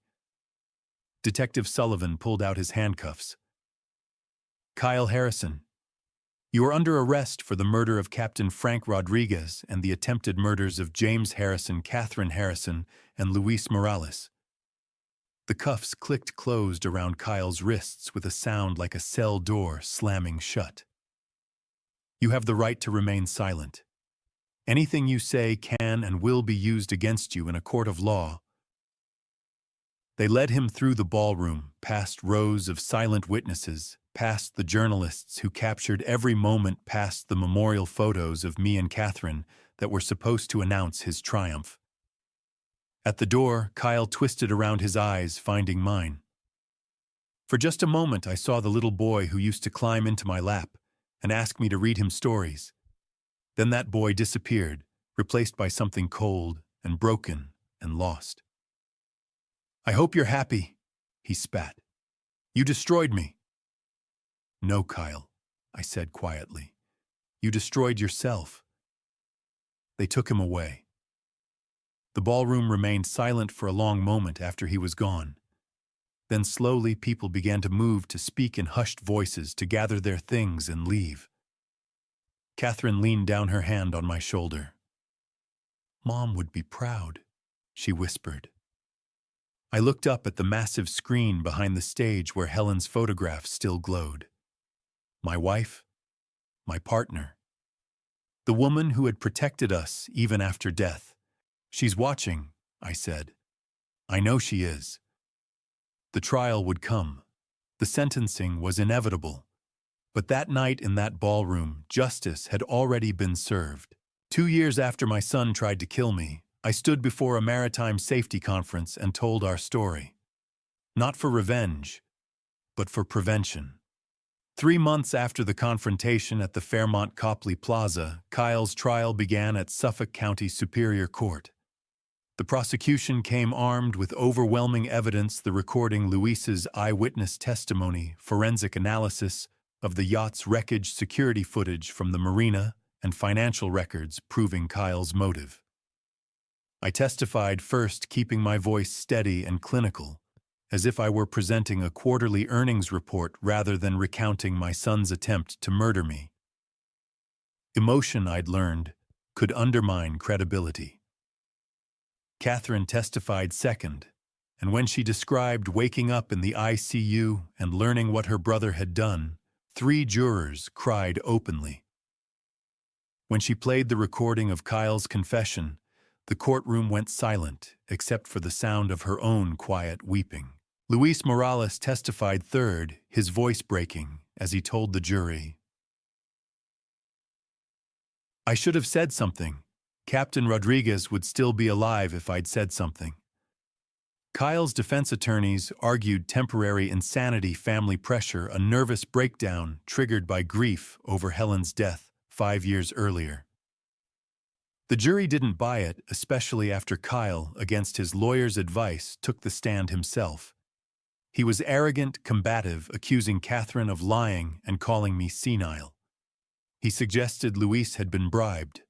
Detective Sullivan pulled out his handcuffs. "Kyle Harrison, you are under arrest for the murder of Captain Frank Rodriguez and the attempted murders of James Harrison, Catherine Harrison, and Luis Morales." The cuffs clicked closed around Kyle's wrists with a sound like a cell door slamming shut. "You have the right to remain silent. Anything you say can and will be used against you in a court of law." They led him through the ballroom, past rows of silent witnesses, past the journalists who captured every moment, past the memorial photos of me and Catherine that were supposed to announce his triumph. At the door, Kyle twisted around his eyes, finding mine. For just a moment, I saw the little boy who used to climb into my lap and ask me to read him stories. Then that boy disappeared, replaced by something cold and broken and lost. "I hope you're happy," he spat. "You destroyed me." "No, Kyle," I said quietly. "You destroyed yourself." They took him away. The ballroom remained silent for a long moment after he was gone. Then slowly people began to move, to speak in hushed voices, to gather their things and leave. Catherine leaned down her hand on my shoulder. "Mom would be proud," she whispered. I looked up at the massive screen behind the stage where Helen's photograph still glowed. My wife, my partner, the woman who had protected us even after death. She's watching, I said. I know she is. The trial would come. The sentencing was inevitable. But that night in that ballroom, justice had already been served. 2 years after my son tried to kill me, I stood before a maritime safety conference and told our story. Not for revenge, but for prevention. 3 months after the confrontation at the Fairmont Copley Plaza, Kyle's trial began at Suffolk County Superior Court. The prosecution came armed with overwhelming evidence: the recording, Luis's eyewitness testimony, forensic analysis of the yacht's wreckage, security footage from the marina, and financial records proving Kyle's motive. I testified first, keeping my voice steady and clinical, as if I were presenting a quarterly earnings report rather than recounting my son's attempt to murder me. Emotion, I'd learned, could undermine credibility. Catherine testified second, and when she described waking up in the ICU and learning what her brother had done, 3 jurors cried openly. When she played the recording of Kyle's confession, the courtroom went silent except for the sound of her own quiet weeping. Luis Morales testified third, his voice breaking as he told the jury, I should have said something. Captain Rodriguez would still be alive if I'd said something. Kyle's defense attorneys argued temporary insanity, family pressure, a nervous breakdown triggered by grief over Helen's death 5 years earlier. The jury didn't buy it, especially after Kyle, against his lawyer's advice, took the stand himself. He was arrogant, combative, accusing Catherine of lying and calling me senile. He suggested Luis had been bribed.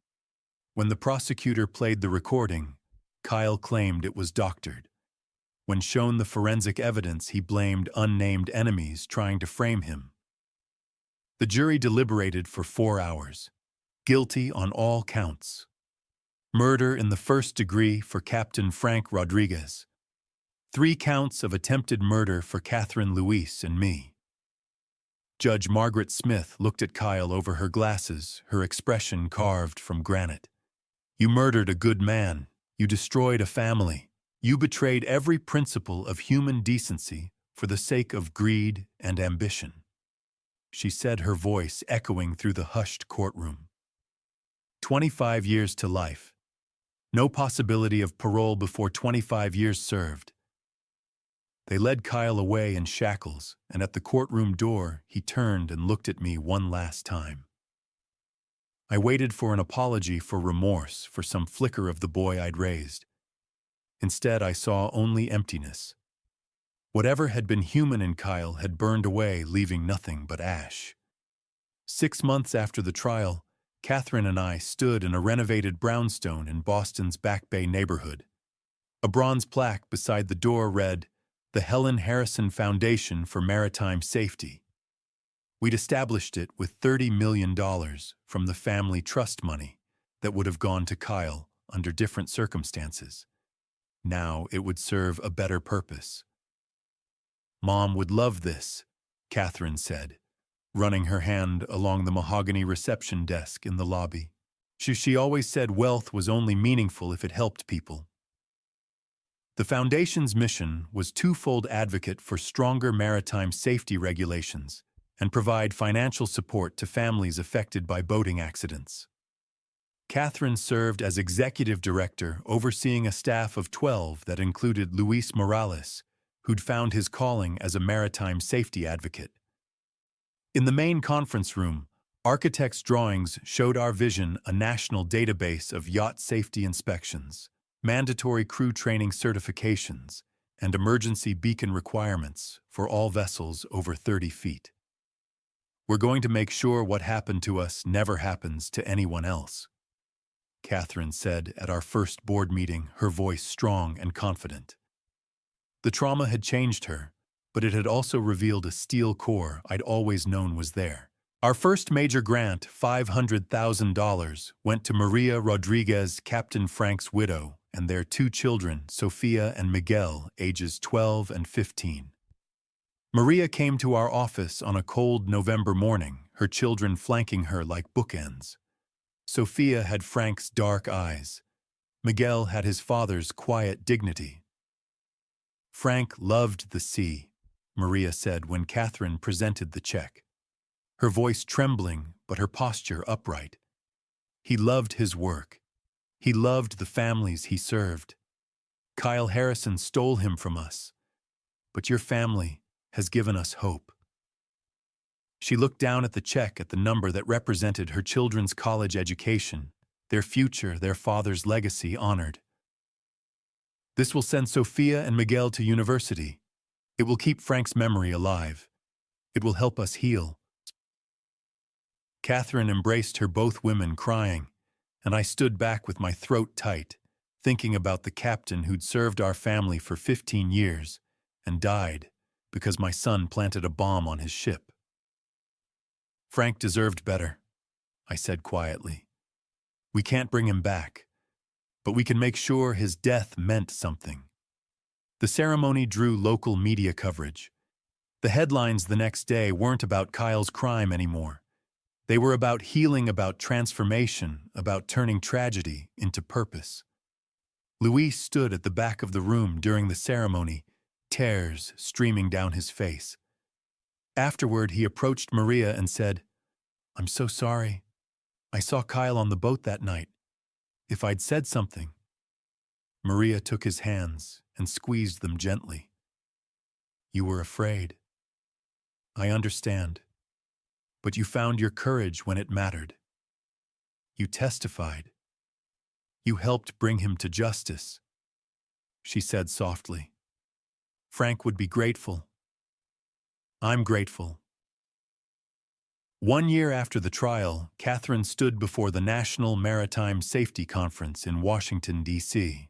When the prosecutor played the recording, Kyle claimed it was doctored. When shown the forensic evidence, he blamed unnamed enemies trying to frame him. The jury deliberated for 4 hours. Guilty on all counts. Murder in the first degree for Captain Frank Rodriguez. 3 counts of attempted murder for Catherine, Luis, and me. Judge Margaret Smith looked at Kyle over her glasses, her expression carved from granite. You murdered a good man. You destroyed a family. You betrayed every principle of human decency for the sake of greed and ambition. She said, her voice echoing through the hushed courtroom. 25 years to life. No possibility of parole before 25 years served. They led Kyle away in shackles, and at the courtroom door, he turned and looked at me one last time. I waited for an apology, for remorse, for some flicker of the boy I'd raised. Instead, I saw only emptiness. Whatever had been human in Kyle had burned away, leaving nothing but ash. 6 months after the trial, Catherine and I stood in a renovated brownstone in Boston's Back Bay neighborhood. A bronze plaque beside the door read, "The Helen Harrison Foundation for Maritime Safety." We'd established it with $30 million from the family trust money that would have gone to Kyle under different circumstances. Now it would serve a better purpose. Mom would love this, Catherine said, running her hand along the mahogany reception desk in the lobby. She always said wealth was only meaningful if it helped people. The Foundation's mission was twofold: advocate for stronger maritime safety regulations and provide financial support to families affected by boating accidents. Catherine served as executive director, overseeing a staff of 12 that included Luis Morales, who'd found his calling as a maritime safety advocate. In the main conference room, architects' drawings showed our vision: a national database of yacht safety inspections, mandatory crew training certifications, and emergency beacon requirements for all vessels over 30 feet. We're going to make sure what happened to us never happens to anyone else, Catherine said at our first board meeting, her voice strong and confident. The trauma had changed her, but it had also revealed a steel core I'd always known was there. Our first major grant, $500,000, went to Maria Rodriguez, Captain Frank's widow, and their two children, Sophia and Miguel, ages 12 and 15. Maria came to our office on a cold November morning, her children flanking her like bookends. Sophia had Frank's dark eyes. Miguel had his father's quiet dignity. "Frank loved the sea," Maria said when Catherine presented the check, her voice trembling but her posture upright. "He loved his work. He loved the families he served. Kyle Harrison stole him from us, but your family has given us hope." She looked down at the check at the number that represented her children's college education, their future, their father's legacy honored. "This will send Sophia and Miguel to university. It will keep Frank's memory alive. It will help us heal." Catherine embraced her, both women crying, and I stood back with my throat tight, thinking about the captain who'd served our family for 15 years and died because my son planted a bomb on his ship. "Frank deserved better," I said quietly. "We can't bring him back, but we can make sure his death meant something." The ceremony drew local media coverage. The headlines the next day weren't about Kyle's crime anymore. They were about healing, about transformation, about turning tragedy into purpose. Luis stood at the back of the room during the ceremony, tears streaming down his face. Afterward, he approached Maria and said, "I'm so sorry. I saw Kyle on the boat that night. If I'd said something." Maria took his hands and squeezed them gently. "You were afraid. I understand. But you found your courage when it mattered. You testified. You helped bring him to justice," she said softly. "Frank would be grateful. I'm grateful." 1 year after the trial, Catherine stood before the National Maritime Safety Conference in Washington, D.C.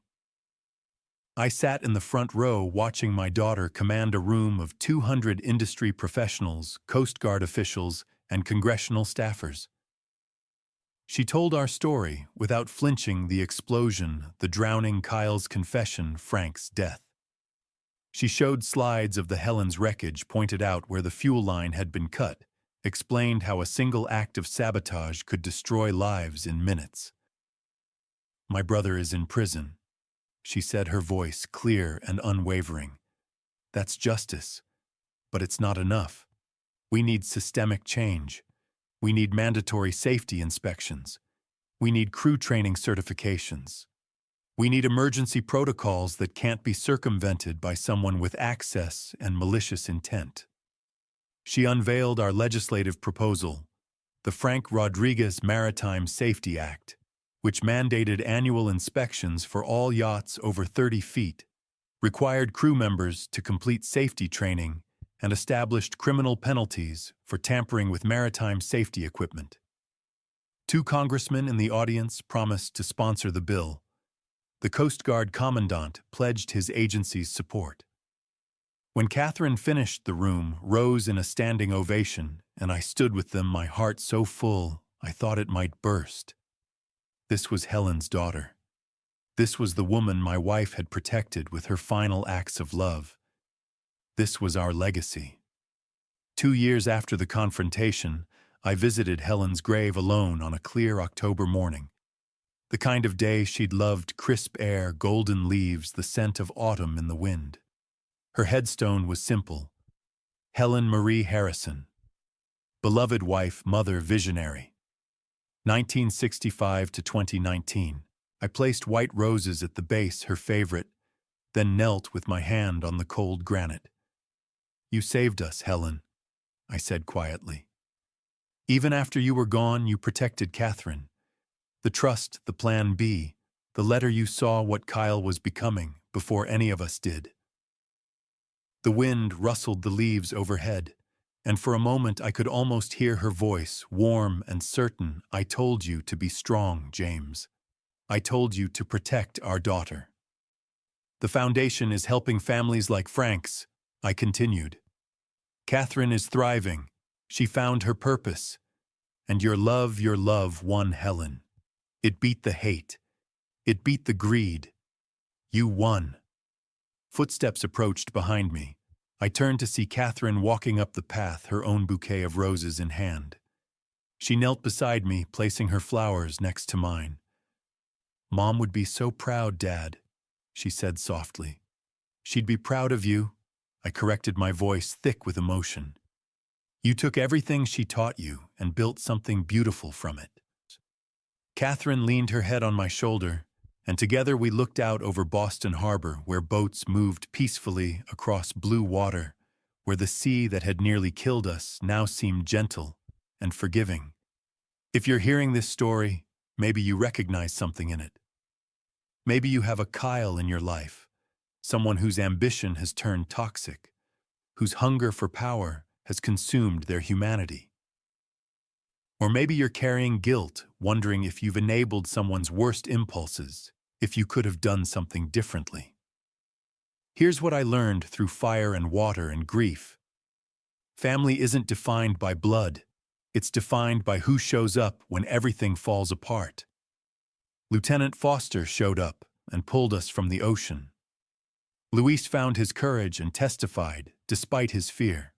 I sat in the front row watching my daughter command a room of 200 industry professionals, Coast Guard officials, and congressional staffers. She told our story without flinching: the explosion, the drowning, Kyle's confession, Frank's death. She showed slides of the Helen's wreckage, pointed out where the fuel line had been cut, explained how a single act of sabotage could destroy lives in minutes. "My brother is in prison," she said, her voice clear and unwavering. "That's justice, but it's not enough. We need systemic change. We need mandatory safety inspections. We need crew training certifications. We need emergency protocols that can't be circumvented by someone with access and malicious intent." She unveiled our legislative proposal, the Frank Rodriguez Maritime Safety Act, which mandated annual inspections for all yachts over 30 feet, required crew members to complete safety training, and established criminal penalties for tampering with maritime safety equipment. 2 congressmen in the audience promised to sponsor the bill. The Coast Guard commandant pledged his agency's support. When Catherine finished, the room rose in a standing ovation, and I stood with them, my heart so full I thought it might burst. This was Helen's daughter. This was the woman my wife had protected with her final acts of love. This was our legacy. 2 years after the confrontation, I visited Helen's grave alone on a clear October morning. The kind of day she'd loved: crisp air, golden leaves, the scent of autumn in the wind. Her headstone was simple: Helen Marie Harrison. Beloved wife, mother, visionary. 1965 to 2019. I placed white roses at the base, her favorite, then knelt with my hand on the cold granite. "You saved us, Helen," I said quietly. "Even after you were gone, you protected Catherine. The trust, the plan B, the letter, you saw what Kyle was becoming before any of us did." The wind rustled the leaves overhead, and for a moment I could almost hear her voice, warm and certain. "I told you to be strong, James. I told you to protect our daughter. The foundation is helping families like Frank's," I continued. "Catherine is thriving. She found her purpose. And your love won, Helen. It beat the hate. It beat the greed. You won. Footsteps approached behind me. I turned to see Catherine walking up the path, her own bouquet of roses in hand. She knelt beside me, placing her flowers next to mine. "Mom would be so proud, Dad," she said softly. "She'd be proud of you," I corrected, my voice thick with emotion. "You took everything she taught you and built something beautiful from it." Catherine leaned her head on my shoulder, and together we looked out over Boston Harbor, where boats moved peacefully across blue water, where the sea that had nearly killed us now seemed gentle and forgiving. If you're hearing this story, maybe you recognize something in it. Maybe you have a Kyle in your life, someone whose ambition has turned toxic, whose hunger for power has consumed their humanity. Or maybe you're carrying guilt, wondering if you've enabled someone's worst impulses, if you could have done something differently. Here's what I learned through fire and water and grief. Family isn't defined by blood. It's defined by who shows up when everything falls apart. Lieutenant Foster showed up and pulled us from the ocean. Luis found his courage and testified, despite his fear.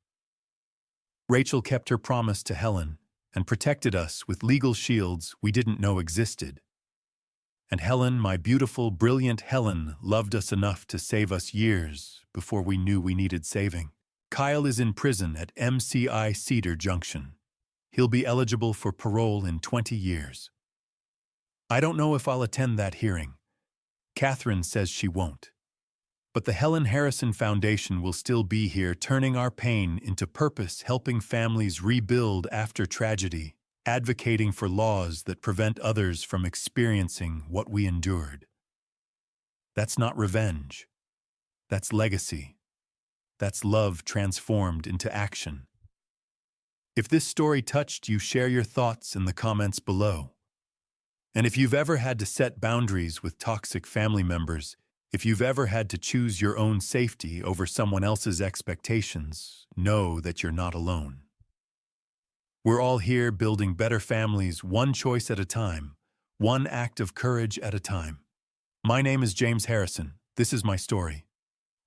Rachel kept her promise to Helen and protected us with legal shields we didn't know existed. And Helen, my beautiful, brilliant Helen, loved us enough to save us years before we knew we needed saving. Kyle is in prison at MCI Cedar Junction. He'll be eligible for parole in 20 years. I don't know if I'll attend that hearing. Catherine says she won't. But the Helen Harrison Foundation will still be here, turning our pain into purpose, helping families rebuild after tragedy, advocating for laws that prevent others from experiencing what we endured. That's not revenge. That's legacy. That's love transformed into action. If this story touched you, share your thoughts in the comments below. And if you've ever had to set boundaries with toxic family members, if you've ever had to choose your own safety over someone else's expectations, know that you're not alone. We're all here building better families, one choice at a time, one act of courage at a time. My name is James Harrison. This is my story.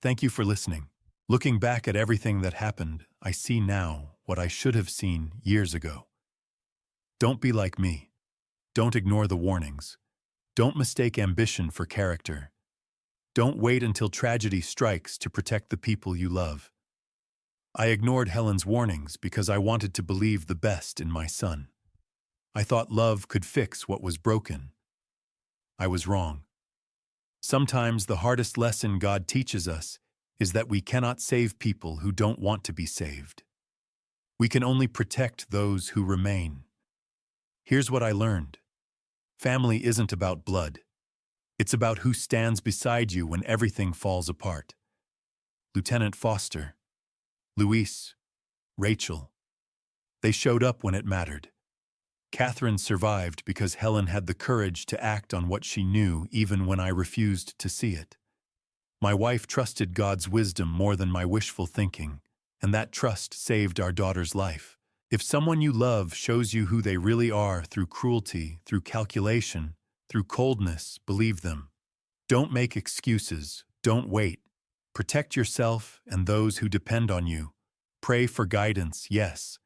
Thank you for listening. Looking back at everything that happened, I see now what I should have seen years ago. Don't be like me. Don't ignore the warnings. Don't mistake ambition for character. Don't wait until tragedy strikes to protect the people you love. I ignored Helen's warnings because I wanted to believe the best in my son. I thought love could fix what was broken. I was wrong. Sometimes the hardest lesson God teaches us is that we cannot save people who don't want to be saved. We can only protect those who remain. Here's what I learned. Family isn't about blood. It's about who stands beside you when everything falls apart. Lieutenant Foster, Luis, Rachel. They showed up when it mattered. Catherine survived because Helen had the courage to act on what she knew even when I refused to see it. My wife trusted God's wisdom more than my wishful thinking, and that trust saved our daughter's life. If someone you love shows you who they really are through cruelty, through calculation, through coldness, believe them. Don't make excuses. Don't wait. Protect yourself and those who depend on you. Pray for guidance, yes.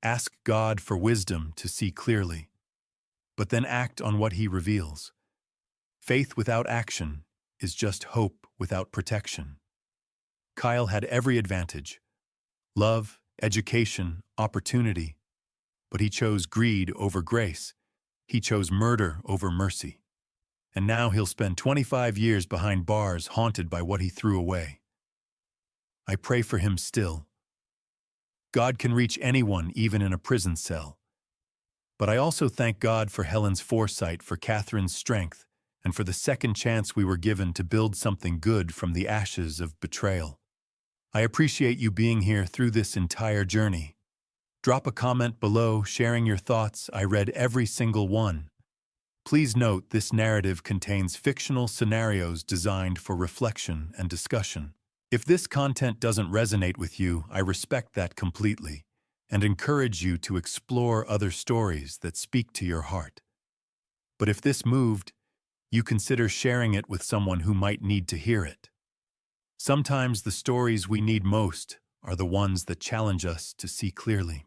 Ask God for wisdom to see clearly. But then act on what He reveals. Faith without action is just hope without protection. Kyle had every advantage. Love, education, opportunity. But he chose greed over grace. He chose murder over mercy. And now he'll spend 25 years behind bars, haunted by what he threw away. I pray for him still. God can reach anyone, even in a prison cell. But I also thank God for Helen's foresight, for Catherine's strength, and for the second chance we were given to build something good from the ashes of betrayal. I appreciate you being here through this entire journey. Drop a comment below, sharing your thoughts. I read every single one. Please note this narrative contains fictional scenarios designed for reflection and discussion. If this content doesn't resonate with you, I respect that completely and encourage you to explore other stories that speak to your heart. But if this moved, you consider sharing it with someone who might need to hear it. Sometimes the stories we need most are the ones that challenge us to see clearly.